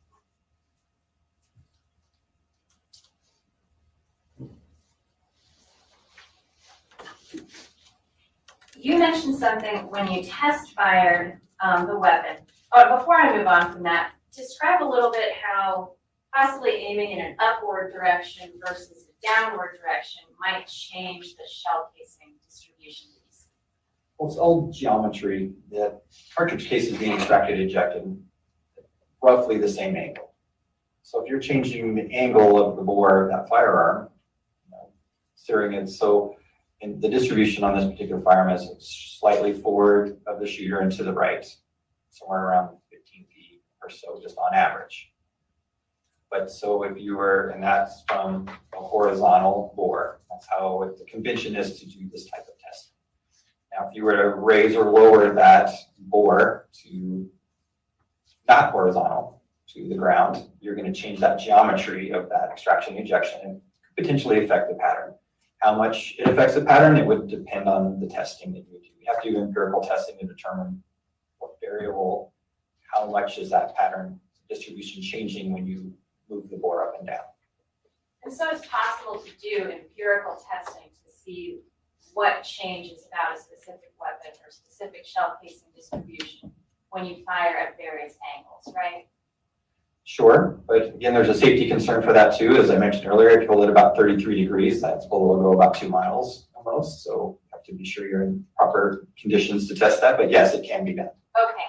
You mentioned something when you test fired the weapon. Oh, before I move on from that, describe a little bit how possibly aiming in an upward direction versus a downward direction might change the shell casing distribution. Well, it's all geometry. The cartridge case is being extracted, ejected, roughly the same angle. So if you're changing the angle of the bore of that firearm, steering it so, and the distribution on this particular firearm is slightly forward of the shooter and to the right, somewhere around 15 feet or so, just on average. But so if you were, and that's from a horizontal bore, that's how the convention is to do this type of testing. Now, if you were to raise or lower that bore to not horizontal to the ground, you're going to change that geometry of that extraction ejection and potentially affect the pattern. How much it affects the pattern, it would depend on the testing that you do. You have to do empirical testing to determine what variable, how much is that pattern distribution changing when you move the bore up and down. And so it's possible to do empirical testing to see what changes about a specific weapon or specific shell casing distribution when you fire at various angles, right? Sure, but again, there's a safety concern for that too. As I mentioned earlier, if you hold it about 33 degrees, that's below go about 2 miles almost. So you have to be sure you're in proper conditions to test that, but yes, it can be done. Okay,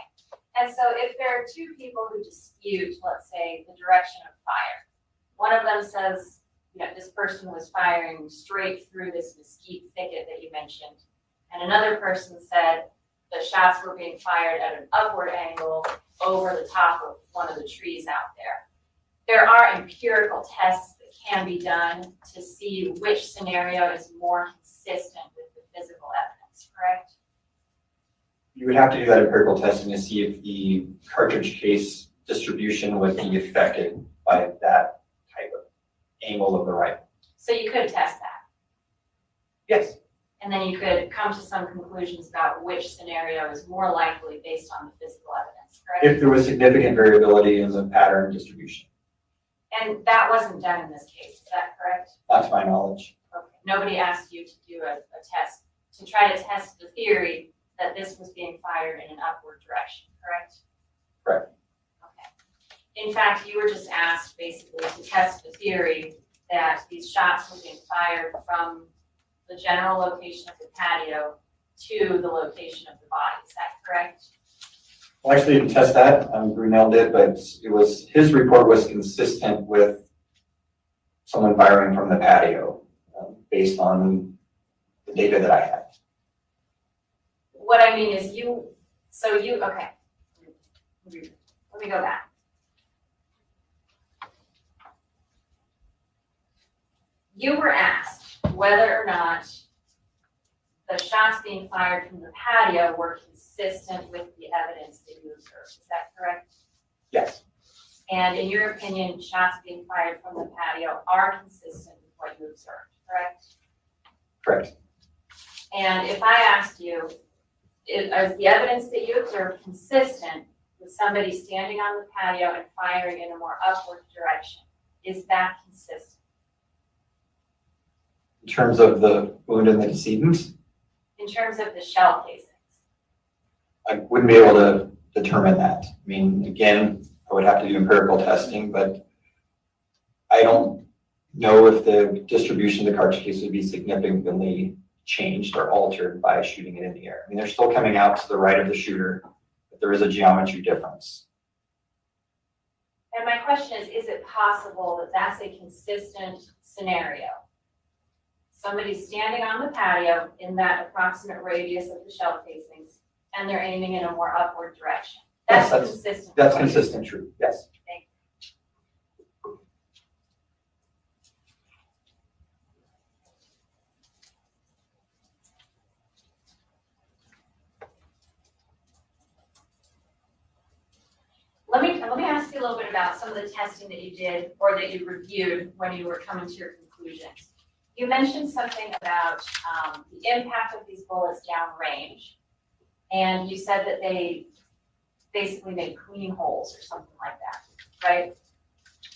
and so if there are two people who dispute, let's say, the direction of fire, one of them says, you know, this person was firing straight through this mesquite thicket that you mentioned, and another person said the shots were being fired at an upward angle over the top of one of the trees out there. There are empirical tests that can be done to see which scenario is more consistent with the physical evidence, correct? You would have to do that empirical testing to see if the cartridge case distribution would be affected by that type of angle of the rifle. So you could test that. Yes. And then you could come to some conclusions about which scenario is more likely based on the physical evidence, correct? If there was significant variability in the pattern distribution. And that wasn't done in this case, is that correct? Not to my knowledge. Okay. Nobody asked you to do a test to try to test the theory that this was being fired in an upward direction, correct? Correct. Okay. In fact, you were just asked basically to test the theory that these shots were being fired from the general location of the patio to the location of the body. Is that correct? Well, I actually didn't test that. Brunel did, but it was, his report was consistent with someone firing from the patio based on the data that I had. What I mean is okay, let me go back. You were asked whether or not the shots being fired from the patio were consistent with the evidence that you observed. Is that correct? Yes. And in your opinion, shots being fired from the patio are consistent with what you observed, correct? Correct. And if I asked you, is the evidence that you observed consistent with somebody standing on the patio and firing in a more upward direction? Is that consistent? In terms of the wound and the decedent, In terms of the shell casings? I wouldn't be able to determine that. I mean, again, I would have to do empirical testing, but I don't know if the distribution of the cartridge case would be significantly changed or altered by shooting it in the air. I mean, they're still coming out to the right of the shooter, but there is a geometry difference. And my question is it possible that that's a consistent scenario? Somebody's standing on the patio in that approximate radius of the shell casings, and they're aiming in a more upward direction. That's Yes, consistent. That's consistent, true, yes. Thank you. Let me ask you a little bit about some of the testing that you did or that you reviewed when you were coming to your conclusions. You mentioned something about the impact of these bullets downrange, and you said that they basically made clean holes or something like that, right?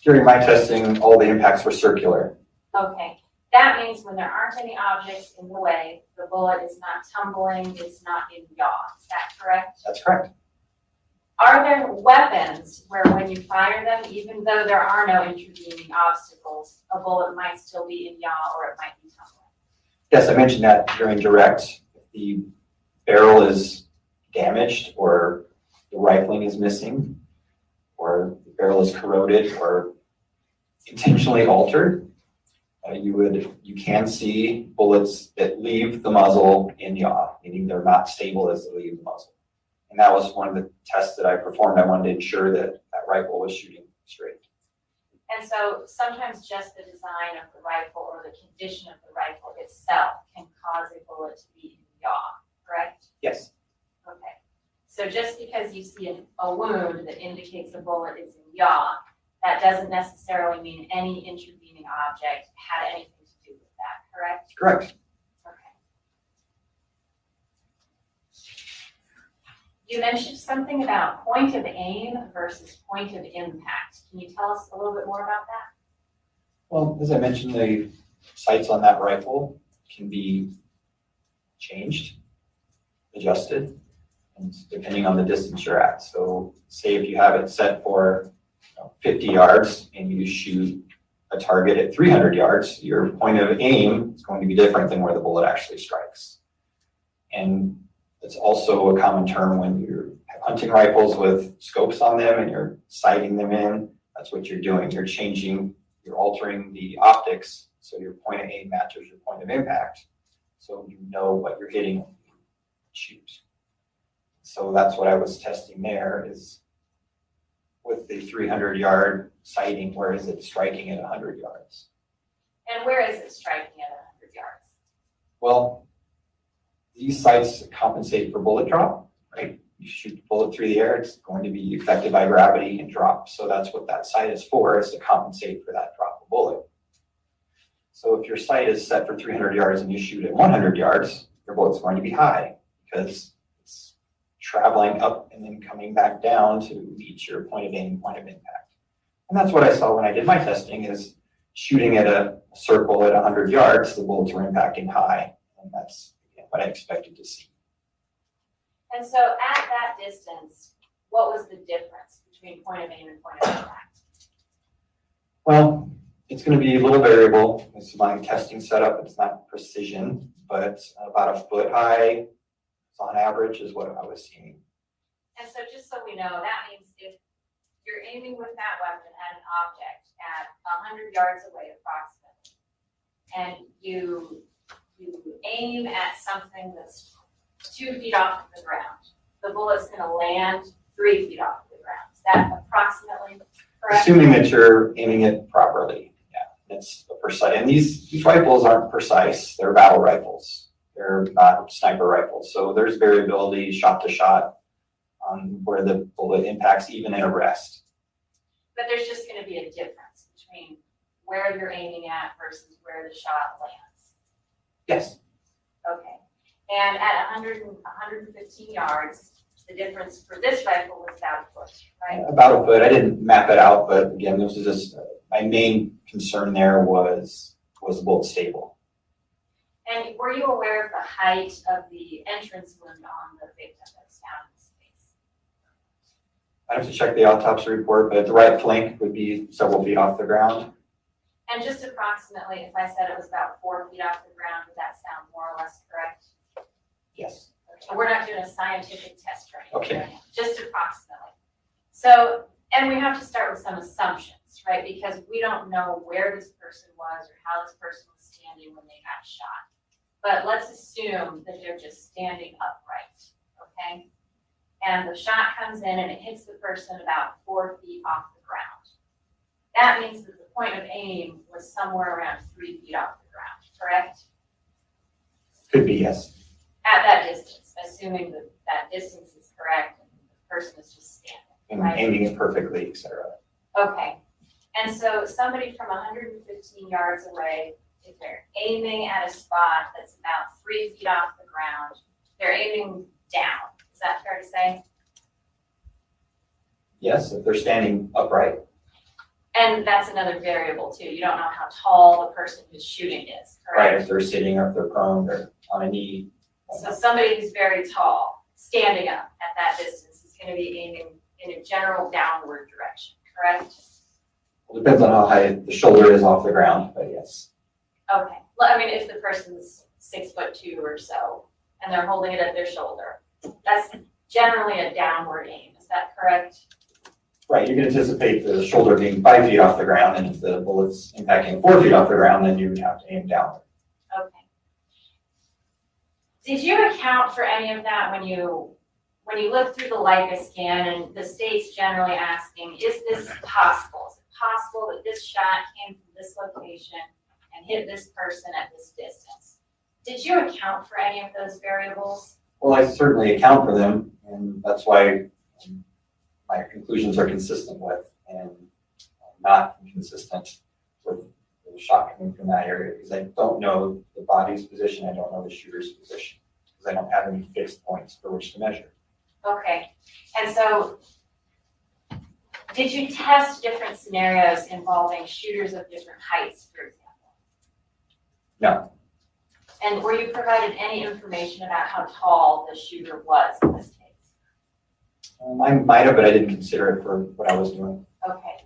During my testing, all the impacts were circular. Okay. That means when there aren't any objects in the way, the bullet is not tumbling, it's not in yaw. Is that correct? That's correct. Are there weapons where when you fire them, even though there are no intervening obstacles, a bullet might still be in yaw or it might be tumbling? Yes, I mentioned that during direct. If the barrel is damaged or the rifling is missing or the barrel is corroded or intentionally altered, you can see bullets that leave the muzzle in yaw, meaning they're not stable as they leave the muzzle. And that was one of the tests that I performed. I wanted to ensure that that rifle was shooting straight. And so sometimes just the design of the rifle or the condition of the rifle itself can cause a bullet to be in yaw, correct? Yes. Okay. So just because you see a wound that indicates a bullet is in yaw, that doesn't necessarily mean any intervening object had anything to do with that, correct? Correct. Okay. You mentioned something about point of aim versus point of impact. Can you tell us a little bit more about that? Well, as I mentioned, the sights on that rifle can be changed, adjusted, and depending on the distance you're at. So say if you have it set for 50 yards and you shoot a target at 300 yards, your point of aim is going to be different than where the bullet actually strikes. And it's also a common term when you're hunting rifles with scopes on them and you're sighting them in. That's what you're doing. You're changing, you're altering the optics so your point of aim matches your point of impact. So you know what you're hitting when you shoot. So that's what I was testing there is with the 300-yard sighting, where is it striking at 100 yards? And where is it striking at 100 yards? Well, these sights compensate for bullet drop, right? You shoot the bullet through the air, it's going to be affected by gravity and drop. So that's what that sight is for, is to compensate for that drop of bullet. So if your sight is set for 300 yards and you shoot at 100 yards, your bullet's going to be high because it's traveling up and then coming back down to reach your point of aim, point of impact. And that's what I saw when I did my testing is shooting at a circle at 100 yards, the bullets were impacting high. And that's what I expected to see. And so at that distance, what was the difference between point of aim and point of impact? Well, it's going to be a little variable. It's my testing setup. It's not precision, but about a foot high on average is what I was seeing. And so just so we know, that means if you're aiming with that weapon at an object at 100 yards away approximately, and you aim at something that's 2 feet off the ground, the bullet's going to land 3 feet off the ground. Is that approximately correct? Assuming that you're aiming it properly, yeah, it's precise. And these rifles aren't precise. They're battle rifles. They're not sniper rifles. So there's variability shot to shot on where the bullet impacts even in a rest. But there's just going to be a difference between where you're aiming at versus where the shot lands. Yes. Okay. And at 115 yards, the difference for this rifle was about a foot, right? About a foot. I didn't map it out, but again, this is just my main concern there was the bullet stable. And were you aware of the height of the entrance wound on the victim that's found in this case? I'd have to check the autopsy report, but the right flank would be several feet off the ground. And just approximately, if I said it was about 4 feet off the ground, would that sound more or less correct? Yes. Okay. We're not doing a scientific test right now. Okay. Just approximately. So, and we have to start with some assumptions, right? Because we don't know where this person was or how this person was standing when they got shot. But let's assume that they're just standing upright, okay? And the shot comes in and it hits the person about 4 feet off the ground. That means that the point of aim was somewhere around 3 feet off the ground, correct? Could be, yes. At that distance, assuming that that distance is correct and the person is just standing. And right? aiming it perfectly, et cetera. Okay. And so somebody from 115 yards away, if they're aiming at a spot that's about 3 feet off the ground, they're aiming down. Is that fair to say? Yes, if they're standing upright. And that's another variable too. You don't know how tall the person who's shooting is, Right, correct? if they're sitting or if they're prone or on a knee. So somebody who's very tall, standing up at that distance is gonna be aiming in a general downward direction, correct? It depends on how high the shoulder is off the ground, but yes. Okay, well, I mean, if the person's 6'2" or so, and they're holding it at their shoulder, that's generally a downward aim, is that correct? Right, you can anticipate the shoulder being 5 feet off the ground, and if the bullet's impacting 4 feet off the ground, then you would have to aim downward. Okay. Did you account for any of that when you look through the Leica scan and the state's generally asking, is this possible? Is it possible that this shot came from this location and hit this person at this distance? Did you account for any of those variables? Well, I certainly account for them, and that's why my conclusions are consistent with and not inconsistent with the shot coming from that area, because I don't know the body's position, I don't know the shooter's position, because I don't have any fixed points for which to measure. Okay, and so did you test different scenarios involving shooters of different heights, for example? No, And were you provided any information about how tall the shooter was in this case? I might have, but I didn't consider it for what I was doing. Okay,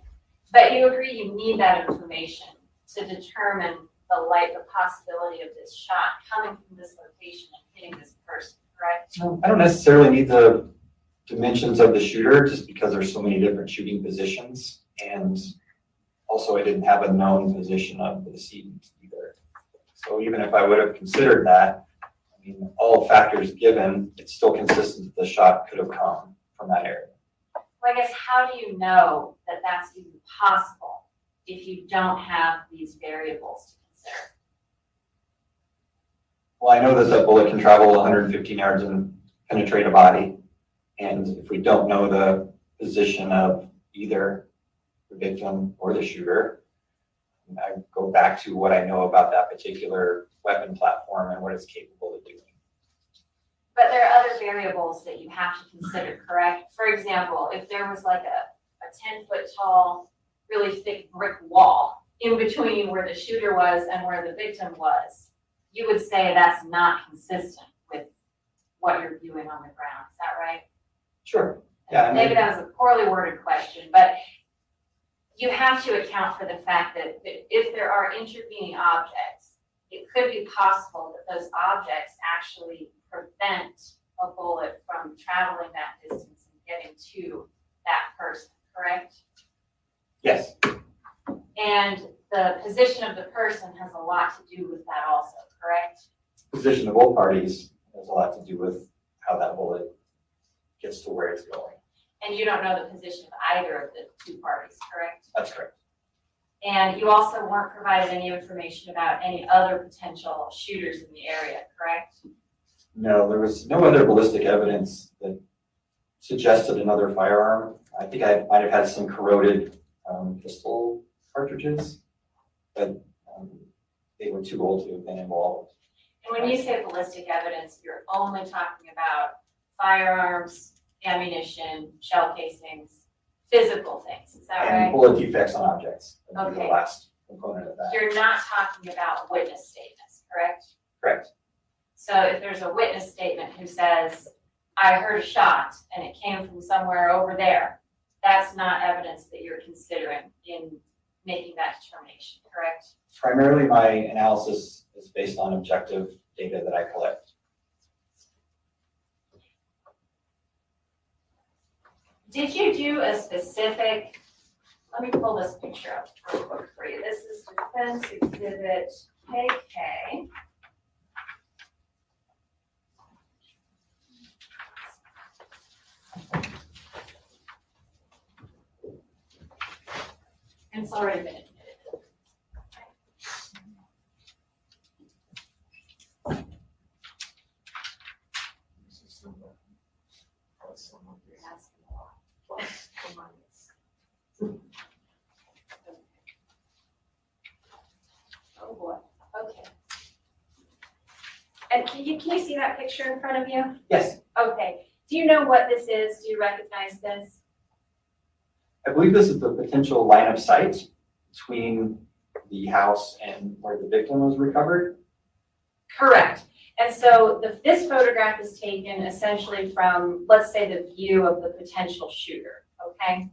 but you agree you need that information to determine the possibility of this shot coming from this location and hitting this person, correct? I don't necessarily need the dimensions of the shooter, just because there's so many different shooting positions, and also I didn't have a known position of the decedent either. So even if I would have considered that, I mean, all factors given, it's still consistent that the shot could have come from that area. Well, I guess how do you know that that's even possible if you don't have these variables to consider? Well, I know that the bullet can travel 115 yards and penetrate a body. And if we don't know the position of either the victim or the shooter, I go back to what I know about that particular weapon platform and what it's capable of doing. But there are other variables that you have to consider, correct? For example, if there was like a 10-foot tall, really thick brick wall in between where the shooter was and where the victim was, you would say that's not consistent with what you're viewing on the ground. Is that right? Sure. Yeah. Maybe that was a poorly worded question, but you have to account for the fact that if there are intervening objects, it could be possible that those objects actually prevent a bullet from traveling that distance and getting to that person, correct? Yes. And the position of the person has a lot to do with that also, correct? Position of both parties has a lot to do with how that bullet gets to where it's going. And you don't know the position of either of the two parties, correct? That's correct. And you also weren't provided any information about any other potential shooters in the area, correct? No, there was no other ballistic evidence that suggested another firearm. I think I might have had some corroded pistol cartridges, but they were too old to have been involved. And when you say ballistic evidence, you're only talking about firearms, ammunition, shell casings, physical things, is that And right? bullet defects on objects. That would be Okay. the last component of that. You're not talking about witness statements, correct? Correct. So if there's a witness statement who says, I heard a shot and it came from somewhere over there, that's not evidence that you're considering in making that determination, correct? Primarily, my analysis is based on objective data that I collect. Did you do a specific, let me pull this picture up real quick for you. This is Defense Exhibit KK. And it's already been admitted. Oh boy, okay. And can you see that picture in front of you? Yes. Okay, do you know what this is? Do you recognize this? I believe this is the potential line of sight between the house and where the victim was recovered. Correct. And so this photograph is taken essentially from, let's say, the view of the potential shooter, okay?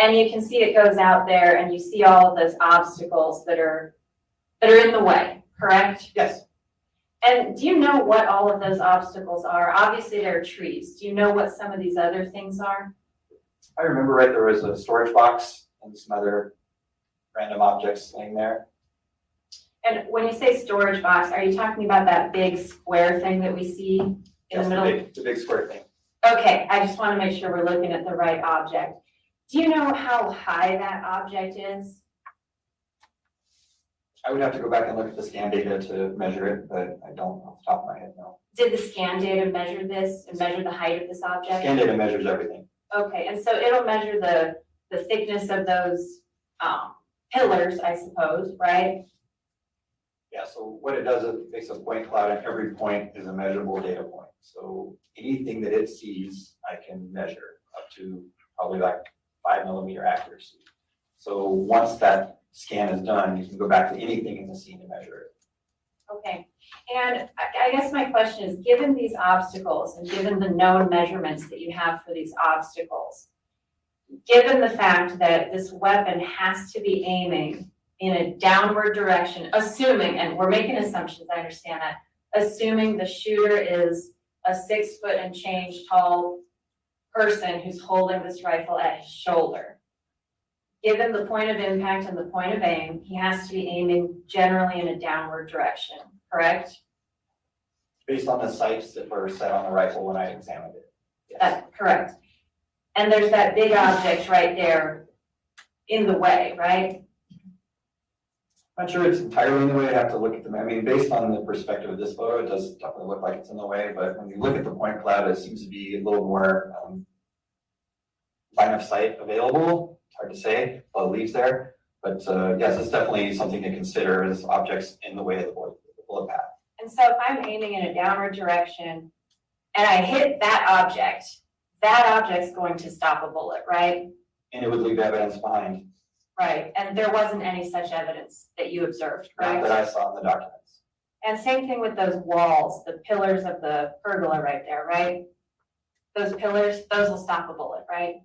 And you can see it goes out there and you see all of those obstacles that are in the way, correct? Yes. And do you know what all of those obstacles are? Obviously, there are trees. Do you know what some of these other things are? I remember right, there was a storage box and some other random objects laying there. And when you say storage box, are you talking about that big square thing that we see in Yes, the middle? the big square thing. Okay, I just want to make sure we're looking at the right object. Do you know how high that object is? I would have to go back and look at the scan data to measure it, but I don't off the top of my head, no. Did the scan data measure this and measure the height of this object? Scan data measures everything. Okay, and so it'll measure the thickness of those pillars, I suppose, right? Yeah, so what it does is it makes a point cloud, and every point is a measurable data point. So anything that it sees, I can measure up to probably like 5 millimeter accuracy. So once that scan is done, you can go back to anything in the scene to measure it. Okay, and I guess my question is, given these obstacles and given the known measurements that you have for these obstacles, given the fact that this weapon has to be aiming in a downward direction, assuming, and we're making assumptions, I understand that, assuming the shooter is a 6 foot and change tall person who's holding this rifle at his shoulder. Given the point of impact and the point of aim, he has to be aiming generally in a downward direction, correct? Based on the sights that were set on the rifle when I examined it. Yes. That's correct. And there's that big object right there in the way, right? Not sure it's entirely in the way. I have to look at them. I mean, based on the perspective of this photo, it does definitely look like it's in the way, but when you look at the point cloud, it seems to be a little more line of sight available. It's hard to say, a lot of leaves there, but yes, it's definitely something to consider as objects in the way of the bullet path. And so if I'm aiming in a downward direction and I hit that object's going to stop a bullet, right? And it would leave evidence behind. Right, and there wasn't any such evidence that you observed, Not correct? that I saw in the documents. And same thing with those walls, the pillars of the pergola right there, right? Those pillars, those will stop a bullet, right?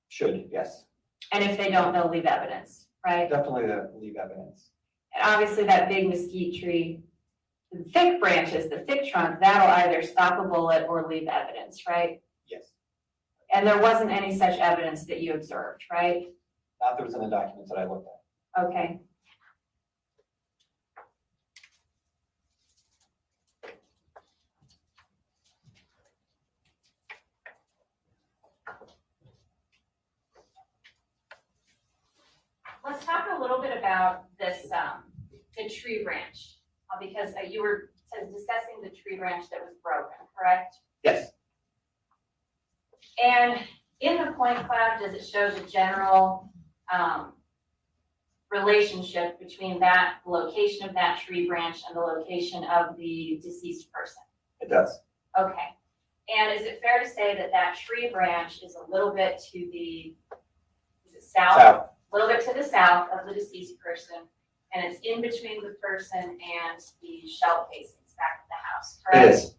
Should, yes. And if they don't, they'll leave evidence, right? Definitely leave evidence. And obviously that big mesquite tree, the thick branches, the thick trunk, that'll either stop a bullet or leave evidence, right? Yes. And there wasn't any such evidence that you observed, right? Not that was in the documents that I looked at. Okay. Let's talk a little bit about this, the tree branch, because you were discussing the tree branch that was broken, correct? Yes. And in the point cloud, does it show the general relationship between that location of that tree branch and the location of the deceased person? It does. Okay. And is it fair to say that that tree branch is a little bit to the, is it south? South. A little bit to the south of the deceased person, and it's in between the person and the shell casings back of the house, correct? It is.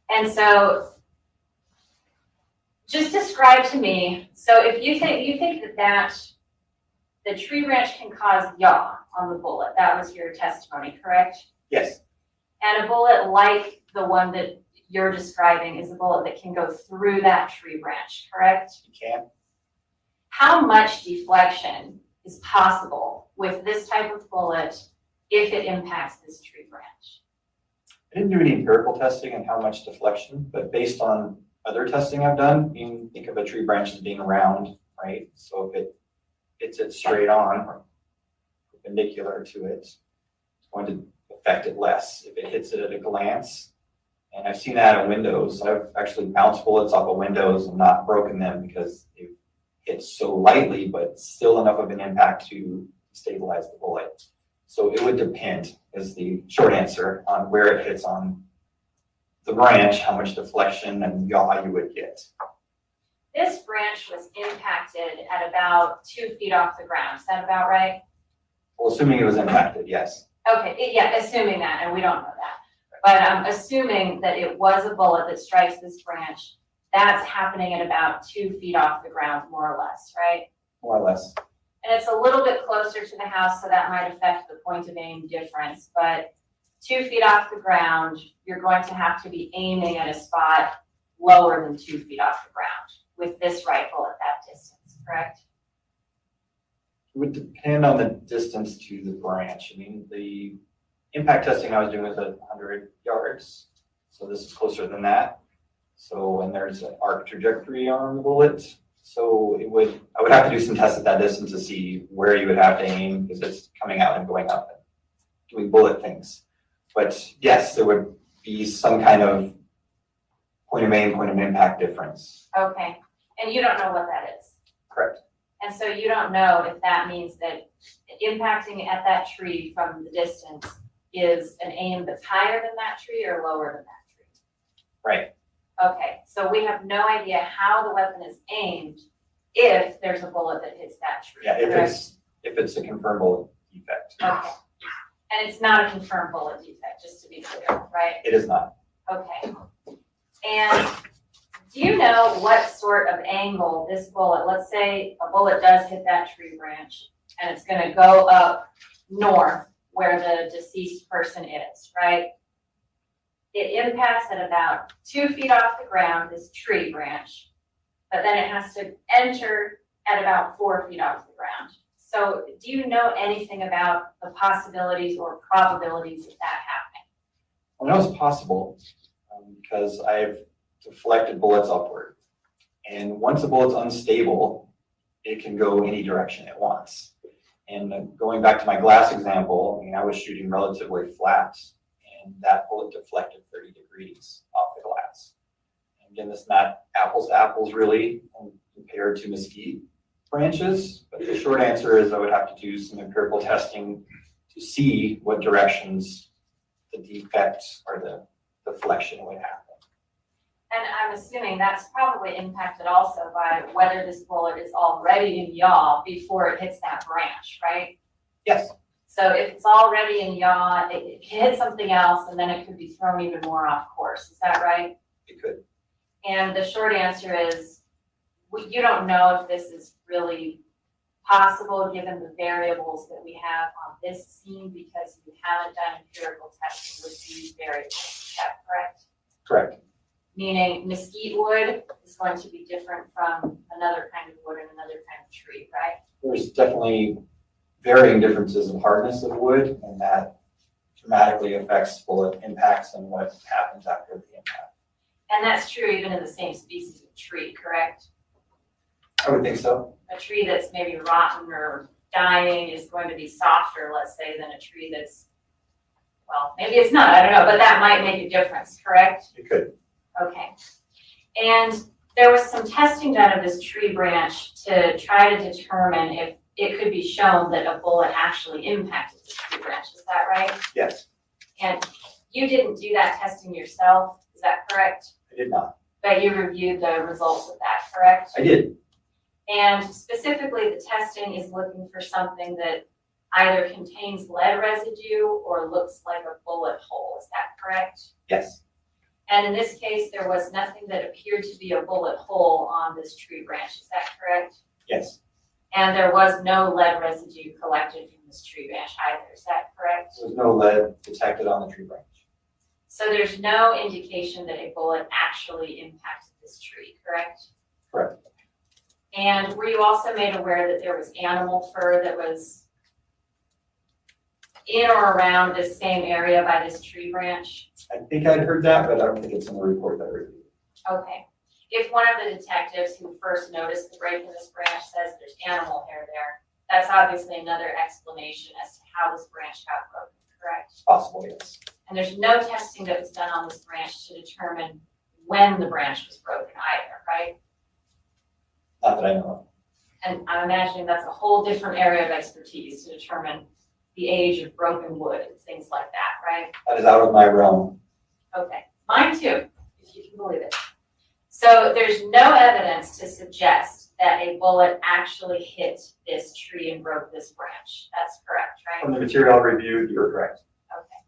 And so, just describe to me, so if you think that the tree branch can cause yaw on the bullet, that was your testimony, correct? Yes. And a bullet like the one that you're describing is a bullet that can go through that tree branch, correct? You can. How much deflection is possible with this type of bullet if it impacts this tree branch? I didn't do any empirical testing on how much deflection, but based on other testing I've done, you can think of a tree branch as being round, right? So if it hits it straight on or perpendicular to it, it's going to affect it less. If it hits it at a glance, and I've seen that in windows. I've actually bounced bullets off of windows and not broken them because they've hit so lightly, but still enough of an impact to stabilize the bullet. So it would depend, is the short answer, on where it hits on the branch, how much deflection and yaw you would get. this branch was impacted at about 2 feet off the ground. Is that about right? Well, assuming it was impacted, yes. Okay, yeah, assuming that, and we don't know that. But I'm assuming that it was a bullet that strikes this branch. That's happening at about 2 feet off the ground, more or less, right? More or less. And it's a little bit closer to the house, so that might affect the point of aim difference. But 2 feet off the ground, you're going to have to be aiming at a spot lower than 2 feet off the ground with this rifle at that distance, correct? It would depend on the distance to the branch. I mean, the impact testing I was doing was at 100 yards. So this is closer than that. So, and there's an arc trajectory on the bullet. So I would have to do some tests at that distance to see where you would have to aim, because it's coming out and going up and doing bullet things. But yes, there would be some kind of point of aim, point of impact difference. Okay, and you don't know what that is? Correct. And so you don't know if that means that impacting at that tree from the distance is an aim that's higher than that tree or lower than that tree? Right. Okay, so we have no idea how the weapon is aimed if there's a bullet that hits that tree. Yeah, correct? if it's a confirmed bullet defect. Okay, and it's not a confirmed bullet defect, just to be clear, right? It is not. Okay, and do you know what sort of angle this bullet, let's say a bullet does hit that tree branch and it's gonna go up north where the deceased person is, right? It impacts at about 2 feet off the ground, this tree branch, but then it has to enter at about 4 feet off the ground. So do you know anything about the possibilities or probabilities of that happening? I know it's possible because I've deflected bullets upward. And once a bullet's unstable, it can go any direction it wants. And going back to my glass example, I mean, I was shooting relatively flat, and that bullet deflected 30 degrees off the glass. And again, it's not apples to apples really compared to mesquite branches, but the short answer is I would have to do some empirical testing to see what directions the defect or the deflection would happen. And I'm assuming that's probably impacted also by whether this bullet is already in yaw before it hits that branch, right? Yes. So if it's already in yaw, it can hit something else and then it could be thrown even more off course. Is that right? It could. And the short answer is you don't know if this is really possible given the variables that we have on this scene because you haven't done empirical testing with these variables. Is that correct? Correct. Meaning mesquite wood is going to be different from another kind of wood and another kind of tree, right? There's definitely varying differences in hardness of wood, and that dramatically affects bullet impacts and what happens after the impact. And that's true even in the same species of tree, correct? I would think so. A tree that's maybe rotten or dying is going to be softer, let's say, than a tree that's, well, maybe it's not, I don't know, but that might make a difference, correct? It could. Okay. And there was some testing done of this tree branch to try to determine if it could be shown that a bullet actually impacted this tree branch. Is that right? Yes. And you didn't do that testing yourself, is that correct? I did not. But you reviewed the results of that, correct? I did. And specifically, the testing is looking for something that either contains lead residue or looks like a bullet hole. Is that correct? Yes. And in this case, there was nothing that appeared to be a bullet hole on this tree branch. Is that correct? Yes. And there was no lead residue collected from this tree branch either. Is that correct? There was no lead detected on the tree branch. So there's no indication that a bullet actually impacted this tree, correct? Correct. And were you also made aware that there was animal fur that was in or around this same area by this tree branch? I think I'd heard that, but I don't think it's in the report that I reviewed. Okay. If one of the detectives who first noticed the break in this branch says there's animal hair there, that's obviously another explanation as to how this branch got broken, correct? It's possible, yes. And there's no testing that was done on this branch to determine when the branch was broken either, right? Not that I know of. And I'm imagining that's a whole different area of expertise to determine the age of broken wood and things like that, right? That is out of my realm. Okay, mine too, if you can believe it. So there's no evidence to suggest that a bullet actually hit this tree and broke this branch. That's correct, right? From the material reviewed, you're correct. Okay.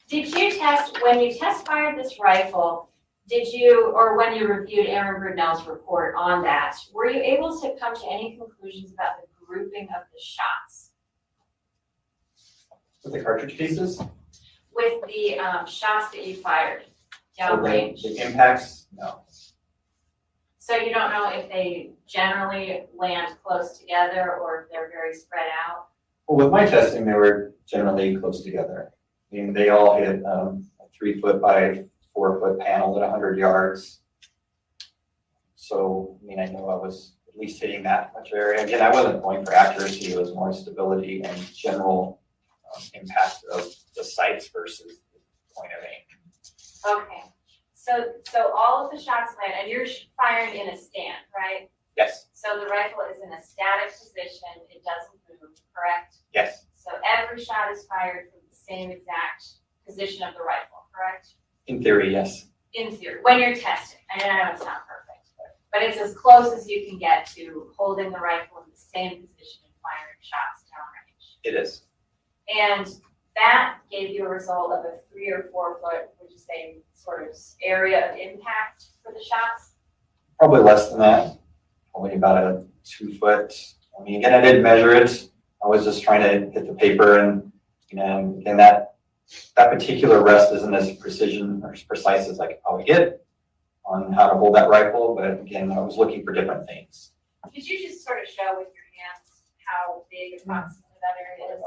Did you test, when you test fired this rifle, did you, or when you reviewed Aaron Brunel's report on that, were you able to come to any conclusions about the grouping of the shots? With the cartridge cases, With the shots that you fired so downrange? the impacts, no. So you don't know if they generally land close together or if they're very spread out? Well, with my testing, they were generally close together. I mean, they all hit a 3 foot by 4 foot panel at 100 yards. So, I mean, I know I was at least hitting that much area. Again, I wasn't going for accuracy, it was more stability and general impact of the sights versus the point of aim. Okay, so all of the shots land, and you're firing in a stand, right? Yes, So the rifle is in a static position, it doesn't move, correct? yes, So every shot is fired from the same exact position of the rifle, correct? in theory, yes. In theory, when you're testing, and I know it's not perfect, but it's as close as you can get to holding the rifle in the same position and firing shots downrange. It is. And that gave you a result of a 3 or 4 foot, would you say, sort of area of impact for the shots? Probably less than that, probably about a 2 foot. I mean, again, I didn't measure it. I was just trying to hit the paper and, you know, and that particular rest isn't as precision or as precise as I could probably get on how to hold that rifle. But again, I was looking for different things. Could you just sort of show with your hands how big approximately that area is?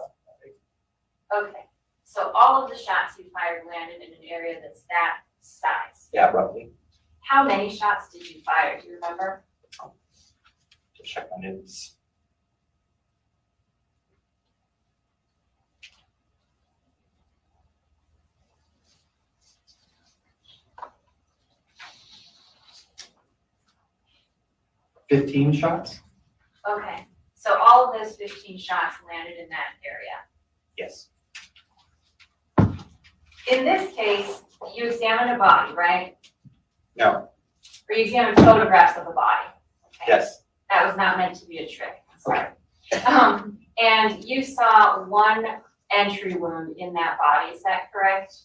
Okay, so all of the shots you fired landed in an area that's that size. Yeah, roughly. How many shots did you fire? Do you remember? To check my notes. $15 shots? Okay, so all of those 15 shots landed in that area. Yes. In this case, you examined a body, right? No. Or you examined photographs of a body? Okay. Yes. That was not meant to be a trick, I'm sorry. And you saw one entry wound in that body, is that correct?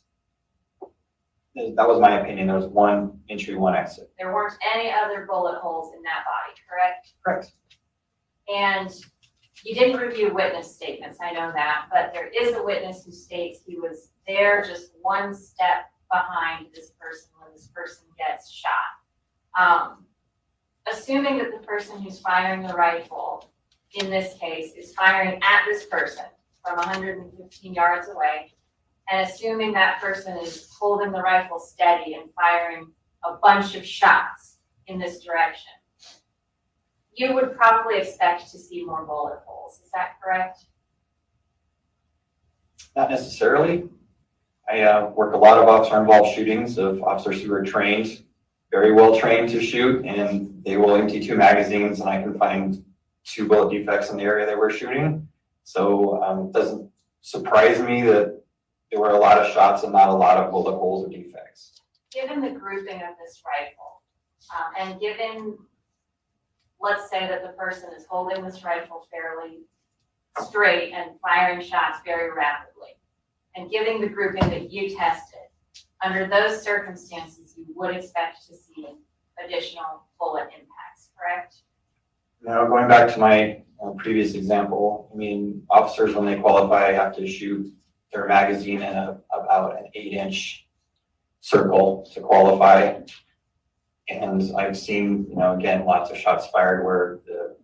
That was my opinion. There was one entry, one exit. There weren't any other bullet holes in that body, correct? Correct. And you didn't review witness statements, I know that, but there is a witness who states he was there just one step behind this person when this person gets shot. Assuming that the person who's firing the rifle, in this case, is firing at this person from 115 yards away, and assuming that person is holding the rifle steady and firing a bunch of shots in this direction, you would probably expect to see more bullet holes. Is that correct? Not necessarily. I work a lot of officer-involved shootings of officers who are trained, very well trained to shoot, and they will empty 2 magazines and I can find 2 bullet defects in the area they were shooting. So it doesn't surprise me that there were a lot of shots and not a lot of bullet holes or defects. Given the grouping of this rifle, and given, let's say that the person is holding this rifle fairly straight and firing shots very rapidly, and given the grouping that you tested, under those circumstances, you would expect to see additional bullet impacts, correct? Now, going back to my previous example, I mean, officers, when they qualify, have to shoot their magazine in about an 8-inch circle to qualify. And I've seen, you know, again, lots of shots fired where the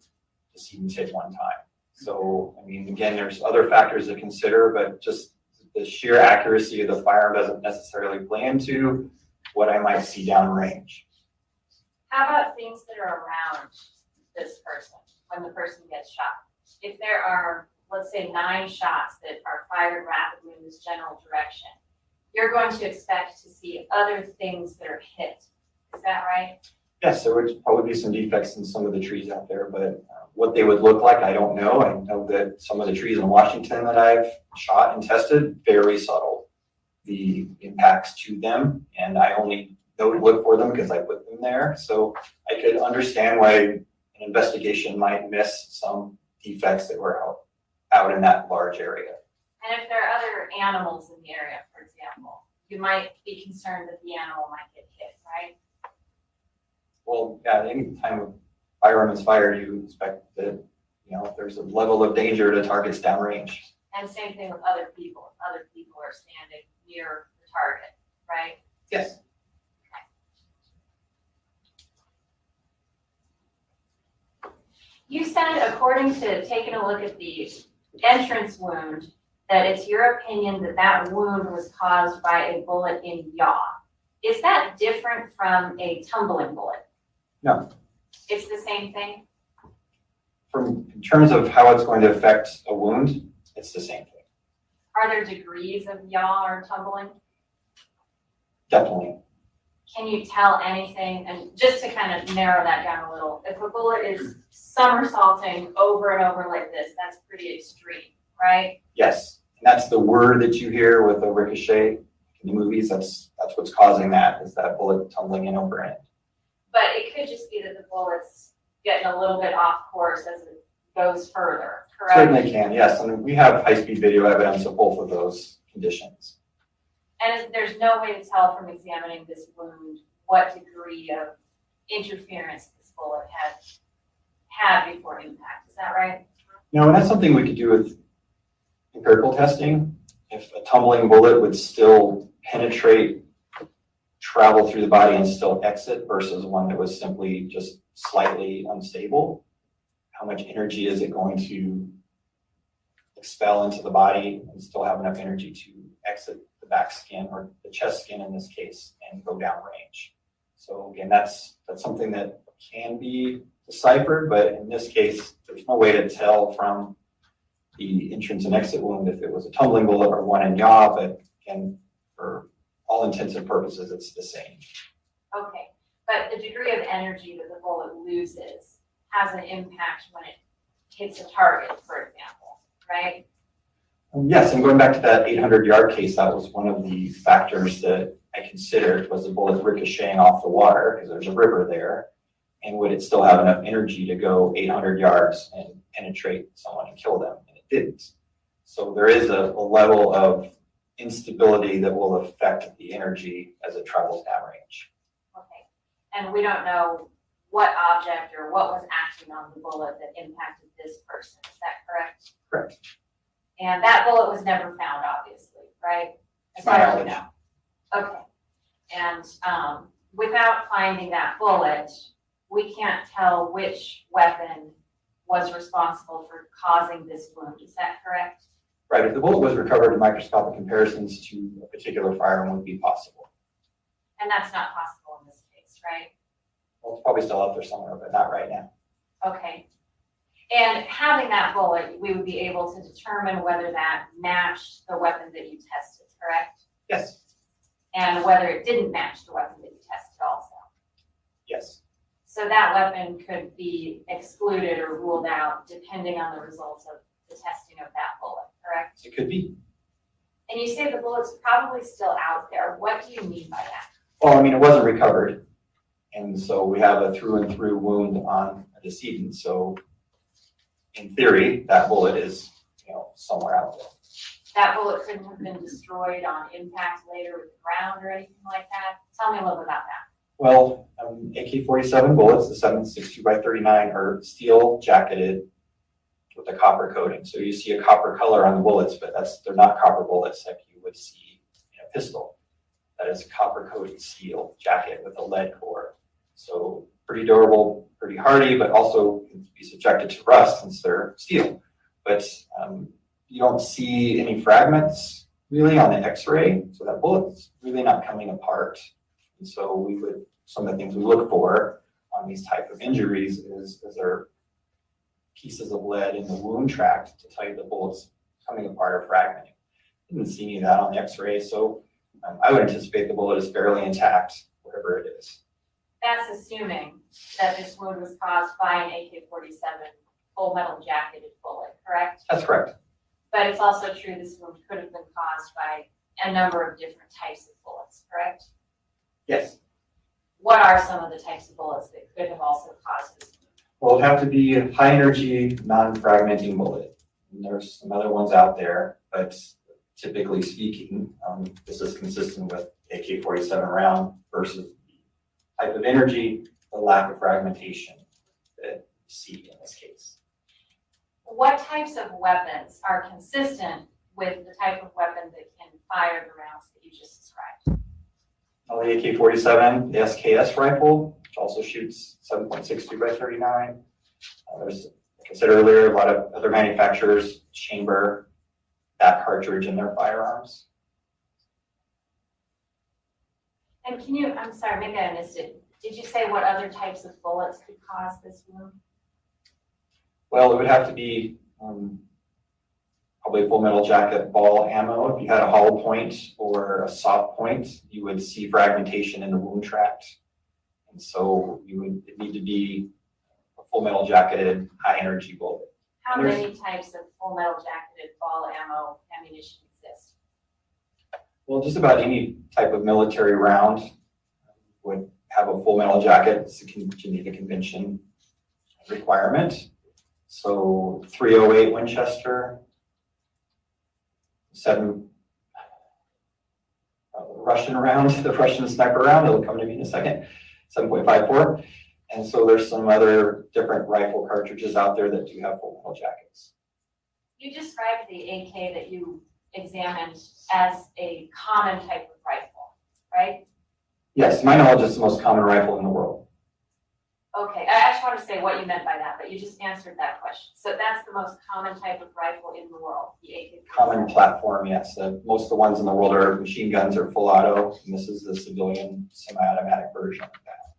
seams hit one time. So, I mean, again, there's other factors to consider, but just the sheer accuracy of the firearm doesn't necessarily play into what I might see downrange. How about things that are around this person when the person gets shot? If there are, let's say, 9 shots that are fired rapidly in this general direction, you're going to expect to see other things that are hit. Is that right? Yes, there would probably be some defects in some of the trees out there, but what they would look like, I don't know. I know that some of the trees in Washington that I've shot and tested, very subtle. the impacts to them, and I only know to look for them because I put them there. So I could understand why an investigation might miss some defects that were out in that large area. And if there are other animals in the area, for example, you might be concerned that the animal might get hit, right? Well, yeah, any time a firearm is fired, you expect that, there's a level of danger to targets downrange. And same thing with other people. If other people are standing near the target, right? Yes. You said, according to taking a look at the entrance wound, that it's your opinion that that wound was caused by a bullet in yaw. Is that different from a tumbling bullet? No. It's the same thing? In terms of how it's going to affect a wound, it's the same thing. Are there degrees of yaw or tumbling? Definitely. Can you tell anything, and just to kind of narrow that down a little, if a bullet is somersaulting over and over like this, that's pretty extreme, right? Yes. And that's the word that you hear with a ricochet in the movies. That's what's causing that, is that bullet tumbling in over it. But it could just be that the bullet's getting a little bit off course as it goes further, correct? Certainly can, yes. And we have high-speed video evidence of both of those conditions. And there's no way to tell from examining this wound what degree of interference this bullet had before impact. Is that right? And that's something we could do with empirical testing. If a tumbling bullet would still penetrate, travel through the body and still exit versus one that was simply just slightly unstable, how much energy is it going to expel into the body and still have enough energy to exit the back skin, or the chest skin in this case, and go downrange? So again, that's something that can be deciphered, but in this case, there's no way to tell from the entrance and exit wound if it was a tumbling bullet or one in yaw, but again, for all intents and purposes, it's the same. Okay, but the degree of energy that the bullet loses has an impact when it hits a target, for example, right? Yes, and going back to that 800-yard case, that was one of the factors that I considered, was the bullet ricocheting off the water, because there's a river there, and would it still have enough energy to go 800 yards and penetrate someone and kill them? And it didn't. So there is a level of instability that will affect the energy as it travels downrange. Okay, and we don't know what object or what was acting on the bullet that impacted this person, is that correct? Correct. And that bullet was never found, obviously, right? As My far as we knowledge. know. Okay, and without finding that bullet, we can't tell which weapon was responsible for causing this wound, is that correct? Right, if the bullet was recovered in microscopic comparisons to a particular firearm would be possible. And that's not possible in this case, right? Well, it's probably still out there somewhere, but not right now. Okay. And having that bullet, we would be able to determine whether that matched the weapon that you tested, correct? Yes. And whether it didn't match the weapon that you tested also. Yes. So that weapon could be excluded or ruled out depending on the results of the testing of that bullet, correct? It could be. And you say the bullet's probably still out there. What do you mean by that? Well, I mean, it wasn't recovered. And so we have a through and through wound on a decedent. So in theory, that bullet is, somewhere out there. That bullet couldn't have been destroyed on impact later with the ground or anything like that? Tell me a little bit about that. Well, AK-47 bullets, the 7.62x39, are steel jacketed with a copper coating. So you see a copper color on the bullets, but they're not copper bullets like you would see in a pistol. That is copper coated steel jacket with a lead core. So pretty durable, pretty hardy, but also can be subjected to rust since they're steel. But you don't see any fragments really on the x-ray, so that bullet's really not coming apart. And so some of the things we look for on these type of injuries is there pieces of lead in the wound tract to tell you the bullet's coming apart or fragmenting. Didn't see any of that on the x-ray, so I would anticipate the bullet is fairly intact, whatever it is. That's assuming that this wound was caused by an AK-47 full metal jacketed bullet, correct? That's correct. But it's also true this wound could have been caused by a number of different types of bullets, correct? Yes. What are some of the types of bullets that could have also caused this? Well, it'd have to be a high energy, non-fragmenting bullet. And there's some other ones out there, but typically speaking, this is consistent with AK-47 round versus the type of energy, the lack of fragmentation that you see in this case. What types of weapons are consistent with the type of weapon that can fire the rounds that you just described? On the AK-47, the SKS rifle, which also shoots 7.62 by 39. There's, like I said earlier, a lot of other manufacturers chamber that cartridge in their firearms. And can you, I'm sorry, maybe I missed it. Did you say what other types of bullets could cause this wound? Well, it would have to be probably a full metal jacket ball ammo. If you had a hollow point or a soft point, you would see fragmentation in the wound tract. And so you would need to be a full metal jacketed high energy bullet. How many types of full metal jacketed ball ammo ammunition exist? Well, just about any type of military round would have a full metal jacket. It's a Geneva Convention requirement. So 308 Winchester, 7 Russian round, the Russian sniper round, it'll come to me in a second, 7.54. And so there's some other different rifle cartridges out there that do have full metal jackets. You described the AK that you examined as a common type of rifle, right? Yes, to my knowledge, it's the most common rifle in the world. Okay, I just want to say what you meant by that, but you just answered that question. So that's the most common type of rifle in the world, the AK-47. Common platform, yes. Most of the ones in the world are machine guns or full auto, and this is the civilian semi-automatic version of that.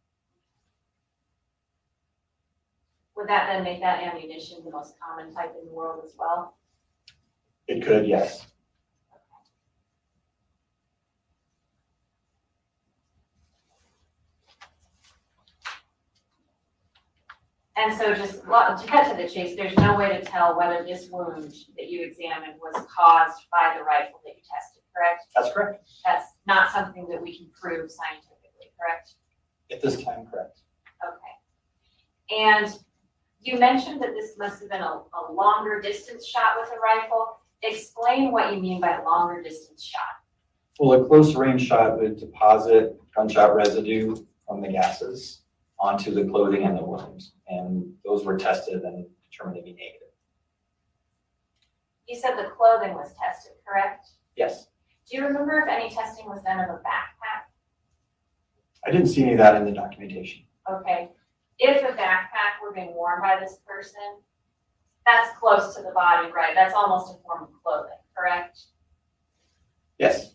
Would that then make that ammunition the most common type in the world as well? It could, yes. And so just to cut to the chase, there's no way to tell whether this wound that you examined was caused by the rifle that you tested, correct? That's correct. That's not something that we can prove scientifically, correct? At this time, correct. Okay. And you mentioned that this must have been a longer distance shot with a rifle. Explain what you mean by longer distance shot. Well, a close range shot would deposit gunshot residue from the gases onto the clothing and the wounds, and those were tested and determined to be negative. You said the clothing was tested, correct? Yes. Do you remember if any testing was done of a backpack? I didn't see any of that in the documentation. Okay. If a backpack were being worn by this person, that's close to the body, right? That's almost a form of clothing, correct? Yes.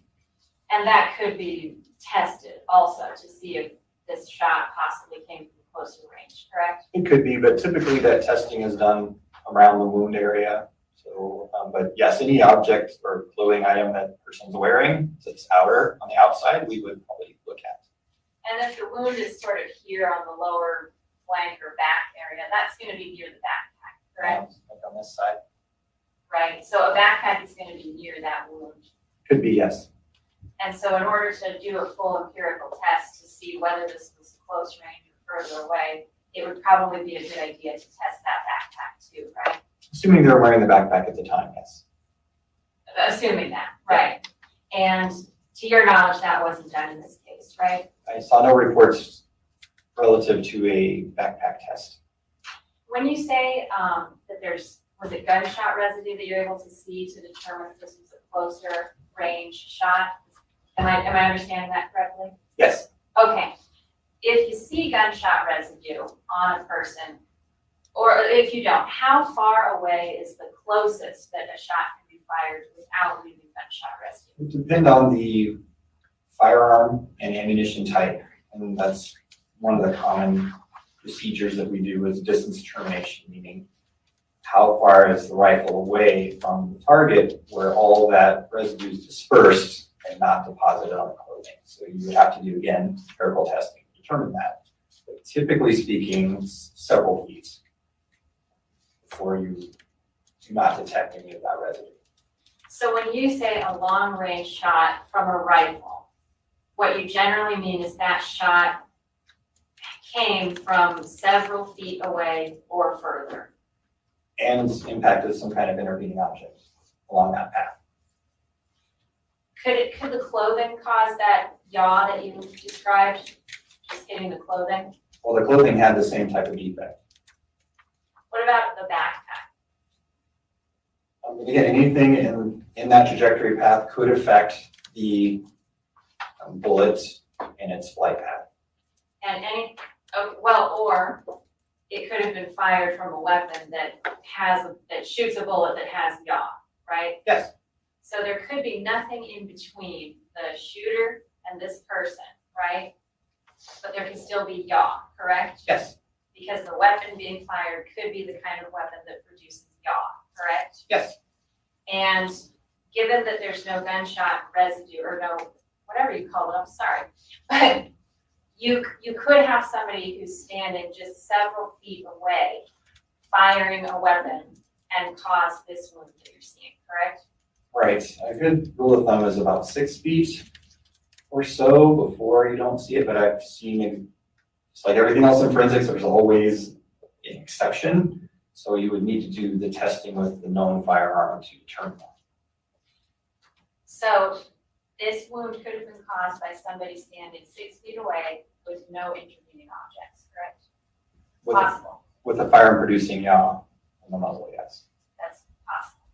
And that could be tested also to see if this shot possibly came from closer range, correct? It could be, but typically that testing is done around the wound area. So, but yes, any object or clothing item that person's wearing that's outer on the outside, we would probably look at. And if the wound is sort of here on the lower flank or back area, that's going to be near the backpack, correct? Like on this side. Right. So a backpack is going to be near that wound. Could be, yes. And so in order to do a full empirical test to see whether this was close range or further away, it would probably be a good idea to test that backpack too, right? Assuming they were wearing the backpack at the time, yes. Assuming that, right? And to your knowledge, that wasn't done in this case, right? I saw no reports relative to a backpack test. When you say that was it gunshot residue that you're able to see to determine if this was a closer range shot? Am I understanding that correctly? Yes. Okay. If you see gunshot residue on a person, or if you don't, how far away is the closest that a shot can be fired without leaving gunshot residue? It would depend on the firearm and ammunition type, and that's one of the common procedures that we do is distance determination, meaning how far is the rifle away from the target where all that residue is dispersed and not deposited on the clothing. So you would have to do, again, empirical testing to determine that. But typically speaking, several feet before you do not detect any of that residue. So when you say a long-range shot from a rifle, what you generally mean is that shot came from several feet away or further. And impacted some kind of intervening object along that path. Could the clothing cause that yaw that you described, just hitting the clothing? Well, the clothing had the same type of defect. What about the backpack? Again, anything in that trajectory path could affect the bullet in its flight path. And or it could have been fired from a weapon that shoots a bullet that has yaw, right? Yes. So there could be nothing in between the shooter and this person, right? But there can still be yaw, correct? Yes. Because the weapon being fired could be the kind of weapon that produces yaw, correct? Yes. And given that there's no gunshot residue, or no, whatever you call it, I'm sorry, but you could have somebody who's standing just several feet away firing a weapon and cause this wound that you're seeing, correct? Right. A good rule of thumb is about 6 feet or so before you don't see it, but I've seen it. It's like everything else in forensics, there's always an exception. So you would need to do the testing with the known firearm to determine that. So this wound could have been caused by somebody standing 6 feet away with no intervening objects, correct? With Possible. With the firearm producing yaw in the muzzle, yes. That's possible.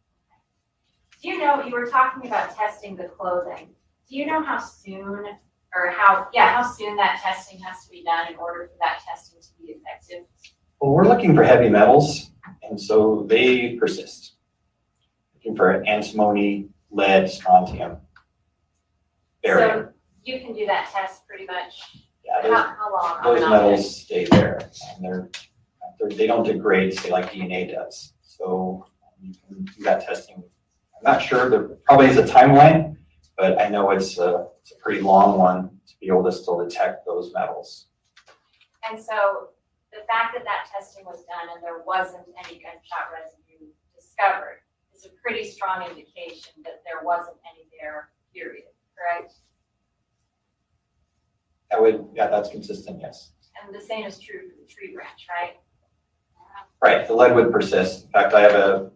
Do you know, you were talking about testing the clothing. Do you know how soon, or how soon that testing has to be done in order for that testing to be effective? Well, we're looking for heavy metals, and so they persist. Looking for antimony, lead, strontium, barium. So you can do that test pretty much, Yeah, how long? those on an object? metals stay there, and they don't degrade, say, like DNA does. So you can do that testing. I'm not sure, there probably is a timeline, but I know it's a pretty long one to be able to still detect those metals. And so the fact that that testing was done and there wasn't any gunshot residue discovered is a pretty strong indication that there wasn't any there, period, correct? That's consistent, yes. And the same is true for the tree branch, right? Right, the lead would persist. In fact, I have a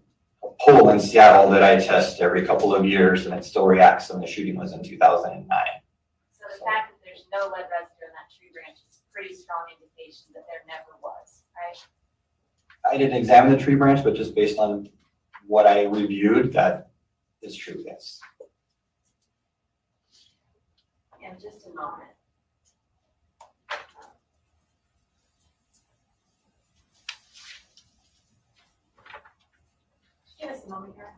pole in Seattle that I test every couple of years, and it still reacts, and the shooting was in 2009. So the fact that there's no lead residue in that tree branch is a pretty strong indication that there never was, right? I didn't examine the tree branch, but just based on what I reviewed, that is true, yes. In just a moment. Give us a moment here.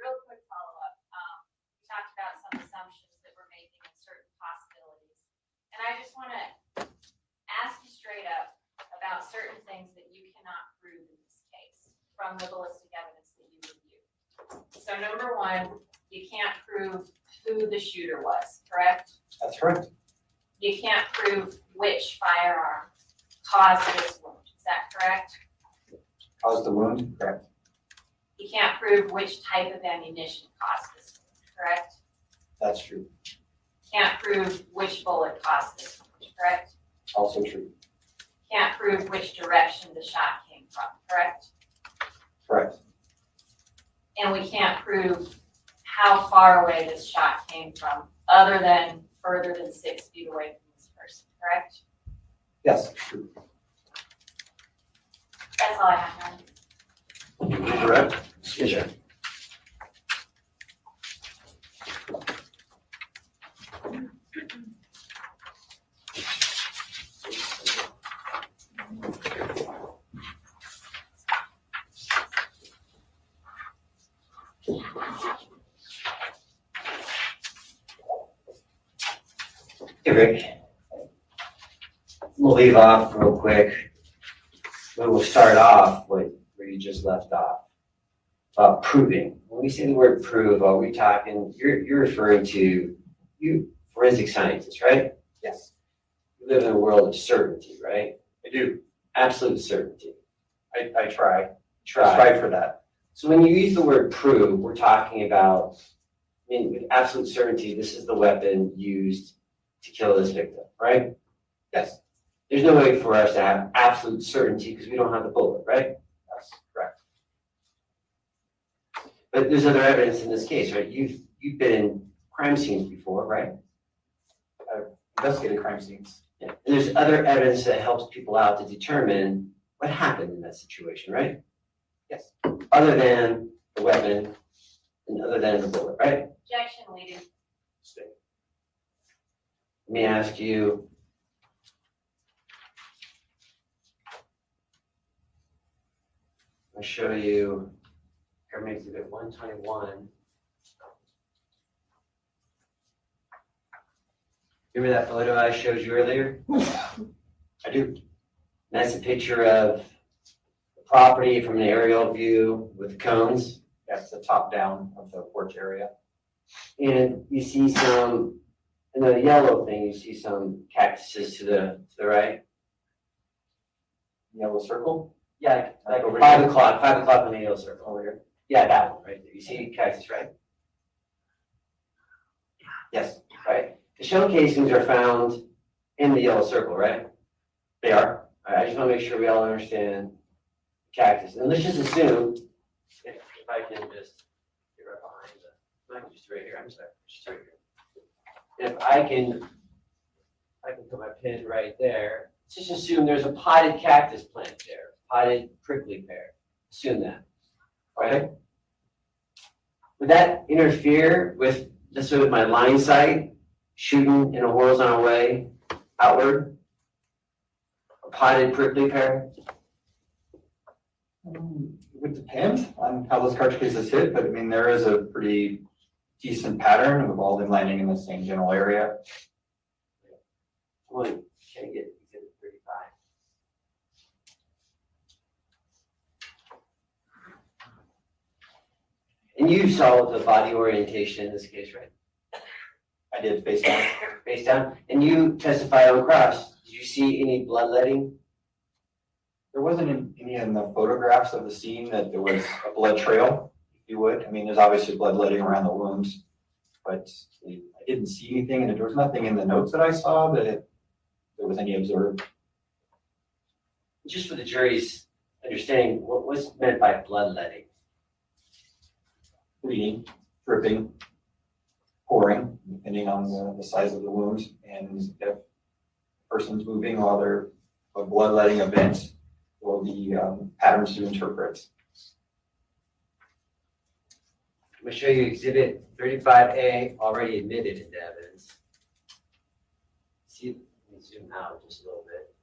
Real quick follow-up. We talked about some assumptions that we're making and certain possibilities. And I just want to ask you straight up about certain things that you cannot prove in this case from the ballistic evidence that you reviewed. So number one, you can't prove who the shooter was, correct? That's correct. You can't prove which firearm caused this wound. Is that correct? Caused the wound, correct. You can't prove which type of ammunition caused this wound, correct? That's true. Can't prove which bullet caused this wound, correct? Also true. Can't prove which direction the shot came from, correct? Correct. And we can't prove how far away this shot came from, other than further than 6 feet away from this person, correct? Yes, true. That's all I have, Aaron. Correct. Yes, sir. Hey, Rick. We'll leave off real quick. We'll start off with where you just left off. Proving. When we say the word prove, are we talking, you're referring to you forensic scientists, right? Yes, You live in a world of certainty, right? I do. Absolute certainty. I try. Try. Strive for that. So when you use the word prove, we're talking about, I mean, with absolute certainty, this is the weapon used to kill this victim, right? Yes, There's no way for us to have absolute certainty because we don't have the bullet, right? that's correct. But there's other evidence in this case, right? You've been in crime scenes before, right? Investigated crime scenes. Yeah. And there's other evidence that helps people out to determine what happened in that situation, right? Yes. Other than the weapon and other than the bullet, right? Objection, leading. Stay. Let me ask you, I'll show you, Government Exhibit 121. Remember that photo I showed you earlier? I do. That's a picture of the property from an aerial view with cones. That's the top down of the porch area. And you see some, in the yellow thing, you see some cactuses to the right. Yellow circle. Yeah, like Over 5 here. o'clock on the yellow circle over here. Yeah, that one right there. You see cactus, right? Yes, Right. The shell casings are found in the yellow circle, right? they are. All right, I just want to make sure we all understand cactus. And let's just assume, if I can just get right behind the, I'm just right here, I'm sorry, just right here. If I can put my pin right there, let's just assume there's a potted cactus plant there, potted prickly pear. Assume that, right? Would that interfere with, let's say with my line sight, shooting in a horizontal way outward? A potted prickly pear? It would depend on how those cartridges hit, but I mean, there is a pretty decent pattern. We've all been landing in the same general area. Can I get exhibit 35? And you saw the body orientation in this case, right? I did face down. Face down, and you testified on cross. Did you see any bloodletting? There wasn't any in the photographs of the scene that there was a blood trail, if you would. I mean, there's obviously bloodletting around the wounds, but I didn't see anything, and there was nothing in the notes that I saw that there was any observed. Just for the jury's understanding, what's meant by bloodletting? Bleeding, dripping, pouring, depending on the size of the wound, and if the person's moving while they're a bloodletting event, or the patterns to interpret. I'm gonna show you exhibit 35A, already admitted into evidence. See, let me zoom out just a little bit.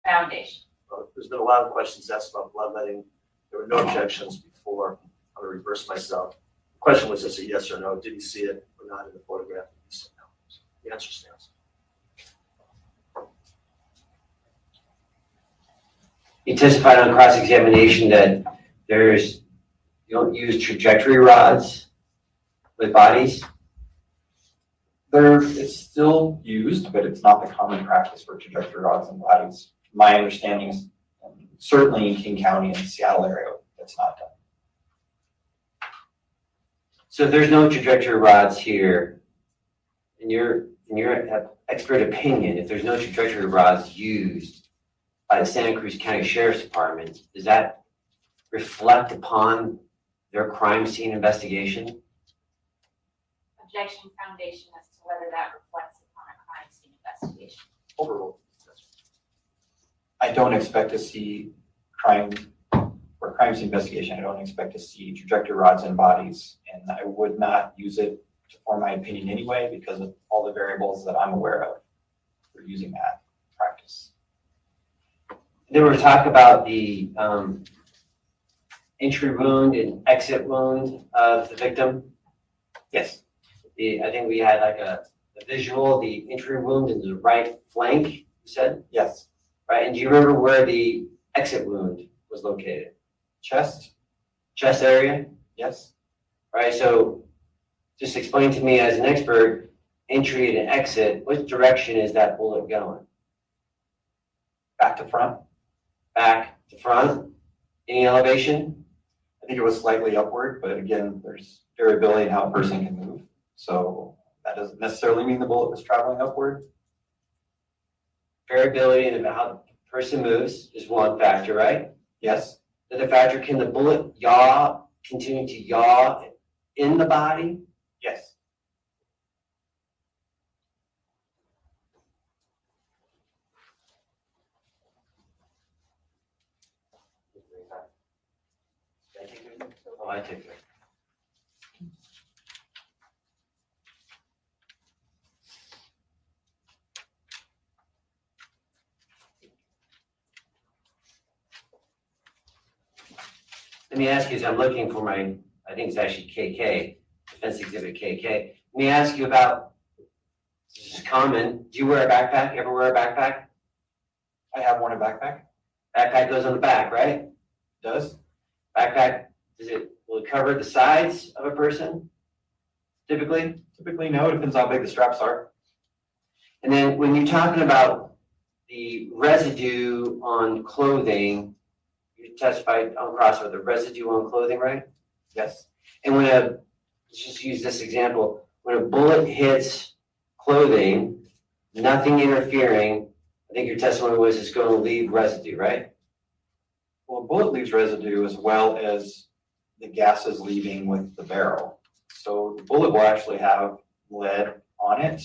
Foundation. There's been a lot of questions asked about bloodletting. There were no objections before. I'm gonna reverse myself. The question was just a yes or no. Did he see it or not in the photograph? He said no. The answer stands. You testified on cross-examination that you don't use trajectory rods with bodies. It's still used, but it's not the common practice for trajectory rods and bodies. My understanding is certainly in King County and Seattle area, that's not done. So if there's no trajectory rods here, in your expert opinion, if there's no trajectory rods used by the Santa Cruz County Sheriff's Department, does that reflect upon their crime scene investigation? Objection foundation as to whether that reflects upon a crime scene investigation. Overruled. I don't expect to see crime scene investigation. I don't expect to see trajectory rods and bodies, and I would not use it to form my opinion anyway because of all the variables that I'm aware of for using that practice. Then we're talking about the entry wound and exit wound of the victim. Yes. I think we had like a visual, the entry wound in the right flank, you said? Yes. Right, and do you remember where the exit wound was located? Chest? Chest area? Yes. Right, so just explain to me as an expert, entry and exit, which direction is that bullet going? Back to front? Back to front? Any elevation? I think it was slightly upward, but again, there's variability in how a person can move. So that doesn't necessarily mean the bullet was traveling upward. Variability in how the person moves is one factor, right? Yes. The other factor, can the bullet continue to yaw in the body? Yes. Oh, I take it. Let me ask you, as I'm looking for I think it's actually KK, Defense Exhibit KK. Let me ask you about, this is common, do you wear a backpack? Ever wear a backpack? I have worn a backpack. Backpack goes on the back, right? It does. Backpack, will it cover the sides of a person? Typically? Typically, no. It depends how big the straps are. And then when you're talking about the residue on clothing, you testified on cross with the residue on clothing, right? Yes. And let's just use this example, when a bullet hits clothing, nothing interfering, I think your testimony was it's going to leave residue, right? Well, a bullet leaves residue as well as the gases leaving with the barrel. So the bullet will actually have lead on it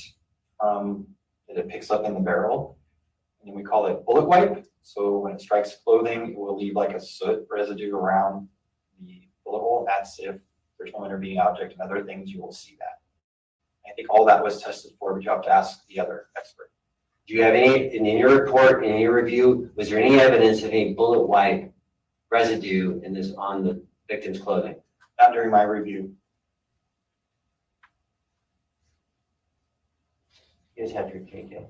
that it picks up in the barrel. And we call it bullet wipe. So when it strikes clothing, it will leave like a soot residue around the bullet hole. That's if there's no intervening object and other things, you will see that. I think all that was tested for, but you have to ask the other expert. Do you have any, in your report, in your review, was there any evidence of any bullet wipe residue on the victim's clothing? Not during my review. You guys have your KK.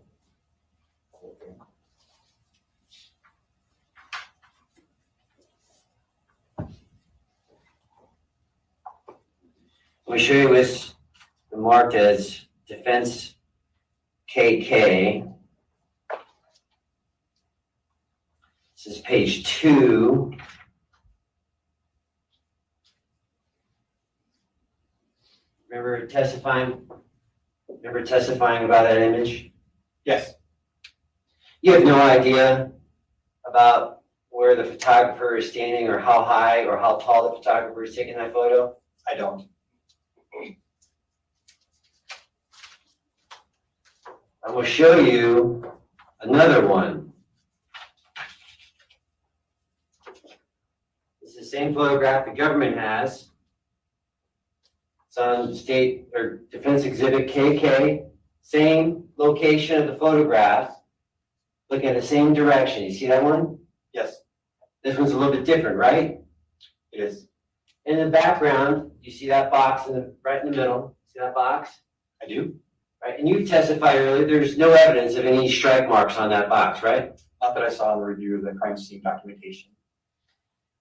Let me show you this marked as Defense KK. This is page 2. Remember testifying about that image? Yes. You have no idea about where the photographer is standing or how high or how tall the photographer is taking that photo? I don't. I'm going to show you another one. It's the same photograph the government has. It's on State or Defense Exhibit KK. Same location of the photograph. Looking at the same direction. You see that one? Yes, This one's a little bit different, right? it is. In the background, you see that box right in the middle. See that box? I do. Right, and you testified earlier, there's no evidence of any strike marks on that box, right? Not that I saw in the review of the crime scene documentation.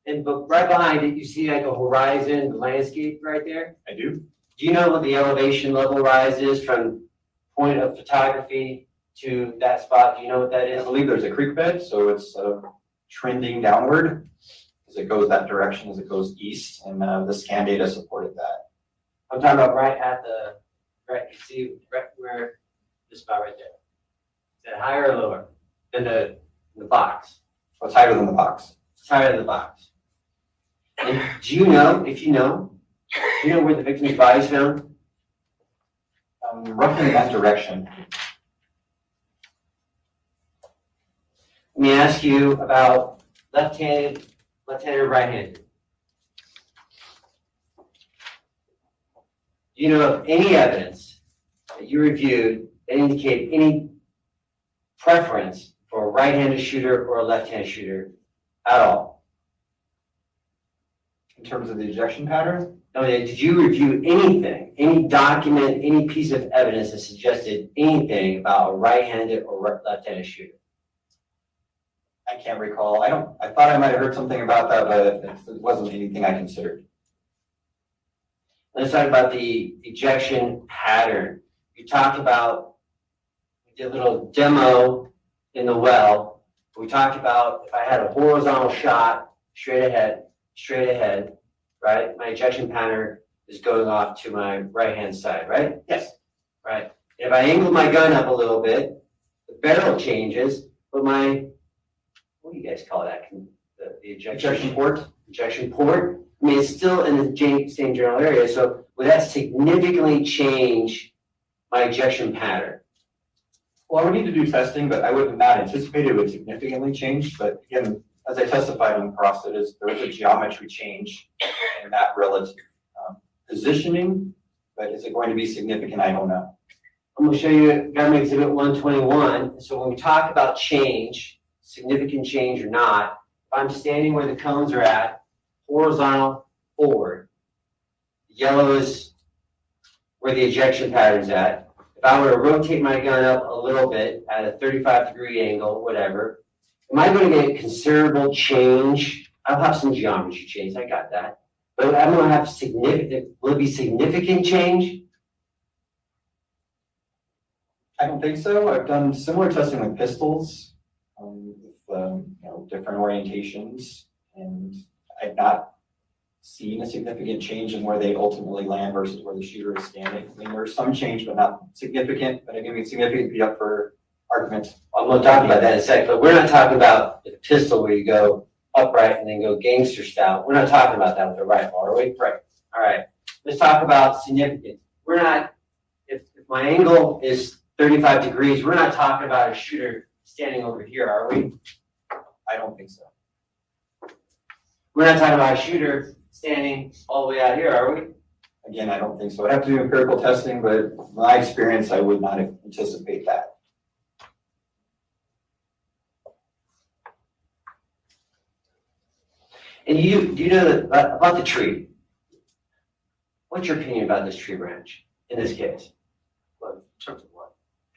But right behind it, you see like a horizon landscape right there? I do. Do you know what the elevation level rise is from point of photography to that spot? Do you know what that I is? believe there's a creek bed, so it's trending downward as it goes that direction, as it goes east, and the scan data supported that. I'm talking about right at the right, you see right where, this spot right there. Is that higher or lower than the box? Oh, it's higher than the box. It's higher than the box. And do you know, if you know where the victim's body is found? Roughly in that direction. Let me ask you about left-handed or right-handed. Do you know of any evidence that you reviewed that indicate any preference for a right-handed shooter or a left-handed shooter at all? In terms of the ejection pattern, No, did you review anything, any document, any piece of evidence that suggested anything about a right-handed or left-handed shooter? I can't recall. I thought I might have heard something about that, but it wasn't anything I considered. Let's talk about the ejection pattern. You talked about, we did a little demo in the well. We talked about if I had a horizontal shot straight ahead, right? My ejection pattern is going off to my right-hand side, right? Yes. Right. If I angle my gun up a little bit, the barrel changes, but what do you guys call that? The ejection port? Ejection port. I mean, it's still in the same general area, so would that significantly change my ejection pattern? Well, I would need to do testing, but I would not anticipate it would significantly change. But again, as I testified on cross, there is a geometry change in that relative positioning, but is it going to be significant? I don't know. I'm going to show you Government Exhibit 121. So when we talk about change, significant change or not, if I'm standing where the cones are at, horizontal forward, yellow is where the ejection pattern's at. If I were to rotate my gun up a little bit at a 35-degree angle, whatever, am I going to get considerable change? I'll have some geometry change, I got that. But I'm going to have will it be significant change? I don't think so. I've done similar testing with pistols, with different orientations, and I've not seen a significant change in where they ultimately land versus where the shooter is standing. I mean, there's some change, but not significant. But again, significant be up for argument. I'm going to talk about that in a sec, but we're not talking about the pistol where you go upright and then go gangster style. We're not talking about that with the rifle, are we? Right. All right. Let's talk about significance. We're not, if my angle is 35 degrees, we're not talking about a shooter standing over here, are we? I don't think so. We're not talking about a shooter standing all the way out here, are we? Again, I don't think so. I'd have to do empirical testing, but my experience, I would not anticipate that. And do you know that, about the tree? What's your opinion about this tree branch in this case? Well, in terms of what?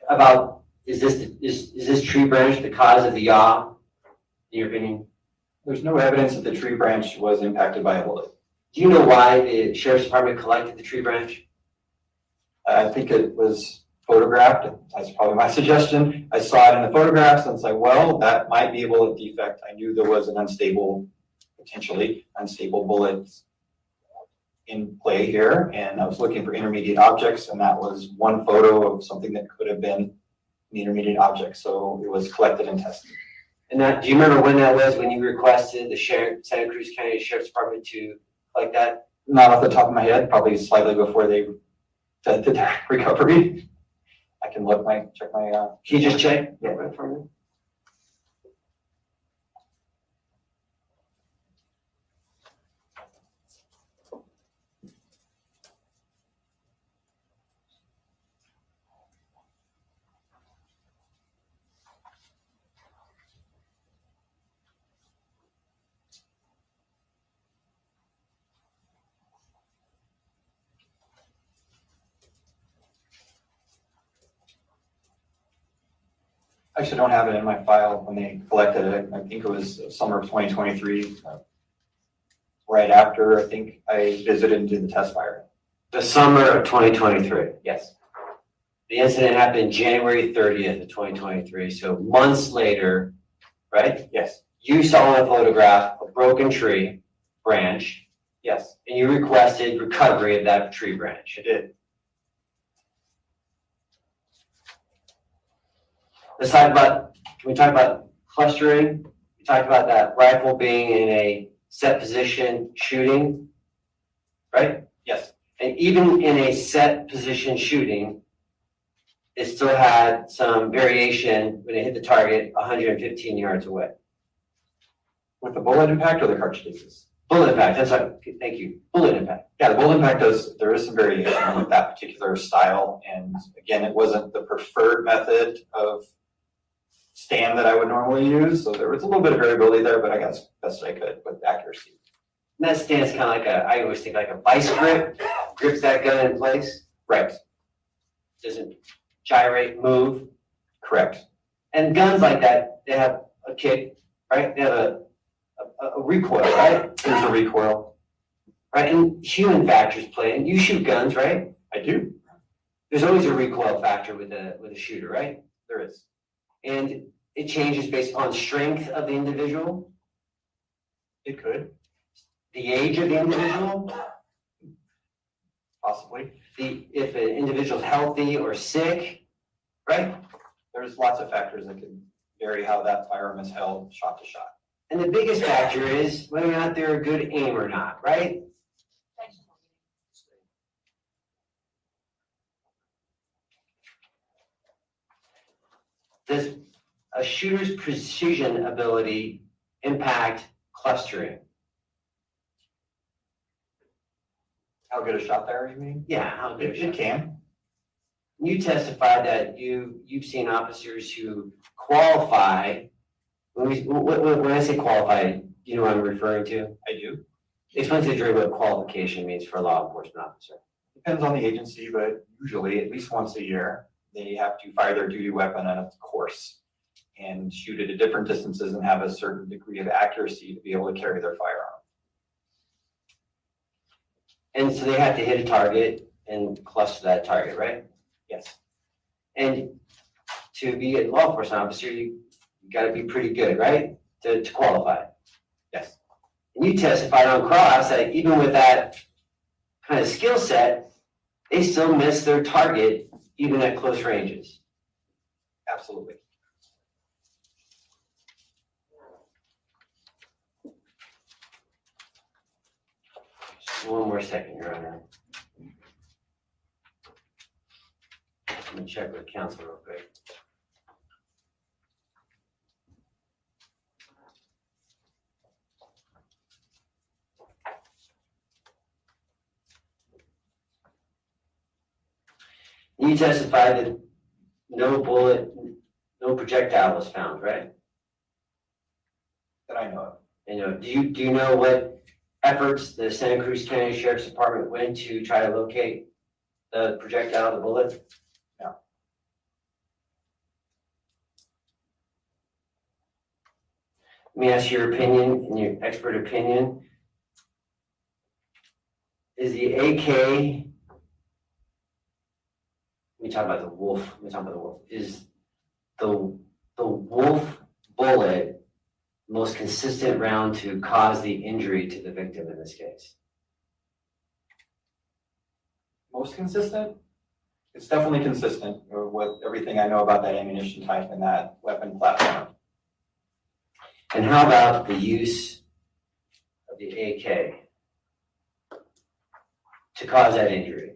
About, is this tree branch the cause of the yaw, in your opinion? There's no evidence that the tree branch was impacted by a bullet. Do you know why the sheriff's department collected the tree branch? I think it was photographed. That's probably my suggestion. I saw it in the photographs and it's like, well, that might be a bullet defect. I knew there was an potentially unstable bullet in play here. And I was looking for intermediate objects, and that was one photo of something that could have been an intermediate object. So it was collected and tested. And that, do you remember when that was, when you requested the Santa Cruz County Sheriff's Department to collect that? Not off the top of my head, probably slightly before they did their recovery. I can check my. Can you just check? Yeah, right for me. I actually don't have it in my file when they collected it. I think it was summer of 2023. Right after, I think I visited and did the test fire. The summer of 2023. Yes. The incident happened January 30th of 2023. So months later, right? Yes. You saw in a photograph a broken tree branch. Yes. And you requested recovery of that tree branch. I did. Let's talk about, can we talk about clustering? We talked about that rifle being in a set position shooting, right? Yes, And even in a set position shooting, it still had some variation when it hit the target 115 yards away. with the bullet impact or the cartridges? Bullet impact, that's right, thank you, bullet impact. Yeah, the bullet impact there is some variation with that particular style. And again, it wasn't the preferred method of stand that I would normally use. So there was a little bit of variability there, but I got as best I could with accuracy. And that stands kind of like I always think like a vice grip, grips that gun in place. Right, Doesn't gyrate, move. correct. And guns like that, they have a kick, right? They have a recoil, right? There's a recoil. Right, and human factors play, and you shoot guns, right? I do. There's always a recoil factor with a shooter, right? There is. And it changes based on strength of the individual, It could, the age of the individual, possibly. if an individual's healthy or sick, right? There's lots of factors that can vary how that firearm is held shot to shot. And the biggest factor is whether or not they're a good aim or not, right? Does a shooter's precision ability impact clustering? How good a shot there, you mean? Yeah, how good? It can. You testified that you've seen officers who qualify. When I say qualify, you know what I'm referring to? I do. Explain to the jury what qualification means for a law enforcement officer. Depends on the agency, but usually at least once a year, they have to fire their duty weapon on a course and shoot it at different distances and have a certain degree of accuracy to be able to carry their firearm. And so they have to hit a target and cluster that target, right? Yes. And to be a law enforcement officer, you gotta be pretty good, right? To qualify. Yes. And you testified on cross that even with that kind of skill set, they still miss their target even at close ranges. Absolutely. Just one more second, Your Honor. Let me check with counsel real quick. You testified that no bullet, no projectile was found, right? That I know of. And do you know what efforts the Santa Cruz County Sheriff's Department went to try to locate the projectile, the bullet? No. Let me ask your opinion, and your expert opinion. Is the AK, let me talk about the wolf, is the wolf bullet most consistent round to cause the injury to the victim in this case? Most consistent? It's definitely consistent with everything I know about that ammunition type and that weapon platform. And how about the use of the AK to cause that injury?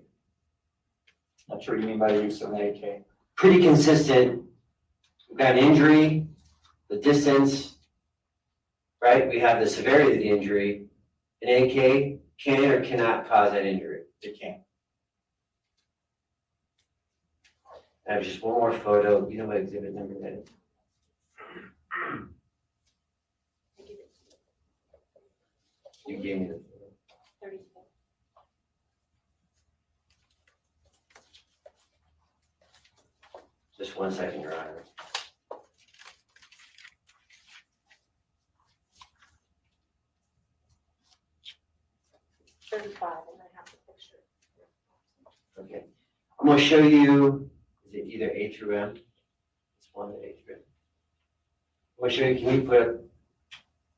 Not sure what you mean by the use of an AK. Pretty consistent. We've got an injury, the distance, right? We have the severity of the injury. An AK can or cannot cause that injury. It can. I have just one more photo. You know what exhibit number that is? You gave me the photo. Just 1 second, Your Honor. And I have the picture. Okay. I'm going to show you, is it either A through M? It's one that A through M. I'm going to show you, can you put up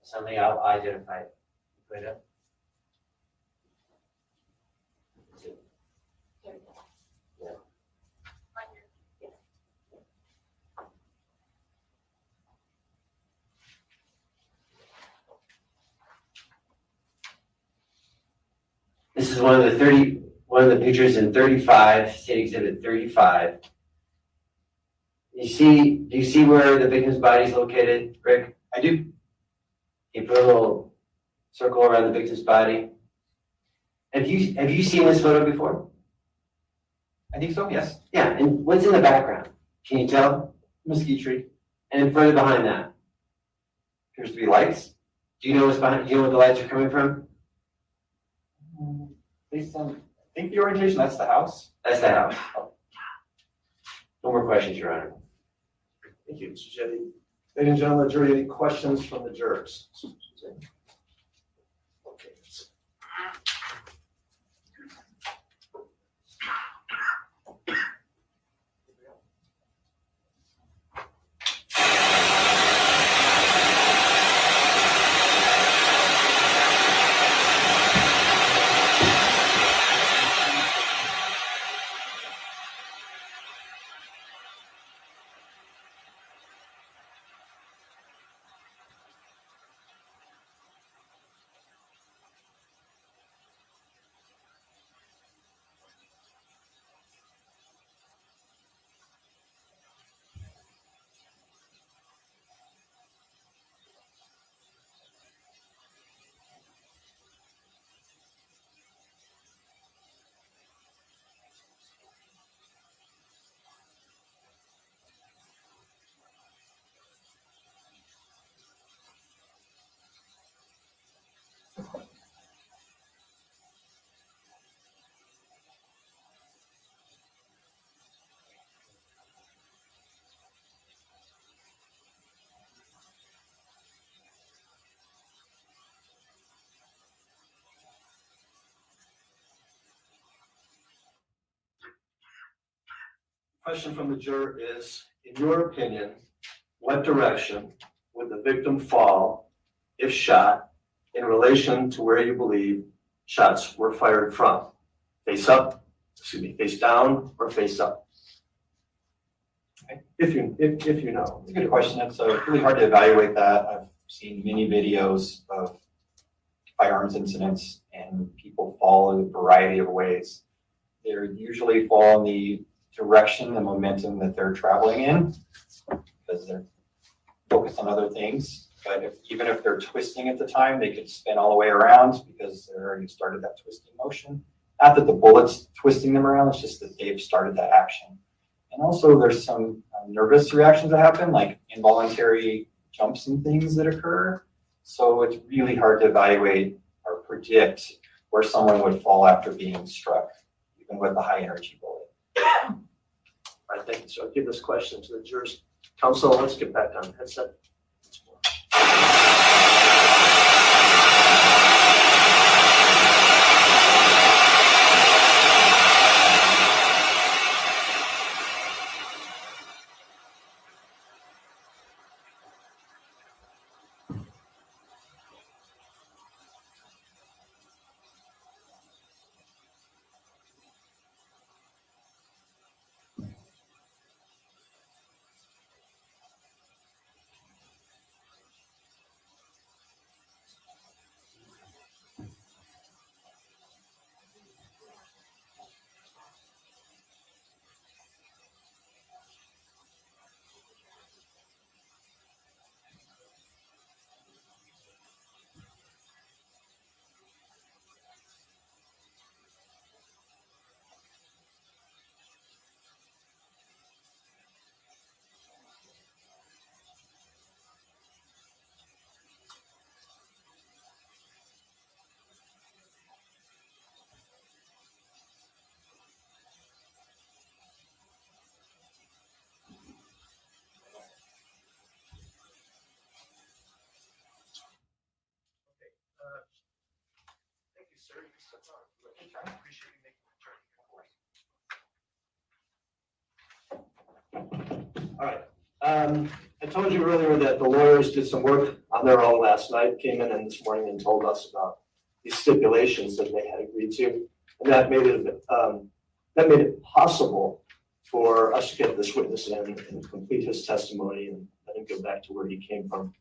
something I'll identify it? Put it up. Is it- Yeah. This is one of the pictures in 35, State Exhibit 35. Do you see where the victim's body is located, Rick? I do. You put a little circle around the victim's body. Have you seen this photo before? I think so, yes. Yeah, and what's in the background? Can you tell? Mesquite tree. And further behind that? Appears to be lights. Do you know what's behind, do you know what the lights are coming from? Based on, I think the orientation, that's the house. That's the house. No more questions, Your Honor. Thank you, Mr. Jetty. Ladies and gentlemen, the jury, any questions from the jurors? Okay. Question from the juror is, in your opinion, what direction would the victim fall if shot in relation to where you believe shots were fired from? Face up, face down, or face up? If you know. It's a good question. It's really hard to evaluate that. I've seen many videos of firearms incidents and people fall in a variety of ways. They usually fall in the direction, the momentum that they're traveling in because they're focused on other things. But even if they're twisting at the time, they could spin all the way around because they already started that twisting motion. Not that the bullet's twisting them around, it's just that they've started that action. And also there's some nervous reactions that happen, like involuntary jumps and things that occur. So it's really hard to evaluate or predict where someone would fall after being struck, even with a high energy bullet. All right, thank you. So I'll give this question to the jurors. Counsel, let's get back on headset. Thank you, sir. I appreciate you making the journey. All right. I told you earlier that the lawyers did some work on their own last night, came in this morning and told us about these stipulations that they had agreed to. And that made it possible for us to get this witness in and complete his testimony and let him go back to where he came from.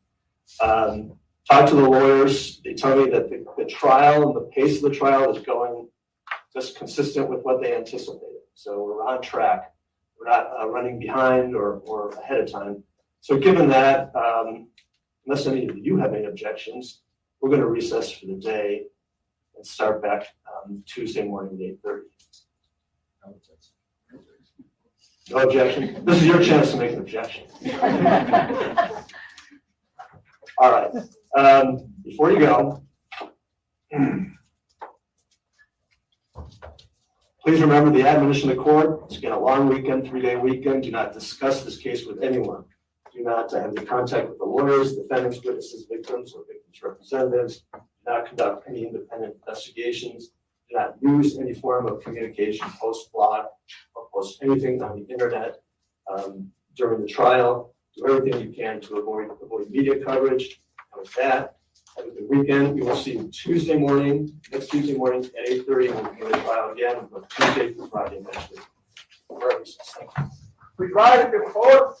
Talked to the lawyers. They tell me that the trial and the pace of the trial is going just consistent with what they anticipated. So we're on track. We're not running behind or ahead of time. So given that, unless any of you have any objections, we're going to recess for the day and start back Tuesday morning at 8:30. No objection? This is your chance to make an objection. All right. Before you go, please remember the admonition of the court. It's again a long weekend, 3-day weekend. Do not discuss this case with anyone. Do not have any contact with the lawyers, defendants, witnesses, victims, or victims' representatives. Do not conduct any independent investigations. Do not use any form of communication, post blog, or post anything on the internet during the trial. Do everything you can to avoid media coverage. And with that, have a good weekend. We will see you Tuesday morning, next Tuesday morning at 8:30, and we'll begin the trial again, but Tuesday through Friday next week. We rise before.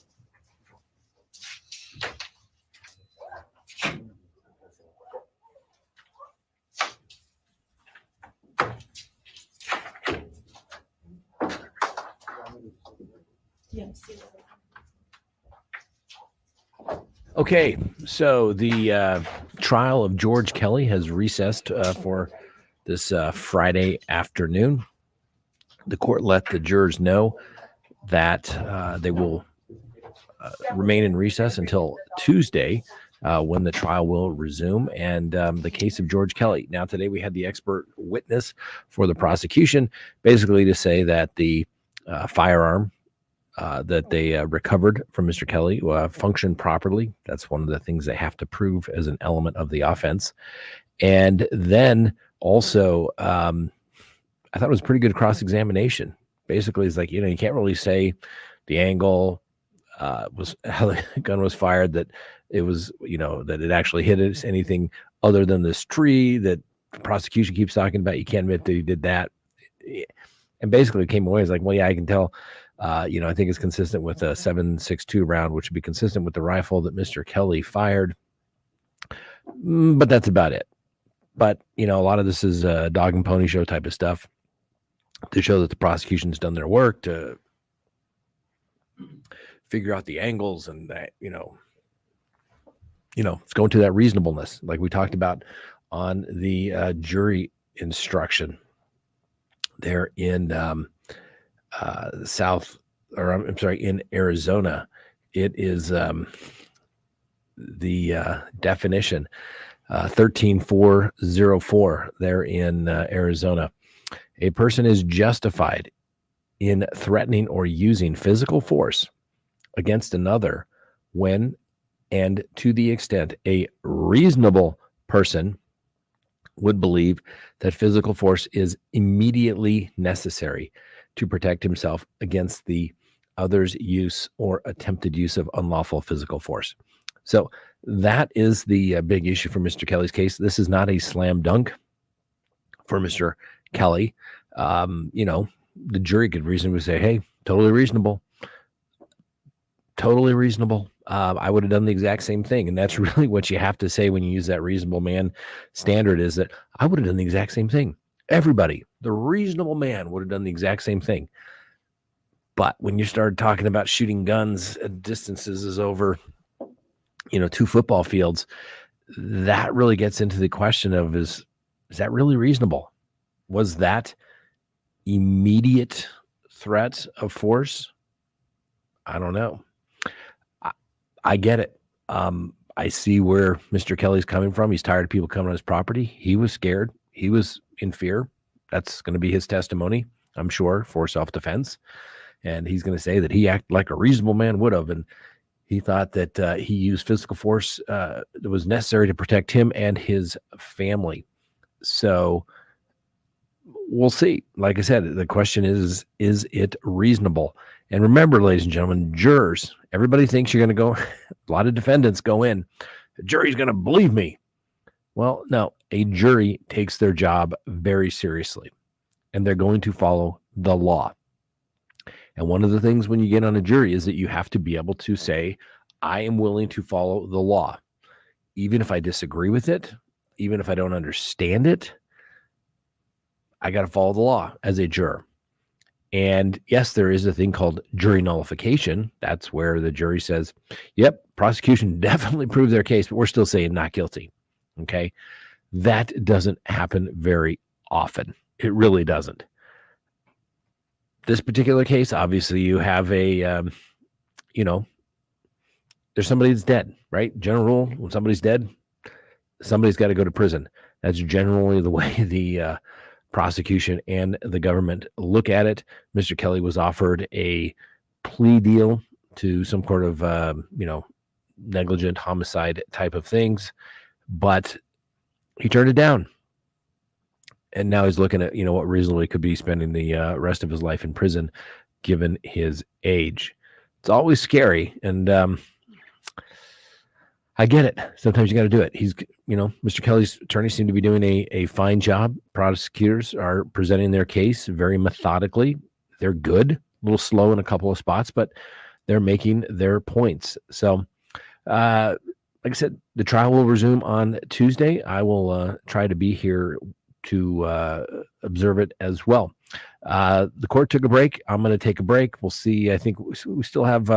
Okay, so the trial of George Kelly has recessed for this Friday afternoon. The court let the jurors know that they will remain in recess until Tuesday when the trial will resume, and the case of George Kelly. Now, today we had the expert witness for the prosecution, basically to say that the firearm that they recovered from Mr. Kelly functioned properly. That's one of the things they have to prove as an element of the offense. And then also, I thought it was pretty good cross-examination. Basically, it's like, you can't really say the angle was how the gun was fired, that it was, that it actually hit us, anything other than this tree that the prosecution keeps talking about. You can't admit that he did that. And basically it came away as like, well, yeah, I can tell. I think it's consistent with a 7.62 round, which would be consistent with the rifle that Mr. Kelly fired. But that's about it. But, a lot of this is dog and pony show type of stuff to show that the prosecution's done their work to figure out the angles, and that, it's going to that reasonableness, like we talked about on the jury instruction there in in Arizona. It is the definition 13404 there in Arizona. A person is justified in threatening or using physical force against another when and to the extent a reasonable person would believe that physical force is immediately necessary to protect himself against the other's use or attempted use of unlawful physical force. So that is the big issue for Mr. Kelly's case. This is not a slam dunk for Mr. Kelly. The jury could reasonably say, hey, totally reasonable. Totally reasonable. I would have done the exact same thing. And that's really what you have to say when you use that reasonable man standard, is that I would have done the exact same thing. Everybody, the reasonable man, would have done the exact same thing. But when you start talking about shooting guns at distances is over, 2 football fields, that really gets into the question of, is that really reasonable? Was that immediate threat of force? I don't know. I get it. I see where Mr. Kelly's coming from. He's tired of people coming on his property. He was scared. He was in fear. That's going to be his testimony, I'm sure, for self-defense. And he's going to say that he acted like a reasonable man would have. And he thought that he used physical force that was necessary to protect him and his family. So we'll see. Like I said, the question is it reasonable? And remember, ladies and gentlemen, jurors, everybody thinks you're going to go, a lot of defendants go in, the jury's going to believe me. Well, no, a jury takes their job very seriously, and they're going to follow the law. And one of the things when you get on a jury is that you have to be able to say, I am willing to follow the law, even if I disagree with it, even if I don't understand it. I got to follow the law as a juror. And yes, there is a thing called jury nullification. That's where the jury says, yep, prosecution definitely proved their case, but we're still saying not guilty. Okay. That doesn't happen very often. It really doesn't. This particular case, obviously, you have a, there's somebody that's dead, right? General rule, when somebody's dead, somebody's got to go to prison. That's generally the way the prosecution and the government look at it. Mr. Kelly was offered a plea deal to some sort of, negligent homicide type of things, but he turned it down. And now he's looking at, what reasonably could be spending the rest of his life in prison, given his age. It's always scary. And I get it. Sometimes you got to do it. He's, Mr. Kelly's attorneys seem to be doing a fine job. Prosecutors are presenting their case very methodically. They're good, a little slow in a couple of spots, but they're making their points. So, like I said, the trial will resume on Tuesday. I will try to be here to observe it as well. The court took a break. I'm going to take a break. We'll see. I think we still have,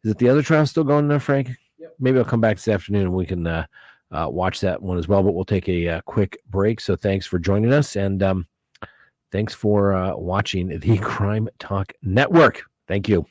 is it the other trial still going there, Frank? Yep. Maybe I'll come back this afternoon and we can watch that one as well, but we'll take a quick break. So thanks for joining us, and thanks for watching the Crime Talk Network. Thank you.